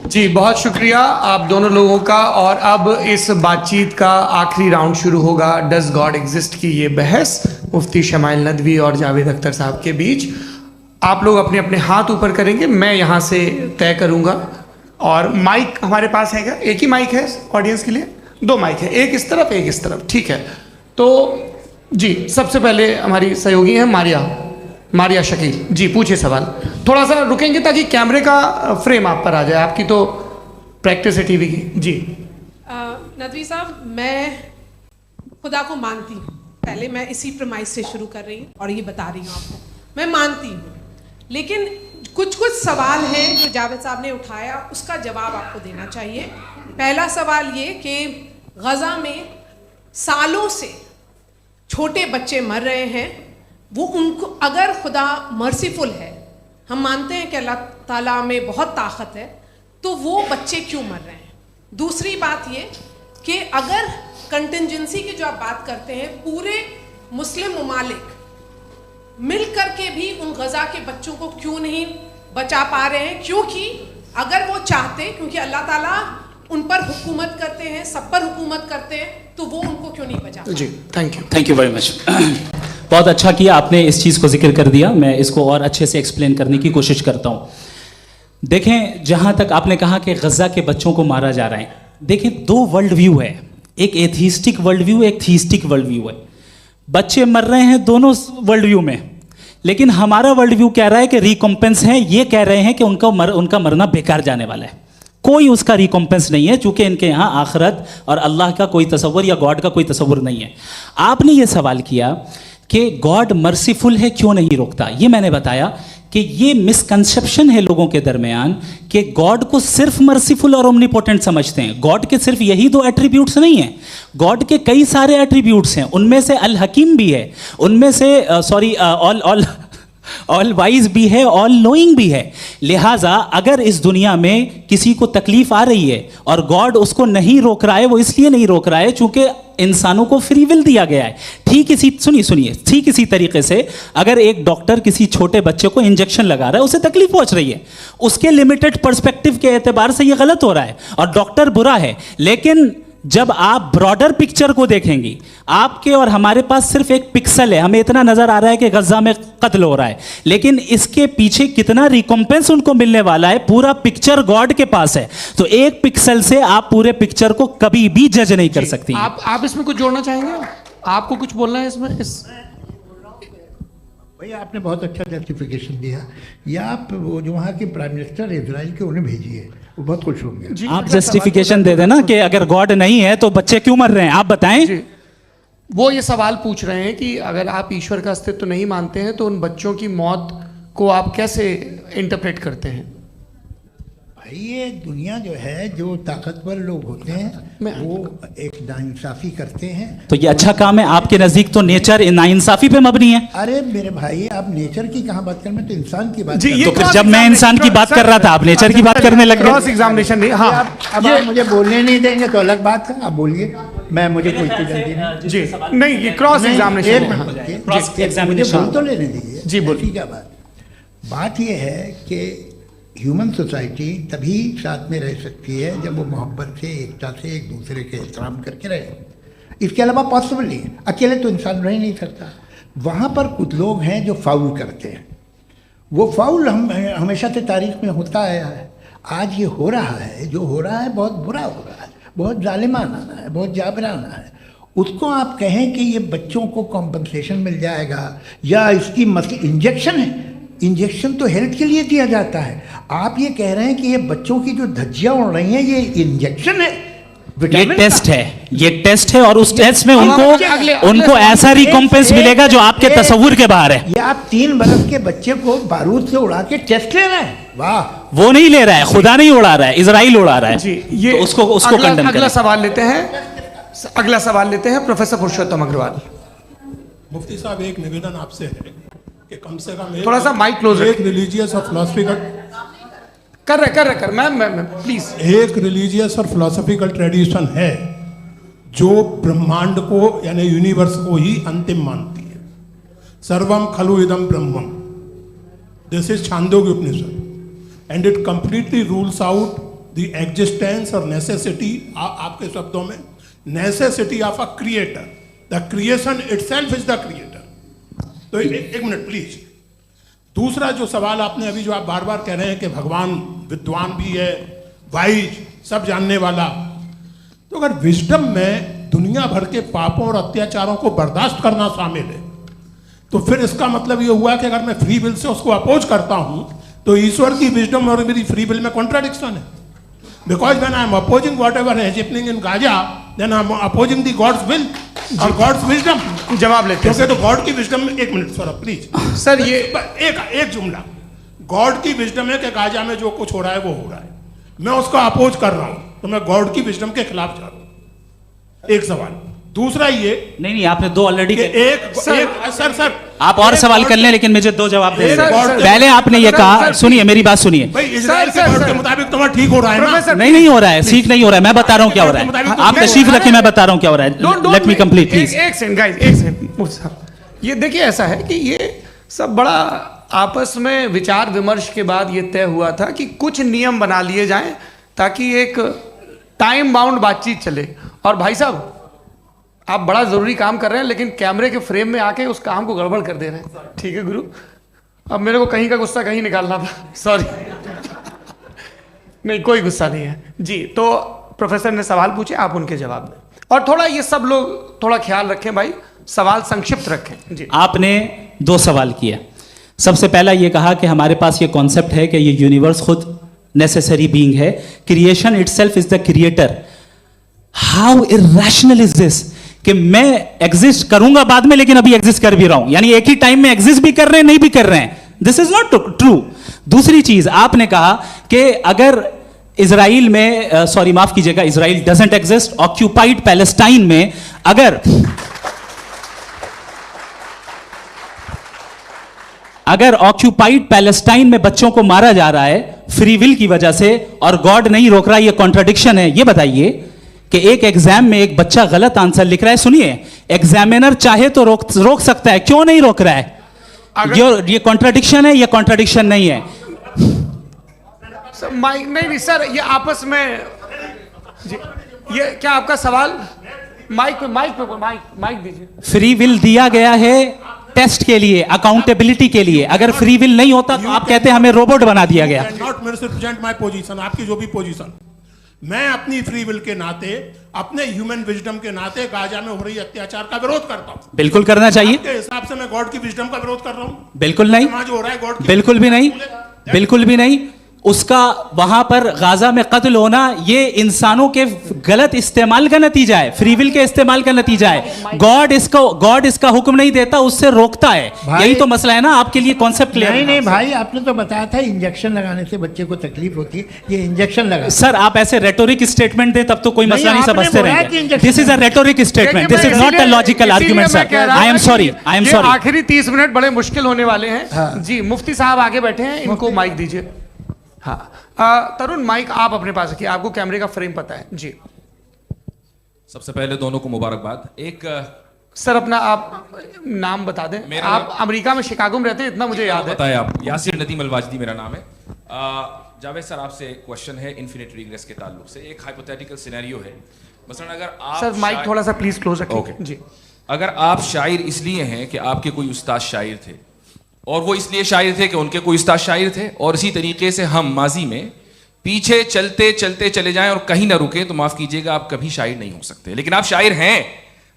जी बहुत शुक्रिया आप दोनों लोगों का। और अब इस बातचीत का आखिरी राउंड शुरू होगा, डज गॉड एग्जिस्ट की ये बहस मुफ्ती शमाइल नदवी और जावेद अख्तर साहब के बीच। आप लोग अपने अपने हाथ ऊपर करेंगे, मैं यहाँ से तय करूँगा। और माइक हमारे पास है क्या? एक ही माइक है ऑडियंस के लिए? 2 माइक है, एक इस तरफ एक इस तरफ, ठीक है। तो जी सबसे पहले हमारी सहयोगी हैं मारिया शकील जी, पूछिए सवाल। थोड़ा सा रुकेंगे ताकि कैमरे का फ्रेम आप पर आ जाए, आपकी तो प्रैक्टिस है टीवी की। जी नदवी साहब, मैं खुदा को मानती हूँ, पहले मैं इसी प्रमाइस से शुरू कर रही हूँ और ये बता रही हूँ आपको, मैं मानती हूँ। लेकिन कुछ सवाल हैं जो जावेद साहब ने उठाया, उसका जवाब आपको देना चाहिए। पहला सवाल ये कि गज़ा में सालों से छोटे बच्चे मर रहे हैं, वो उनको अगर खुदा मर्सीफुल है, हम मानते हैं कि अल्लाह ताला में बहुत ताकत है, तो वो बच्चे क्यों मर रहे हैं? दूसरी बात ये कि अगर कंटिजेंसी की जो आप बात करते हैं, पूरे मुस्लिम ममालिक मिल करके भी उन गज़ा के बच्चों को क्यों नहीं बचा पा रहे हैं? क्योंकि अगर वो चाहते, क्योंकि अल्लाह ताला उन पर हुकूमत करते हैं, सब पर हुकूमत करते हैं, तो वो उनको क्यों नहीं बचा? जी थैंक यू वेरी मच। बहुत अच्छा किया आपने इस चीज़ को जिक्र कर दिया, मैं इसको और अच्छे से एक्सप्लेन करने की कोशिश करता हूँ। देखें, जहाँ तक आपने कहा कि गज़ा के बच्चों को मारा जा रहा है, देखें 2 वर्ल्ड व्यू है, एक एथिस्टिक वर्ल्ड व्यू, एक थीस्टिक वर्ल्ड व्यू है। बच्चे मर रहे हैं दोनों वर्ल्ड व्यू में, लेकिन हमारा वर्ल्ड व्यू कह रहा है कि रिकॉम्पेंस है, ये कह रहे हैं कि उनका मरना बेकार जाने वाला है, कोई उसका रिकॉम्पेंस नहीं है, चूंकि इनके यहाँ आखिरत और अल्लाह का कोई तसव्वुर या गॉड का कोई तसव्वुर नहीं है। आपने ये सवाल किया कि गॉड मर्सीफुल है, क्यों नहीं रोकता? ये मैंने बताया कि ये मिसकंसेप्शन है लोगों के दरमियान कि गॉड को सिर्फ मर्सीफुल और ओमनीपोटेंट समझते हैं। गॉड के सिर्फ यही 2 एट्रीब्यूट्स नहीं हैं, गॉड के कई सारे एट्रीब्यूट्स हैं, उनमें से अल हकीम भी है, उनमें से ऑल वाइज भी है, ऑल नोइंग भी है। लिहाजा अगर इस दुनिया में किसी को तकलीफ आ रही है और गॉड उसको नहीं रोक रहा है, वो इसलिए नहीं रोक रहा है चूंकि इंसानों को फ्री विल दिया गया है। ठीक इसी तरीके से अगर एक डॉक्टर किसी छोटे बच्चे को इंजेक्शन लगा रहा है, उसे तकलीफ पहुंच रही है, उसके लिमिटेड पर्सपेक्टिव के एतबार से यह गलत हो रहा है और डॉक्टर बुरा है। लेकिन जब आप ब्रॉडर पिक्चर को देखेंगी, आपके और हमारे पास सिर्फ एक पिक्सल है, हमें इतना नजर आ रहा है कि गजा में कत्ल हो रहा है, लेकिन इसके पीछे कितना रिकॉम्पेंस उनको मिलने वाला है, पूरा पिक्चर गॉड के पास है। तो एक पिक्सल से आप पूरे पिक्चर को कभी भी जज नहीं कर सकती। आप इसमें कुछ जोड़ना चाहेंगे? आपको कुछ बोलना है इसमें? भैया आपने बहुत अच्छा जस्टिफिकेशन दिया, या आप वो जो वहाँ के प्राइम मिनिस्टर इजराइल के उन्हें भेजिए, वो बहुत खुश होंगे। आप जस्टिफिकेशन दे देना कि अगर गॉड नहीं है तो बच्चे क्यों मर रहे हैं, आप बताएं। वो ये सवाल पूछ रहे हैं कि अगर आप ईश्वर का अस्तित्व नहीं मानते हैं तो उन बच्चों की मौत को आप कैसे इंटरप्रेट करते हैं? भाई ये दुनिया जो है, जो ताकतवर लोग होते हैं वो एक नाइंसाफ़ी करते हैं। तो ये अच्छा काम है आपके नज़दीक, तो नेचर नाइंसाफ़ी पे मबनी है। अरे मेरे भाई, आप नेचर की कहाँ बात कर रहे हैं, तो इंसान की बात। तो फिर जब मैं इंसान की बात कर रहा था, आप नेचर की बात करने लग गए। क्रॉस एग्जामिनेशन नहीं। हाँ, अब आप मुझे बोलने नहीं देंगे तो अलग बात है, आप बोलिए, मैं मुझे कोई जल्दी नहीं। जी नहीं, ये क्रॉस एग्जामिनेशन बोल तो लेने दीजिए। जी बोलिए। क्या बात ये है कि ह्यूमन सोसाइटी तभी साथ में रह सकती है जब वो मोहब्बत से, एकता से, एक दूसरे के एहतराम करके रहे। इसके अलावा पॉसिबल नहीं है, अकेले तो इंसान रह नहीं सकता। वहाँ पर कुछ लोग हैं जो फाउल करते हैं, वो फाउल हमेशा से तारीख में होता आया है। आज ये हो रहा है, जो हो रहा है बहुत बुरा हो रहा है, बहुत जालिमाना है, बहुत जाबराना है। उसको आप कहें कि ये बच्चों को कॉम्पनसेशन मिल जाएगा या इसकी इंजेक्शन है, इंजेक्शन तो हेल्थ के लिए दिया जाता है। आप ये कह रहे हैं कि ये बच्चों की जो धज्जियां उड़ रही हैं ये इंजेक्शन है, ये टेस्ट है, ये टेस्ट है और उस टेस्ट में उनको ऐसा रिकॉम्पेंस मिलेगा जो आपके तसव्वुर के बाहर है। ये आप 3 बरस के बच्चे को बारूद से उड़ा के टेस्ट ले रहे हैं। वाह, वो नहीं ले रहा है, खुदा नहीं उड़ा रहा है, इजराइल उड़ा रहा है। जी, ये तो उसको कंडेम करें। अगला सवाल लेते हैं। अगला सवाल लेते हैं प्रोफेसर पुरुषोत्तम अग्रवाल। मुफ्ती साहब, एक निवेदन आपसे है कि कम से कम थोड़ा सा माइक क्लोज एक रिलीजियस और फिलोसफिकल कर मैम प्लीज। एक रिलीजियस और फिलोसफिकल ट्रेडिशन है जो ब्रह्मांड को यानी यूनिवर्स को ही अंतिम मानती है। सर्वम खलु इदम ब्रह्मम, this is Chandogya Upanishad, and it completely rules out the existence और नेसेसिटी, आपके शब्दों में necessity of a creator. The creation itself is the creator. तो एक मिनट प्लीज। दूसरा जो सवाल आपने अभी जो आप बार बार कह रहे हैं कि भगवान विद्वान भी है, वाइज, सब जानने वाला, तो अगर विजडम में दुनिया भर के पापों और अत्याचारों को बर्दाश्त करना शामिल है, तो फिर इसका मतलब ये हुआ कि अगर मैं फ्री विल से उसको अपोज करता हूं तो ईश्वर की विजडम और मेरी फ्री विल में कॉन्ट्राडिक्शन है। Because when I am opposing whatever is happening in Gaza, then I am opposing the God's will और गॉड्स विजडम। जवाब लेते हैं तो गॉड की विजडम में, एक मिनट सौरभ प्लीज सर, ये एक जुमला, गॉड की विजडम है कि गाजा में जो कुछ हो रहा है वो हो रहा है, मैं उसका अपोज कर रहा हूं, तो मैं गॉड की विजडम के खिलाफ जा रहा हूं। एक सवाल। दूसरा ये नहीं, आपने दो ऑलरेडी। सर आप और सवाल कर लें, लेकिन मुझे दो जवाब दे। सर, पहले आपने ये कहा, सुनिए मेरी बात सुनिए। भाई इजराइल के गॉड के मुताबिक तुम्हारा ठीक हो रहा है ना? नहीं हो रहा है, ठीक नहीं हो रहा है। मैं बता रहा हूँ क्या हो रहा है। आप तशरीफ रखिए, मैं बता रहा हूँ क्या हो रहा है। Let me complete please. एक सेकंड गाइस, एक सेकंड। ये देखिए, ऐसा है कि ये सब बड़ा आपस में विचार विमर्श के बाद ये तय हुआ था कि कुछ नियम बना लिए जाएं ताकि एक टाइम बाउंड बातचीत चले। और भाई साहब, आप बड़ा जरूरी काम कर रहे हैं, लेकिन कैमरे के फ्रेम में आके उस काम को गड़बड़ कर दे रहे हैं। ठीक है गुरु, अब मेरे को कहीं का गुस्सा कहीं निकालना था, सॉरी। नहीं, कोई गुस्सा नहीं है जी। तो प्रोफेसर ने सवाल पूछे, आप उनके जवाब दें। और थोड़ा ये सब लोग थोड़ा ख्याल रखें भाई, सवाल संक्षिप्त रखें जी। आपने दो सवाल किए। सबसे पहला ये कहा कि हमारे पास ये कॉन्सेप्ट है कि ये यूनिवर्स खुद नेसेसरी बीइंग है, creation itself is the creator. How irrational is this कि मैं एग्जिस्ट करूंगा बाद में, लेकिन अभी एग्जिस्ट कर भी रहा हूं, यानी एक ही टाइम में एग्जिस्ट भी कर रहे हैं, नहीं भी कर रहे हैं। This is not true. दूसरी चीज आपने कहा कि अगर इजराइल में, सॉरी माफ कीजिएगा, Israel doesn't exist, occupied Palestine में अगर ऑक्यूपाइड पैलेस्टाइन में बच्चों को मारा जा रहा है फ्री विल की वजह से और गॉड नहीं रोक रहा, ये कॉन्ट्रडिक्शन है। ये बताइए कि एक एग्जाम में एक बच्चा गलत आंसर लिख रहा है, सुनिए, एग्जामिनर चाहे तो रोक सकता है, क्यों नहीं रोक रहा है? ये कॉन्ट्रडिक्शन है, ये कॉन्ट्रडिक्शन नहीं है। सर माइक नहीं सर, ये आपस में जी, ये क्या आपका सवाल? माइक दीजिए। फ्री विल दिया गया है टेस्ट के लिए, अकाउंटेबिलिटी के लिए। अगर फ्री विल नहीं होता तो आप कहते हैं हमें रोबोट बना दिया गया। नॉट मिसरिप्रेजेंट माय पोजीशन, आपकी जो भी पोजीशन, मैं अपनी फ्री विल के नाते, अपने ह्यूमन विजडम के नाते गाजा में हो रही अत्याचार का विरोध करता हूं। बिल्कुल करना चाहिए। आपके हिसाब से मैं गॉड की विजडम का विरोध कर रहा हूं? बिल्कुल नहीं, जो हो रहा है गॉड की, बिल्कुल भी नहीं, बिल्कुल भी नहीं। उसका वहां पर गाजा में कत्ल होना ये इंसानों के गलत इस्तेमाल का नतीजा है, फ्री विल के इस्तेमाल का नतीजा है। गॉड इसका हुक्म नहीं देता, उससे रोकता है। यही तो मसला है ना, आपके लिए कॉन्सेप्ट क्लियर है? नहीं भाई, आपने तो बताया था इंजेक्शन लगाने से बच्चे को तकलीफ होती है, ये इंजेक्शन लगा। सर आप ऐसे रेटोरिक स्टेटमेंट दे तब तो कोई मसला नहीं समझते रहेंगे। This is a rhetoric statement, this is not a logical argument sir. I am sorry, I am sorry. आखिरी 30 मिनट बड़े मुश्किल होने वाले हैं जी। मुफ्ती साहब आगे बैठे हैं, इनको माइक दीजिए। हाँ, तरुण माइक आप अपने पास रखिए, आपको कैमरे का फ्रेम पता है जी। सबसे पहले दोनों को मुबारकबाद। एक सर अपना आप नाम बता दें। आप अमेरिका में शिकागो में रहते हैं, इतना मुझे याद है। बताया आप, यासिर नदीम अलवाजदी मेरा नाम है। जावेद सर, आपसे एक क्वेश्चन है इन्फिनिट रिग्रेस के ताल्लुक से। एक हाइपोथेटिकल सिनेरियो है, मसलन अगर आप सर माइक थोड़ा सा प्लीज क्लोज रखिए जी। अगर आप शायर इसलिए हैं कि आपके कोई उस्ताद शायर थे, और वो इसलिए शायर थे कि उनके कोई उस्ताद शायर थे, और इसी तरीके से हम माजी में पीछे चलते चलते चले जाएं और कहीं ना रुके, तो माफ कीजिएगा आप कभी शायर नहीं हो सकते। लेकिन आप शायर हैं,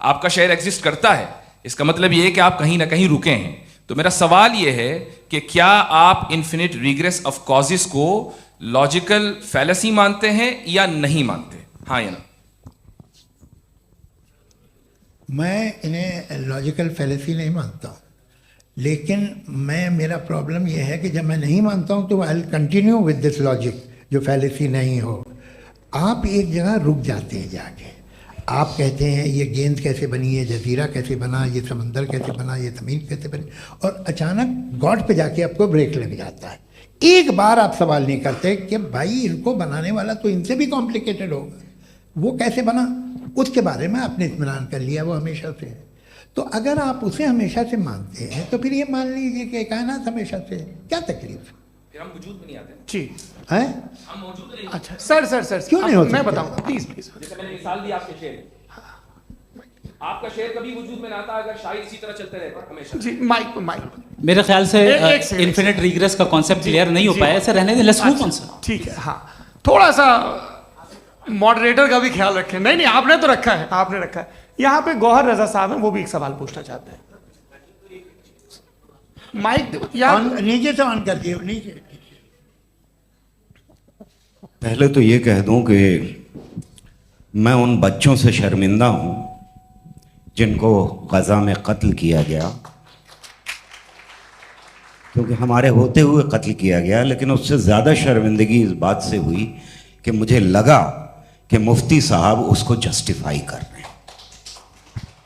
आपका शायर एग्जिस्ट करता है, इसका मतलब ये है कि आप कहीं ना कहीं रुके हैं। तो मेरा सवाल ये है कि क्या आप इन्फिनिट रिग्रेस ऑफ कॉजेस को लॉजिकल फैलेसी मानते हैं या नहीं मानते? हाँ या ना? मैं इन्हें लॉजिकल फैलेसी नहीं मानता हूँ, लेकिन मेरा प्रॉब्लम यह है कि जब मैं नहीं मानता हूँ तो I will continue with this logic जो फैलेसी नहीं हो। आप एक जगह रुक जाते हैं जाके, आप कहते हैं ये गेंद कैसे बनी, ये जजीरा कैसे बना, ये समंदर कैसे बना, ये ज़मीन कैसे बनी, और अचानक गॉड पे जाके आपको ब्रेक लग जाता है। एक बार आप सवाल नहीं करते कि भाई इनको बनाने वाला तो इनसे भी कॉम्प्लिकेटेड होगा, वो कैसे बना, उसके बारे में आपने इत्मीनान कर लिया, वो हमेशा से है। तो अगर आप उसे हमेशा से मानते हैं तो फिर ये मान लीजिए कि कायनात हमेशा से है, क्या तकलीफ फिर हम वजूद में नहीं आते जी है? हम मौजूद नहीं। अच्छा सर क्यों नहीं हो मैं सकते? बताऊंगा प्लीज प्लीज। जैसे मैंने मिसाल दी आपके शेर, आपका शेर कभी वजूद में ना आता अगर शायद इसी तरह चलते रहते हमेशा। जी माइक मेरे ख्याल से एक सेकंड, इन्फिनिट रिग्रेस का कॉन्सेप्ट क्लियर नहीं हो जी। पाया, ऐसा रहने दें, लेट्स मूव ऑन सर। ठीक है, हाँ थोड़ा सा मॉडरेटर का भी ख्याल रखें। नहीं आपने तो रखा है, आपने रखा है। यहाँ पे गौहर रजा साहब हैं, वो भी एक सवाल पूछना चाहते हैं। माइक नीचे से ऑन कर दिए, नीचे। पहले तो ये कह दूं कि मैं उन बच्चों से शर्मिंदा हूं जिनको गजा में कत्ल किया गया, क्योंकि हमारे होते हुए कत्ल किया गया। लेकिन उससे ज़्यादा शर्मिंदगी इस बात से हुई कि मुझे लगा कि मुफ्ती साहब उसको जस्टिफाई कर रहे हैं।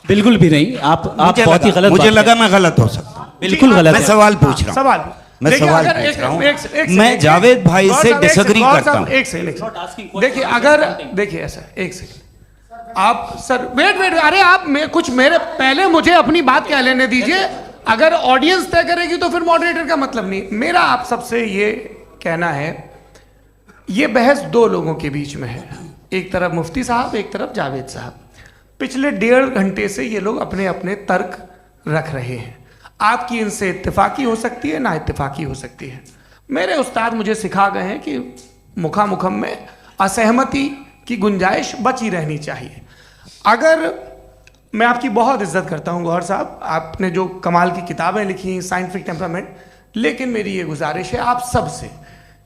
बिल्कुल भी नहीं, आप बहुत ही गलत मुझे बात लगा मैं गलत हो सकता हूं। बिल्कुल गलत मैं है। सवाल पूछ रहा हूं, सवाल मैं देखिए, सवाल अगर पूछ रहा हूं। एक मैं जावेद भाई से डिसएग्री करता हूं। एक सेकंड देखिए, अगर देखिए ऐसा, एक सेकंड आप सर वेट, अरे आप कुछ मेरे पहले मुझे अपनी बात कह लेने दीजिए। अगर ऑडियंस तय करेगी तो फिर मॉडरेटर का मतलब नहीं। मेरा आप सबसे ये कहना है, ये बहस दो लोगों के बीच में है, एक तरफ मुफ्ती साहब, एक तरफ जावेद साहब। पिछले 1.5 घंटे से ये लोग अपने अपने तर्क रख रहे हैं। आपकी इनसे इत्तेफाकी हो सकती है, ना इत्तेफाकी हो सकती है। मेरे उस्ताद मुझे सिखा गए हैं कि मुखामुखम में असहमति की गुंजाइश बची रहनी चाहिए। अगर मैं आपकी बहुत इज्जत करता हूं गौहर साहब, आपने जो कमाल की किताबें लिखी, साइंटिफिक टेम्परामेंट, लेकिन मेरी ये गुजारिश है आप सबसे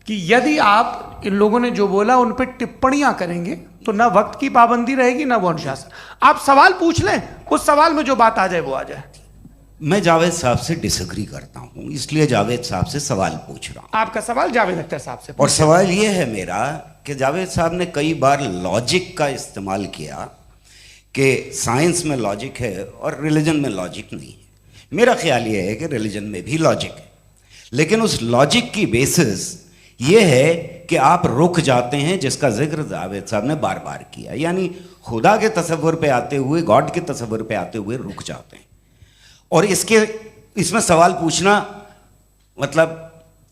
कि यदि आप इन लोगों ने जो बोला उन पर टिप्पणियां करेंगे तो ना वक्त की पाबंदी रहेगी, ना वो अनुशासन। आप सवाल पूछ लें, उस सवाल में जो बात आ जाए वो आ जाए। मैं जावेद साहब से डिसएग्री करता हूं, इसलिए जावेद साहब से सवाल पूछ रहा हूं। आपका सवाल जावेद अख्तर साहब से। और सवाल ये है मेरा कि जावेद साहब ने कई बार लॉजिक का इस्तेमाल किया कि साइंस में लॉजिक है और रिलीजन में लॉजिक नहीं है। मेरा ख्याल ये है कि रिलीजन में भी लॉजिक है, लेकिन उस लॉजिक की बेसिस ये है कि आप रुक जाते हैं, जिसका जिक्र जावेद साहब ने बार बार किया, यानी खुदा के तसव्वुर पे आते हुए, गॉड के तसव्वुर पे आते हुए रुक जाते हैं। और इसमें सवाल पूछना मतलब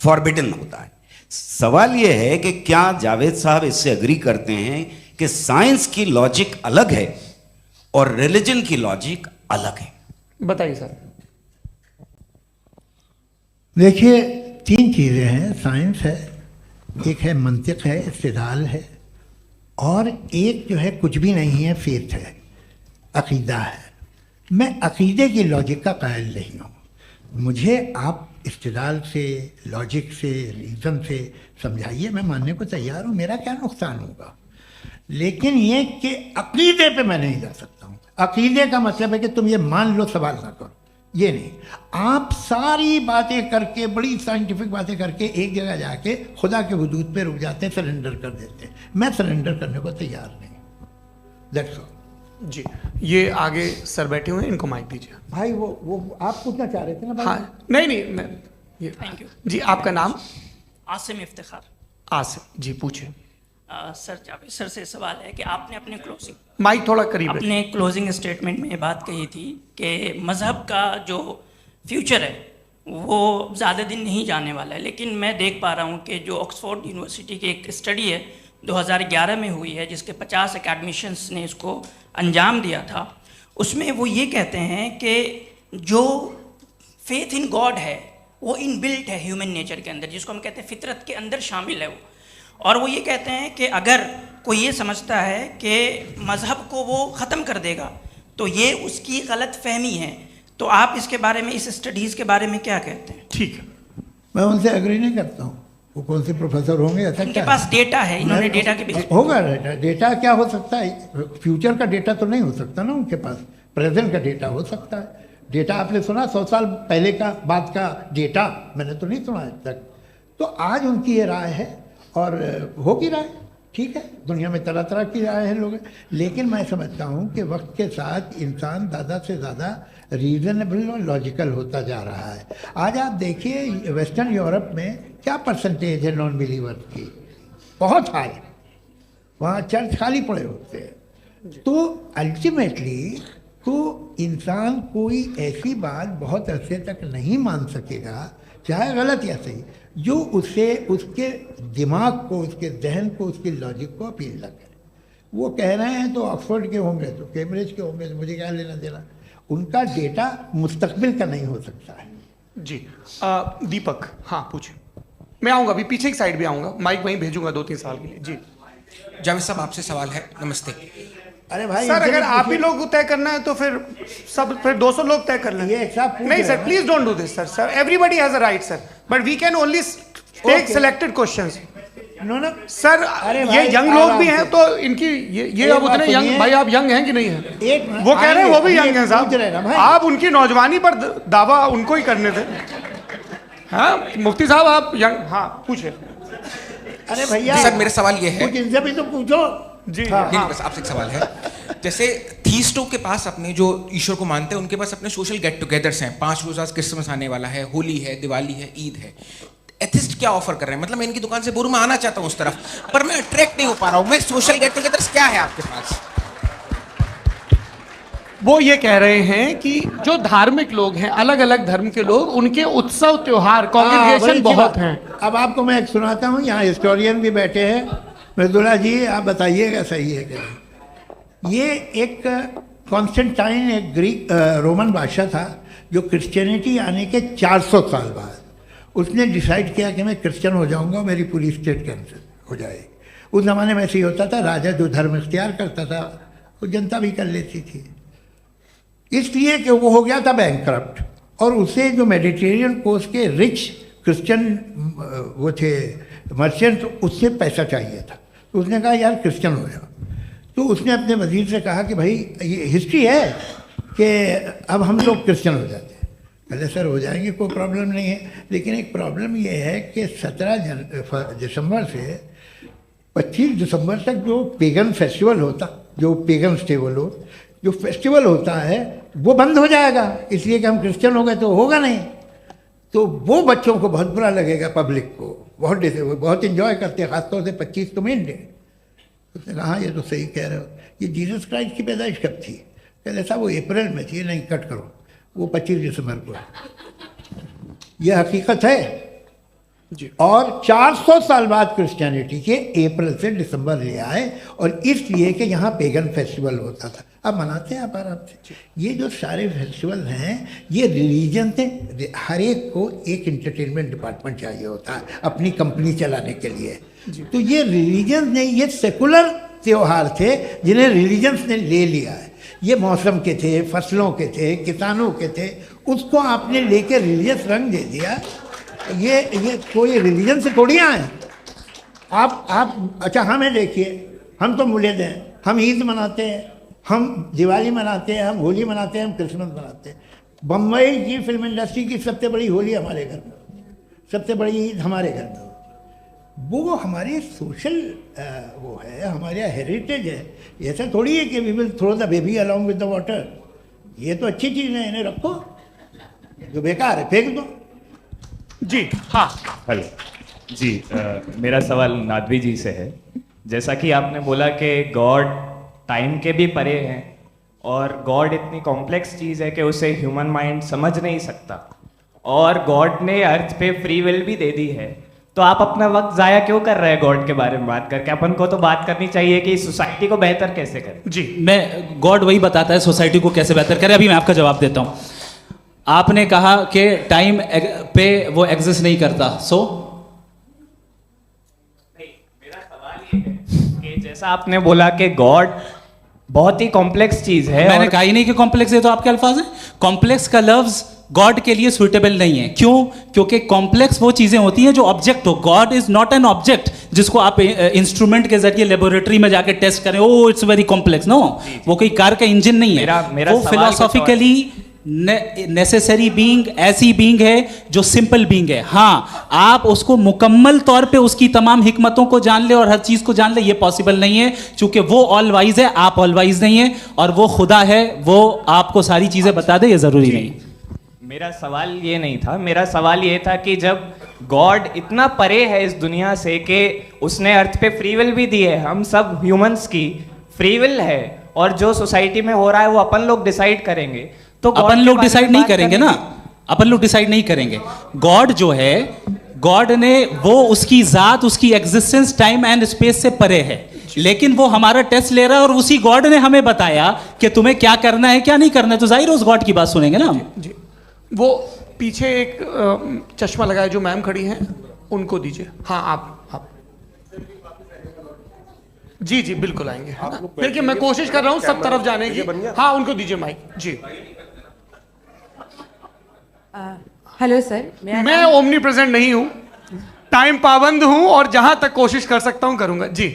फॉरबिडन होता है। सवाल ये है कि क्या जावेद साहब इससे एग्री करते हैं कि साइंस की लॉजिक अलग है और रिलीजन की लॉजिक अलग है? बताइए सर। देखिए, 3 चीज़ें हैं, साइंस है, एक है मंतिक है, इस्तिदलाल है, और एक जो है कुछ भी नहीं है, फेथ है, अकीदा है। मैं अकीदे की लॉजिक का कायल नहीं हूँ। मुझे आप इस्तिदलाल से, लॉजिक से, रीज़न से समझाइए, मैं मानने को तैयार हूँ, मेरा क्या नुकसान होगा। लेकिन ये कि अकीदे पे मैं नहीं जा सकता हूँ। अकीदे का मतलब है कि तुम ये मान लो, सवाल ना करो, ये नहीं। आप सारी बातें करके, बड़ी साइंटिफिक बातें करके एक जगह जाके खुदा के हुदूद पे रुक जाते हैं, सरेंडर कर देते हैं। मैं सरेंडर करने को तैयार नहीं। दैट्स ऑल जी। ये आगे सर बैठे हुए हैं, इनको माइक दीजिए। भाई। वो आप पूछना चाह रहे थे ना भाई? हाँ नहीं मैं ये थैंक यू जी। आपका नाम? आसिम इफ्तिखार। आसिम जी, पूछे। सर जावेद सर से सवाल है कि आपने अपने माइक थोड़ा करीब रखिए। अपने क्लोजिंग स्टेटमेंट में ये बात कही थी कि मज़हब का जो फ्यूचर है वो ज़्यादा दिन नहीं जाने वाला है, लेकिन मैं देख पा रहा हूँ कि जो ऑक्सफोर्ड यूनिवर्सिटी की एक स्टडी है 2011 में हुई है, जिसके 50 एकेडमिशियंस ने इसको अंजाम दिया था, उसमें वो ये कहते हैं कि जो फेथ इन गॉड है वो इनबिल्ट है ह्यूमन नेचर के अंदर, जिसको हम कहते हैं फितरत के अंदर शामिल है वो। और वो ये कहते हैं कि अगर कोई ये समझता है कि मज़हब को वो ख़त्म कर देगा तो ये उसकी गलत फहमी है। तो आप इसके बारे में, इस स्टडीज़ के बारे में क्या कहते हैं? ठीक है, मैं उनसे एग्री नहीं करता हूँ। वो कौन से प्रोफेसर होंगे? ऐसा उनके क्या पास डेटा है, इन्होंने डेटा के बेस होगा। डेटा क्या हो सकता है? फ्यूचर का डेटा तो नहीं हो सकता ना उनके पास, प्रेजेंट का डेटा हो सकता है। डेटा आपने सुना 100 साल पहले का बाद का डेटा? मैंने तो नहीं सुना आज तक। तो आज उनकी ये राय है और हो की राय, ठीक है, दुनिया में तरह तरह की राय है लोग, लेकिन मैं समझता हूँ कि वक्त के साथ इंसान ज़्यादा से ज़्यादा रीज़नेबल और लॉजिकल होता जा रहा है। आज आप देखिए वेस्टर्न यूरोप में क्या परसेंटेज है नॉन बिलीवर्स की, बहुत हाई, वहाँ चर्च खाली पड़े होते हैं। तो अल्टीमेटली तो इंसान कोई ऐसी बात बहुत अरसे तक नहीं मान सकेगा, चाहे गलत या सही, जो उसे उसके दिमाग को, उसके जहन को, उसके लॉजिक को अपील न करे। वो कह रहे हैं तो ऑक्सफोर्ड के होंगे तो कैम्ब्रिज के होंगे, तो मुझे क्या लेना देना, उनका डेटा मुस्तकबिल का नहीं हो सकता है। जी दीपक, हाँ पूछे, मैं आऊँगा अभी, पीछे की साइड भी आऊँगा, माइक वहीं भेजूंगा 2-3 साल के लिए। जी जावेद साहब आपसे सवाल है। नमस्ते। अरे भाई सर, अगर आप ही लोग तय करना है तो फिर 200 लोग तय कर लें। ये एक साहब नहीं sir, please don't do this sir. Sir everybody has a right sir, but we can only take selected questions. No no sir, ये यंग लोग भी हैं तो इनकी ये अब उतने यंग, भाई आप यंग हैं कि नहीं हैं? वो कह रहे हैं वो भी यंग हैं साहब, आप उनकी नौजवानी पर दावा उनको ही करने थे। हाँ मुफ्ती साहब आप यंग, हाँ पूछे। अरे भैया सर मेरा सवाल ये है, कुछ इनसे भी तो पूछो। जी नहीं बस आपसे एक सवाल है। जैसे थीस्टों के पास अपने जो ईश्वर को मानते हैं उनके पास अपने सोशल गेट टुगेदर्स हैं, 5 रोज़ा क्रिसमस आने वाला है, होली है, दिवाली है, ईद है। एथिस्ट क्या ऑफर कर रहे हैं? मतलब मैं इनकी दुकान से बोलूं मैं आना चाहता हूं उस तरफ, पर मैं अट्रैक्ट नहीं हो पा रहा हूं। मैं सोशल गेट टुगेदर्स क्या है आपके पास? वो ये कह रहे हैं कि जो धार्मिक लोग हैं, अलग अलग धर्म के लोग, उनके उत्सव त्योहार कॉन्ग्रेगेशन बहुत हैं। अब आपको मैं एक सुनाता हूँ, यहाँ हिस्टोरियन भी बैठे हैं, मृदुला जी आप बताइएगा सही है कि नहीं। ये एक कॉन्स्टेंटाइन, एक ग्रीक रोमन बादशाह था जो क्रिश्चियनिटी आने के 400 साल बाद उसने डिसाइड किया कि मैं क्रिश्चियन हो जाऊंगा, मेरी पूरी स्टेट कैंसिल हो जाएगी। उस ज़माने में ऐसे ही होता था, राजा जो धर्म इख्तियार करता था वो जनता भी कर लेती थी, इसलिए कि वो हो गया था बैंकक्रप्ट, और उसे जो मेडिटेरियन कोस्ट के रिच क्रिश्चियन वो थे मर्चेंट, उससे पैसा चाहिए था। तो उसने कहा यार क्रिश्चियन हो जाओ। तो उसने अपने वजीर से कहा कि भाई ये हिस्ट्री है कि अब हम लोग क्रिश्चियन हो जाते हैं। पहले सर हो जाएंगे, कोई प्रॉब्लम नहीं है, लेकिन एक प्रॉब्लम ये है कि 17 दिसंबर से 25 दिसंबर तक जो पेगन फेस्टिवल होता, जो पेगन जो फेस्टिवल होता है वो बंद हो जाएगा, इसलिए कि हम क्रिश्चियन हो गए तो होगा नहीं। तो वो बच्चों को बहुत बुरा लगेगा, पब्लिक को बहुत इन्जॉय करते हैं, खासतौर से 25 को मेन डे। उसने कहा हाँ ये तो सही कह रहे हो, ये जीसस क्राइस्ट की पैदाइश कब थी? पहले साहब वो अप्रैल में थी। नहीं कट करो, वो 25 दिसंबर को है, ये हकीकत है जी। और 400 साल बाद क्रिश्चियनिटी के अप्रैल से दिसंबर ले आए, और इसलिए कि यहाँ पेगन फेस्टिवल होता था। अब मनाते हैं आप आराम से। ये जो सारे फेस्टिवल हैं ये रिलीजन से, हर एक को एक इंटरटेनमेंट डिपार्टमेंट चाहिए होता है अपनी कंपनी चलाने के लिए। तो ये रिलीजन ने, ये सेकुलर त्यौहार थे जिन्हें रिलीजन्स ने ले लिया है। ये मौसम के थे, फसलों के थे, किसानों के थे, उसको आपने लेके रिलीजियस रंग दे दिया। ये कोई रिलीजन से थोड़ी आए आप। अच्छा हमें देखिए, हम तो मुल्द हैं, हम ईद मनाते हैं, हम दिवाली मनाते हैं, हम होली मनाते हैं, हम क्रिसमस मनाते हैं। बम्बई की फिल्म इंडस्ट्री की सबसे बड़ी होली हमारे घर में, सबसे बड़ी ईद हमारे घर में। वो हमारी सोशल वो है, हमारा हेरिटेज है। ऐसा थोड़ी है कि we will throw the baby along with the water. ये तो अच्छी चीज़ है, इन्हें रखो, जो बेकार है फेंक दो। जी हाँ हेलो जी, मेरा सवाल नादवी जी से है। जैसा कि आपने बोला कि गॉड टाइम के भी परे हैं, और गॉड इतनी कॉम्प्लेक्स चीज़ है कि उसे ह्यूमन माइंड समझ नहीं सकता, और गॉड ने अर्थ पे फ्री विल भी दे दी है। तो आप अपना वक्त ज़ाया क्यों कर रहे हैं गॉड के बारे में बात करके? अपन को तो बात करनी चाहिए कि सोसाइटी को बेहतर कैसे करें। जी, मैं गॉड वही बताता है सोसाइटी को कैसे बेहतर करें। अभी मैं आपका जवाब देता हूँ। आपने कहा कि टाइम पे वो एग्जिस्ट नहीं करता, सो मेरा सवाल ये है कि जैसा आपने बोला कि गॉड बहुत ही कॉम्प्लेक्स चीज है। मैंने कहा ही नहीं कि कॉम्प्लेक्स है, तो आपके अल्फाज हैं। कॉम्प्लेक्स का लफ्ज गॉड के लिए सुइटेबल नहीं है। क्यों? क्योंकि कॉम्प्लेक्स वो चीजें होती हैं जो ऑब्जेक्ट हो। God is not an object जिसको आप इंस्ट्रूमेंट के जरिए लेबोरेटरी में जाके टेस्ट करें, oh it's very complex. No, वो कोई कार का इंजन नहीं है। मेरा वो फिलोसॉफिकली नेसेसरी बीइंग ऐसी बीइंग है जो सिंपल बीइंग है। हाँ, आप उसको मुकम्मल तौर पे उसकी तमाम हिकमतों को जान ले और हर चीज को जान ले, ये पॉसिबल नहीं है, क्योंकि वो ऑल वाइज है, आप ऑल वाइज नहीं है, और वो खुदा है, वो आपको सारी चीजें बता दे, ये जरूरी नहीं। मेरा सवाल ये नहीं था, मेरा सवाल ये था कि जब गॉड इतना परे है इस दुनिया से कि उसने अर्थ पे फ्री विल भी दी है, हम सब ह्यूमंस की फ्री विल है, और जो सोसाइटी में हो रहा है वो अपन लोग डिसाइड करेंगे, तो अपन लोग डिसाइड नहीं करेंगे ना, अपन लोग डिसाइड नहीं करेंगे। गॉड जो है, गॉड ने वो उसकी जात, उसकी एग्जिस्टेंस टाइम एंड स्पेस से परे है, लेकिन वो हमारा टेस्ट ले रहा है और उसी गॉड ने हमें बताया कि तुम्हें क्या करना है क्या नहीं करना है, तो जाहिर उस गॉड की बात सुनेंगे ना हम। जी, वो पीछे एक चश्मा लगाए जो मैम खड़ी हैं, उनको दीजिए। हाँ, आप जी जी बिल्कुल आएंगे। देखिए मैं कोशिश कर रहा हूँ सब तरफ जाने की। हाँ, उनको दीजिए माइक। जी, हेलो सर, मैं ओमनी प्रेजेंट नहीं हूँ, टाइम पाबंद हूँ और जहां तक कोशिश कर सकता हूँ करूंगा। जी,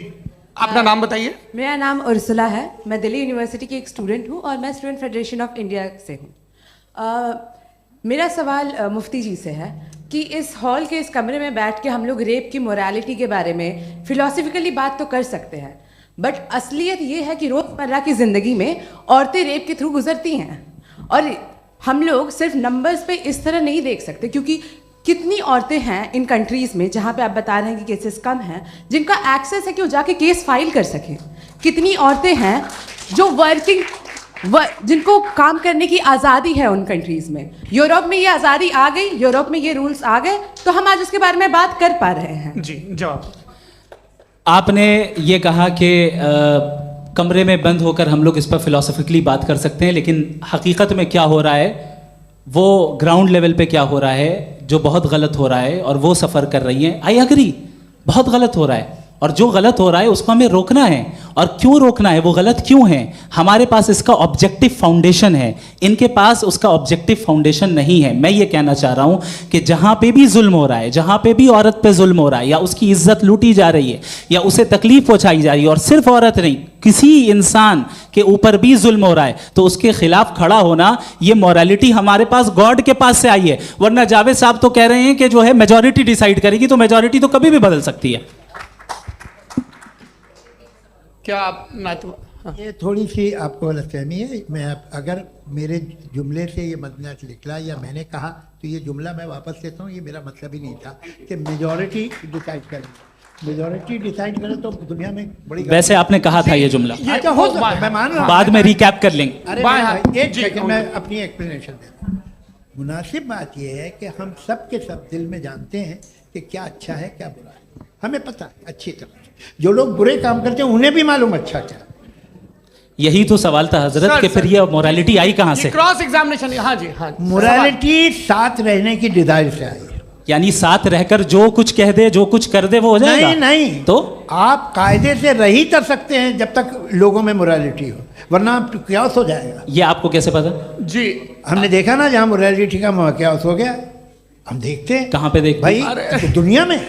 अपना नाम बताइए। मेरा नाम उर्सुला है, मैं दिल्ली यूनिवर्सिटी की एक स्टूडेंट हूँ और मैं स्टूडेंट फेडरेशन ऑफ इंडिया से हूँ। मेरा सवाल मुफ्ती जी से है कि इस हॉल के इस कमरे में बैठ के हम लोग रेप की मोरालिटी के बारे में फिलोसफिकली बात तो कर सकते हैं, बट असलियत ये है कि रोज़मर्रा की ज़िंदगी में औरतें रेप के थ्रू गुजरती हैं, और हम लोग सिर्फ नंबर्स पे इस तरह नहीं देख सकते, क्योंकि कितनी औरतें हैं इन कंट्रीज़ में जहाँ पे आप बता रहे हैं कि केसेस कम हैं, जिनका एक्सेस है कि वो जाके केस फाइल कर सकें। कितनी औरतें हैं जो जिनको काम करने की आज़ादी है उन कंट्रीज़ में। यूरोप में ये आज़ादी आ गई, यूरोप में ये रूल्स आ गए, तो हम आज उसके बारे में बात कर पा रहे हैं। जी, जवाब। आपने ये कहा कि कमरे में बंद होकर हम लोग इस पर फिलोसफिकली बात कर सकते हैं, लेकिन हकीकत में क्या हो रहा है, वो ग्राउंड लेवल पे क्या हो रहा है, जो बहुत गलत हो रहा है, और वो सफ़र कर रही हैं। आई एग्री, बहुत गलत हो रहा है, और जो गलत हो रहा है उसको हमें रोकना है। और क्यों रोकना है, वो गलत क्यों है, हमारे पास इसका ऑब्जेक्टिव फाउंडेशन है, इनके पास उसका ऑब्जेक्टिव फाउंडेशन नहीं है। मैं ये कहना चाह रहा हूँ कि जहाँ पे भी जुल्म हो रहा है, जहाँ पे भी औरत पे जुल्म हो रहा है, या उसकी इज्जत लूटी जा रही है, या उसे तकलीफ पहुँचाई जा रही है, और सिर्फ औरत नहीं, किसी इंसान के ऊपर भी जुल्म हो रहा है, तो उसके खिलाफ खड़ा होना, ये मॉरलिटी हमारे पास गॉड के पास से आई है। वरना जावेद साहब तो कह रहे हैं कि जो है मेजॉरिटी डिसाइड करेगी, तो मेजॉरिटी तो कभी भी बदल सकती है। क्या आप ये थोड़ी सी आपको गलतफहमी है। मैं अगर मेरे जुमले से ये मदनत निकला या मैंने कहा, तो ये जुमला मैं वापस लेता हूँ, ये मेरा मतलब ही नहीं था कि मेजॉरिटी डिसाइड करे। मेजॉरिटी डिसाइड करे तो दुनिया में बड़ी, वैसे आपने कहा था ये जुमला। अच्छा, हो मैं मान रहा हूँ, बाद में रिकैप कर लेंगे। अरे एक सेकंड, मैं अपनी एक्सप्लेनेशन देता हूँ। मुनासिब बात यह है कि हम सब के सब दिल में जानते हैं कि क्या अच्छा है क्या बुरा है, हमें पता है अच्छी तरह। जो लोग बुरे काम करते हैं उन्हें भी मालूम अच्छा क्या। यही तो सवाल था हजरत कि फिर ये मोरालिटी आई कहाँ से? Cross examination. हाँ जी, हाँ। मोरालिटी साथ रहने की डिजायर से आई है, यानी साथ रहकर जो कुछ कह दे, जो कुछ कर दे, वो हो जाएगा। नहीं नहीं, तो आप कायदे से रह ही कर सकते हैं जब तक लोगों में मोरालिटी हो, वरना क्यास हो जाएगा। ये आपको कैसे पता? जी, हमने देखा ना, जहाँ मोरालिटी का क्यास हो गया, हम देखते हैं। कहाँ पे देखते भाई? तो दुनिया में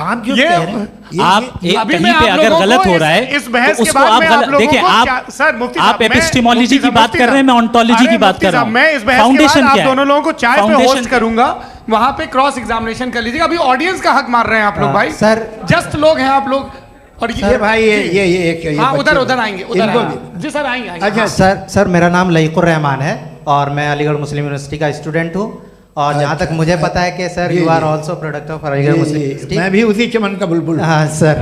आप जो कह रहे हैं, आप कहीं पे अगर गलत हो रहा है इस बहस तो के उसको बाद आप में गलत देखिए। आप सर मुफ्ती आप एपिस्टेमोलॉजी की बात कर रहे हैं, मैं ऑन्टोलॉजी की बात कर रहा हूं। मैं इस बहस के बाद आप दोनों लोगों को चाय पे होस्ट करूंगा, वहां पे क्रॉस एग्जामिनेशन कर लीजिएगा। अभी ऑडियंस का हक मार रहे हैं आप लोग भाई, सर जस्ट लोग हैं आप लोग। और ये भाई ये एक हाँ, उधर आएंगे, उधर जी सर आएंगे। अच्छा सर, मेरा नाम लईकुर रहमान है और मैं अलीगढ़ मुस्लिम यूनिवर्सिटी का स्टूडेंट हूँ, और जहाँ तक मुझे पता है कि sir you are also product of Aligarh Muslim University. मैं भी उसी चमन का बुलबुल। हाँ सर,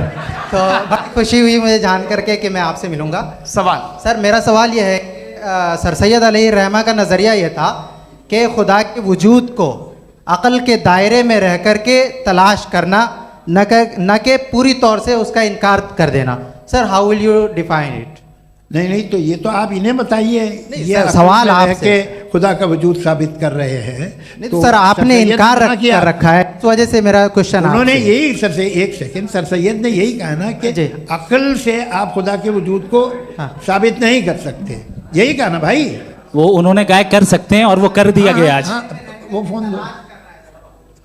तो बड़ी खुशी हुई मुझे जान करके कि मैं आपसे मिलूंगा। सवाल सर, मेरा सवाल यह है, सर सैयद अलैहि रहमा का नज़रिया यह था कि खुदा के वजूद को अक़ल के दायरे में रह कर के तलाश करना, न कि पूरी तौर से उसका इनकार कर देना। Sir, how will you define it? नहीं, तो ये तो आप इन्हें बताइए। ये सवाल आपसे खुदा का वजूद साबित कर रहे हैं। नहीं तो सर, आपने इनकार कर रखा है, इस वजह से मेरा क्वेश्चन। उन्होंने यही सर से एक सेकंड, सर सैयद ने यही कहा ना कि अक्ल से आप खुदा के वजूद को साबित नहीं कर सकते, यही कहा ना भाई। वो उन्होंने कहा कर सकते हैं और वो कर दिया गया आज। वो फोन दो।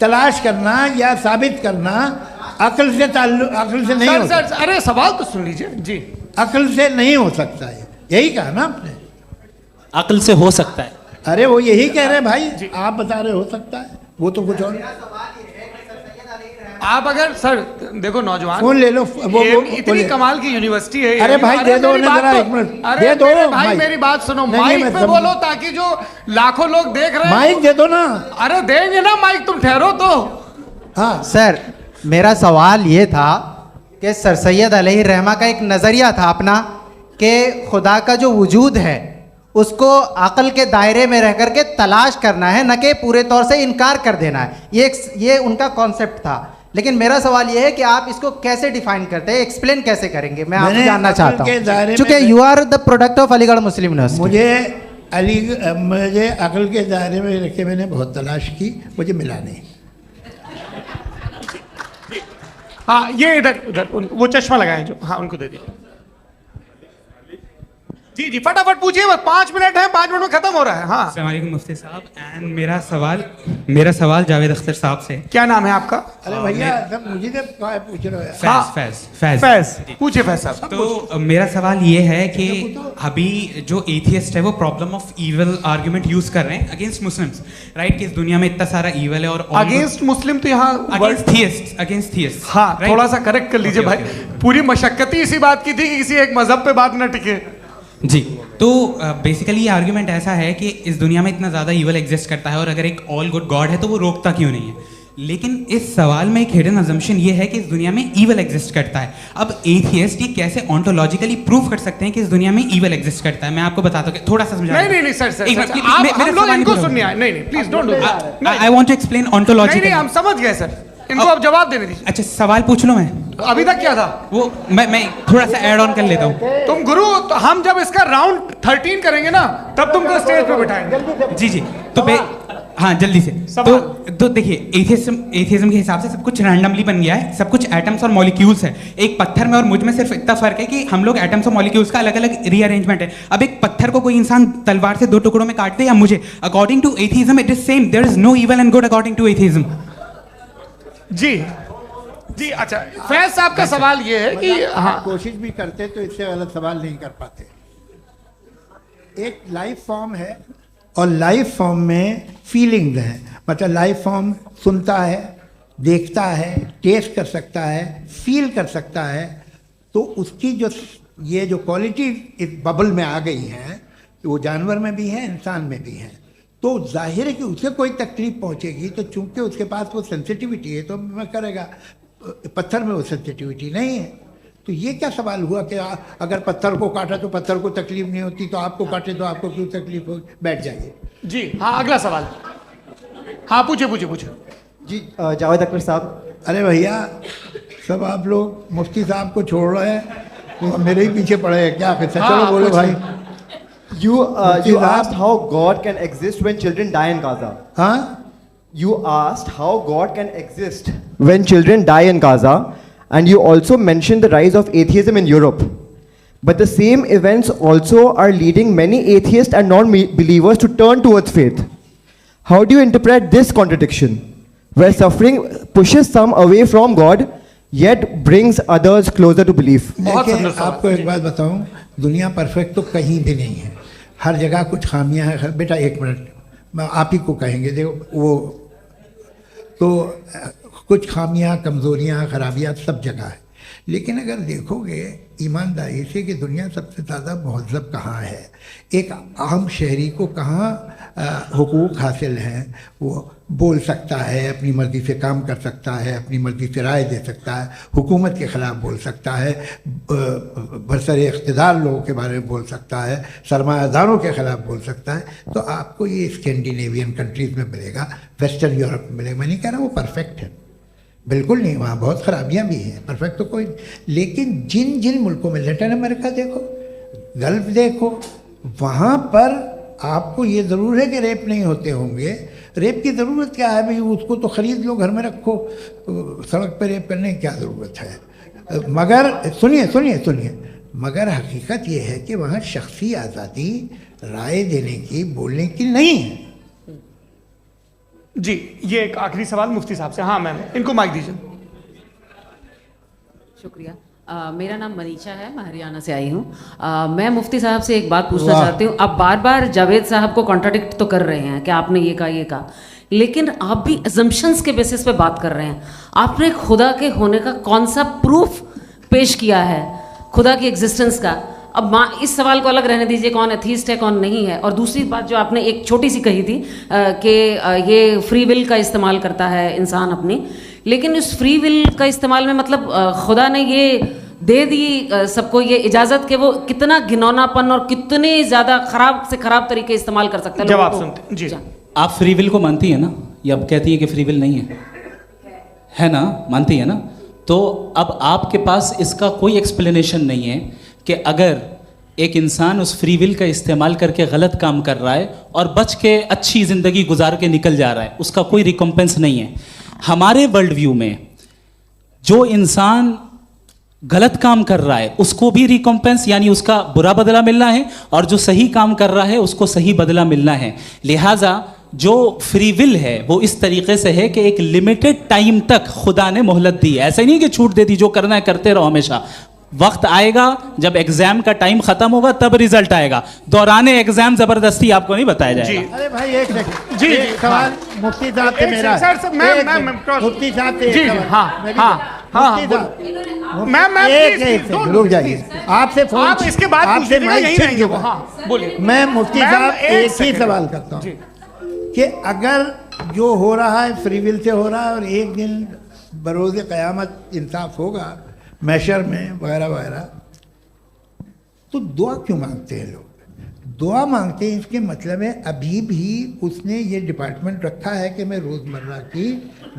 तलाश करना या साबित करना अक्ल से नहीं हो सकता। अरे सवाल तो सुन लीजिए जी। अक्ल से नहीं हो सकता है, यही कहा ना आपने। अक्ल से हो सकता है, अरे वो यही कह रहे हैं भाई, आप बता रहे हो सकता है, वो तो कुछ और। आप अगर सर देखो नौजवान फोन ले लो, वो इतनी कमाल की यूनिवर्सिटी है। अरे भाई दे दो ना जरा, एक मिनट दे दो भाई, मेरी बात सुनो, माइक पे बोलो ताकि जो लाखों लोग देख रहे हैं। माइक दे दो ना। अरे देंगे ना माइक, तुम ठहरो तो। हाँ सर, मेरा सवाल ये था कि सर सैयद अलैहि रहमा का एक नज़रिया था अपना कि खुदा का जो वजूद है उसको अक़ल के दायरे में रह करके तलाश करना है, न कि पूरे तौर से इनकार कर देना है। ये उनका कॉन्सेप्ट था। लेकिन मेरा सवाल ये है कि आप इसको कैसे डिफाइन करते हैं, एक्सप्लेन कैसे करेंगे, मैं आपसे जानना चाहता हूँ, क्योंकि you are the product of Aligarh Muslim University. मुझे अक़ल के दायरे में रखे मैंने बहुत तलाश की, मुझे मिला नहीं। हाँ ये इधर वो चश्मा लगाए जो, हाँ उनको दे दिया। जी जी फटाफट पूछिए, बस 5 मिनट है, 5 मिनट में खत्म हो रहा है। हाँ अस्सलाम वालेकुम मुफ्ती साहब, एंड मेरा सवाल जावेद अख्तर साहब से। क्या नाम है आपका? अरे भैया सब मुझे पूछ रहे हो। फैज पूछिए फैज साहब। तो मेरा सवाल ये है कि अभी जो एथियस्ट है वो problem of evil argument use कर रहे हैं अगेंस्ट मुस्लिम्स, राइट? कि इस दुनिया में इतना सारा इविल है और अगेंस्ट मुस्लिम तो यहाँ अगेंस्ट थियस्ट। हाँ थोड़ा सा करेक्ट कर लीजिए भाई, पूरी मशक्कत ही इसी बात की थी कि किसी एक मजहब पे बात न टिके। जी, तो बेसिकली ये आर्ग्यूमेंट ऐसा है कि इस दुनिया में इतना ज़्यादा ईवल एग्जिस्ट करता है और अगर एक ऑल गुड गॉड है तो वो रोकता क्यों नहीं है? लेकिन इस सवाल में एक हिडन अजम्पशन ये है कि इस दुनिया में ईवल एग्जिस्ट करता है। अब एथियस्ट ये कैसे ऑन्टोलॉजिकली प्रूव कर सकते हैं कि इस दुनिया में ईवल एग्जिस्ट करता है? मैं आपको बताता हूँ, थोड़ा सा समझा। नहीं सर हम लोग इनको सुनिए। नहीं please don't do that. I want to explain ontologically. नहीं हम समझ गए सर, इनको अब जवाब देने दीजिए। अच्छा सवाल पूछ लो। मैं अभी तक क्या था वो मैं थोड़ा सा ऐड ऑन कर लेता हूँ। तुम गुरु, तो हम जब इसका राउंड 13 करेंगे ना तब तुमको स्टेज पे बिठाएंगे। जी तो हाँ जल्दी से। तो देखिए एथियज्म के हिसाब से सब कुछ रैंडमली बन गया है, सब कुछ एटम्स और मॉलिक्यूल्स है। एक पत्थर में और मुझ में सिर्फ इतना फर्क है कि हम लोग एटम्स और मॉलिक्यूल्स का अलग अलग रीअरेंजमेंट है। अब एक पत्थर को कोई इंसान तलवार से 2 टुकड़ों में काट दे या मुझे, according to atheism it is same. There is no evil and good according to atheism. जी अच्छा, फैज साहब का सवाल ये है कि हाँ कोशिश भी करते तो इससे गलत सवाल नहीं कर पाते। एक लाइफ फॉर्म है और लाइफ फॉर्म में फीलिंग्स हैं, मतलब लाइफ फॉर्म सुनता है, देखता है, टेस्ट कर सकता है, फील कर सकता है। तो उसकी ये जो क्वालिटी इस बबल में आ गई हैं, वो जानवर में भी है, इंसान में भी है। तो जाहिर है कि उसे कोई तकलीफ पहुंचेगी, तो चूंकि उसके पास वो सेंसिटिविटी है तो मैं करेगा। पत्थर में वो सेंसिटिविटी नहीं है। तो ये क्या सवाल हुआ कि अगर पत्थर को काटा तो पत्थर को तकलीफ नहीं होती, तो आपको काटे तो आपको क्यों तकलीफ हो? बैठ जाइए। जी हाँ अगला सवाल। हाँ पूछिए। जी जावेद अख्तर साहब। अरे भैया सब आप लोग मुफ्ती साहब को छोड़ रहे हैं, तो मेरे ही पीछे पड़े हैं क्या? चलो बोलो भाई। You asked how God can exist when children die in Gaza. Huh? You asked how God can exist when children die in Gaza, and you also mentioned the rise of atheism in Europe. But the same events also are leading many atheists and non-believers to turn towards faith. How do you interpret this contradiction, where suffering pushes some away from God, yet brings others closer to belief? देखिए आपको एक बात बताऊं, दुनिया परफेक्ट तो कहीं भी नहीं है, हर जगह कुछ खामियां हैं। बेटा एक मिनट, मैं आप ही को कहेंगे, देखो वो तो कुछ खामियां, कमज़ोरियां, खराबियां सब जगह है। लेकिन अगर देखोगे ईमानदारी से कि दुनिया सबसे ज़्यादा महज़ब कहाँ है, एक आम शहरी को कहाँ हुकूक हासिल हैं, वो बोल सकता है, अपनी मर्ज़ी से काम कर सकता है, अपनी मर्ज़ी से राय दे सकता है, हुकूमत के ख़िलाफ़ बोल सकता है, बरसरे इक़्तिदार लोगों के बारे में बोल सकता है, सरमायादारों के ख़िलाफ़ बोल सकता है। तो आपको ये स्कैंडिनेवियन कंट्रीज़ में मिलेगा, वेस्टर्न यूरोप में मिलेगा। मैं नहीं कह रहा वो परफेक्ट है, बिल्कुल नहीं, वहाँ बहुत ख़राबियाँ भी हैं, परफेक्ट तो कोई। लेकिन जिन जिन मुल्कों में, लैटिन अमेरिका देखो, गल्फ देखो, वहाँ पर आपको ये ज़रूर है कि रेप नहीं होते होंगे। रेप की ज़रूरत क्या है भाई? उसको तो ख़रीद लो, घर में रखो, सड़क पर रेप करने की क्या ज़रूरत है? मगर सुनिए, मगर हकीकत ये है कि वहाँ शख्सी आज़ादी राय देने की, बोलने की नहीं है। जी ये एक आखिरी सवाल मुफ्ती साहब से। हाँ मैम, इनको माइक दीजिए। शुक्रिया। मेरा नाम मनीषा है, मैं हरियाणा से आई हूँ। मैं मुफ्ती साहब से एक बात पूछना चाहती हूँ। आप बार बार जावेद साहब को कॉन्ट्राडिक्ट तो कर रहे हैं कि आपने ये कहा, लेकिन आप भी अजम्पशंस के बेसिस पे बात कर रहे हैं। आपने खुदा के होने का कौन सा प्रूफ पेश किया है खुदा की एग्जिस्टेंस का? अब इस सवाल को अलग रहने दीजिए, कौन एथीस्ट है कौन नहीं है। और दूसरी बात जो आपने एक छोटी सी कही थी कि ये फ्री विल का इस्तेमाल करता है इंसान अपनी, लेकिन इस फ्री विल का इस्तेमाल में मतलब खुदा ने ये दे दी सबको ये इजाज़त कि वो कितना घिनौनापन और कितने ज़्यादा ख़राब से ख़राब तरीके इस्तेमाल कर सकता है। जवाब सुनते जी। आप फ्री विल को मानती है ना, या अब कहती है कि फ्री विल नहीं है ना, मानती है ना? तो अब आपके पास इसका कोई एक्सप्लेनेशन नहीं है कि अगर एक इंसान उस फ्री विल का इस्तेमाल करके गलत काम कर रहा है और बच के अच्छी ज़िंदगी गुजार के निकल जा रहा है, उसका कोई रिकम्पेंस नहीं है। हमारे वर्ल्ड व्यू में जो इंसान गलत काम कर रहा है उसको भी रिकम्पेंस यानी उसका बुरा बदला मिलना है, और जो सही काम कर रहा है उसको सही बदला मिलना है। लिहाजा जो फ्री विल है वो इस तरीके से है कि एक लिमिटेड टाइम तक खुदा ने मोहलत दी है। ऐसा नहीं कि छूट दे दी, जो करना है करते रहो हमेशा। वक्त आएगा जब एग्जाम का टाइम खत्म होगा तब रिजल्ट आएगा, दौराने एग्जाम जबरदस्ती आपको नहीं बताया जाएगा। अरे भाई एक सेकंड, जी सवाल मुफ्ती साहब से मेरा मुफ्ती साहब से जी रुक जाइए, आपसे फोन आप इसके बाद आपसे यही रहेंगे वो। हाँ बोलिए। मैं मुफ्ती साहब एक ही सवाल करता हूँ कि अगर जो हो रहा है फ्री विल से हो रहा है और एक दिन बरोज़ क़यामत इंसाफ होगा मैशर में वगैरह वगैरह, तो दुआ क्यों मांगते हैं लोग? दुआ मांगते हैं इसके मतलब है अभी भी उसने ये डिपार्टमेंट रखा है कि मैं रोज़मर्रा की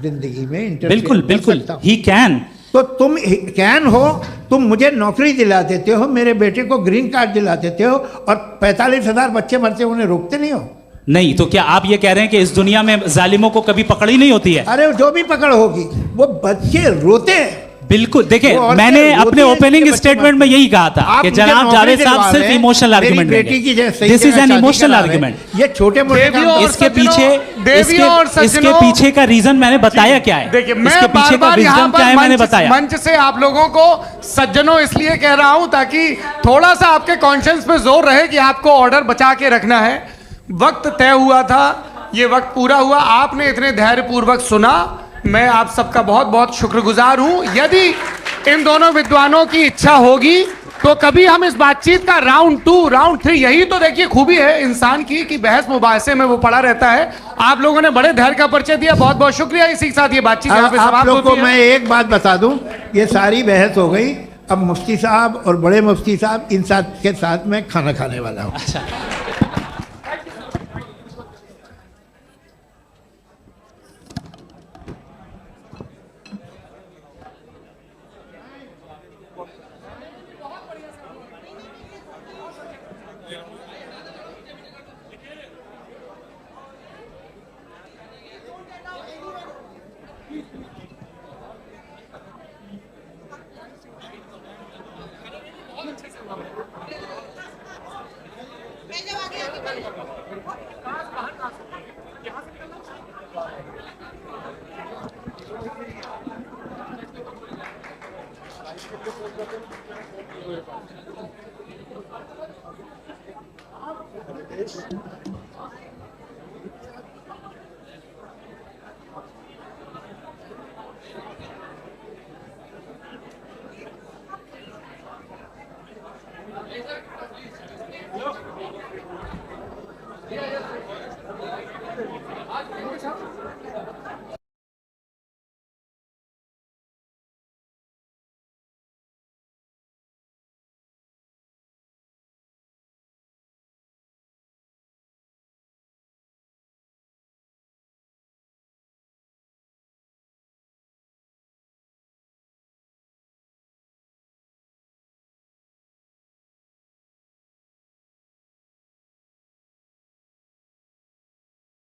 ज़िंदगी में बिल्कुल बिल्कुल ही कैन। तो तुम कैन हो, तुम मुझे नौकरी दिला देते हो, मेरे बेटे को ग्रीन कार्ड दिला देते हो, और 45,000 बच्चे मरते उन्हें रोकते नहीं हो। नहीं तो क्या आप ये कह रहे हैं कि इस दुनिया में जालिमों को कभी पकड़ ही नहीं होती है? अरे जो भी पकड़ होगी वो बच्चे रोते हैं। बिल्कुल, देखिए मैंने अपने ओपनिंग स्टेटमेंट में यही कहा था कि जनाब जावेद साहब सिर्फ इमोशनल आर्गुमेंट देंगे। This is an emotional argument. ये छोटे मोटे इसके पीछे का रीजन मैंने बताया क्या है, देखिए इसके पीछे का विजडम क्या है मैंने बताया। मंच से आप लोगों को सज्जनों इसलिए कह रहा हूं ताकि थोड़ा सा आपके कॉन्शियंस पे जोर रहे कि आपको ऑर्डर बचा के रखना है। वक्त तय हुआ था, ये वक्त पूरा हुआ, आपने इतने धैर्यपूर्वक सुना, मैं आप सबका बहुत बहुत शुक्रगुजार हूं। यदि इन दोनों विद्वानों की इच्छा होगी तो कभी हम इस बातचीत का राउंड 2 राउंड 3, यही तो देखिए खूबी है इंसान की कि बहस मुबाहसे में वो पड़ा रहता है। आप लोगों ने बड़े धैर्य का परिचय दिया, बहुत बहुत शुक्रिया। इसी के साथ ये बातचीत यहाँ पे समाप्त होती है। आप लोगों को मैं एक बात बता दूं, ये सारी बहस हो गई, अब मुफ्ती साहब और बड़े मुफ्ती साहब इन साथ के साथ मैं खाना खाने वाला हूँ। अच्छा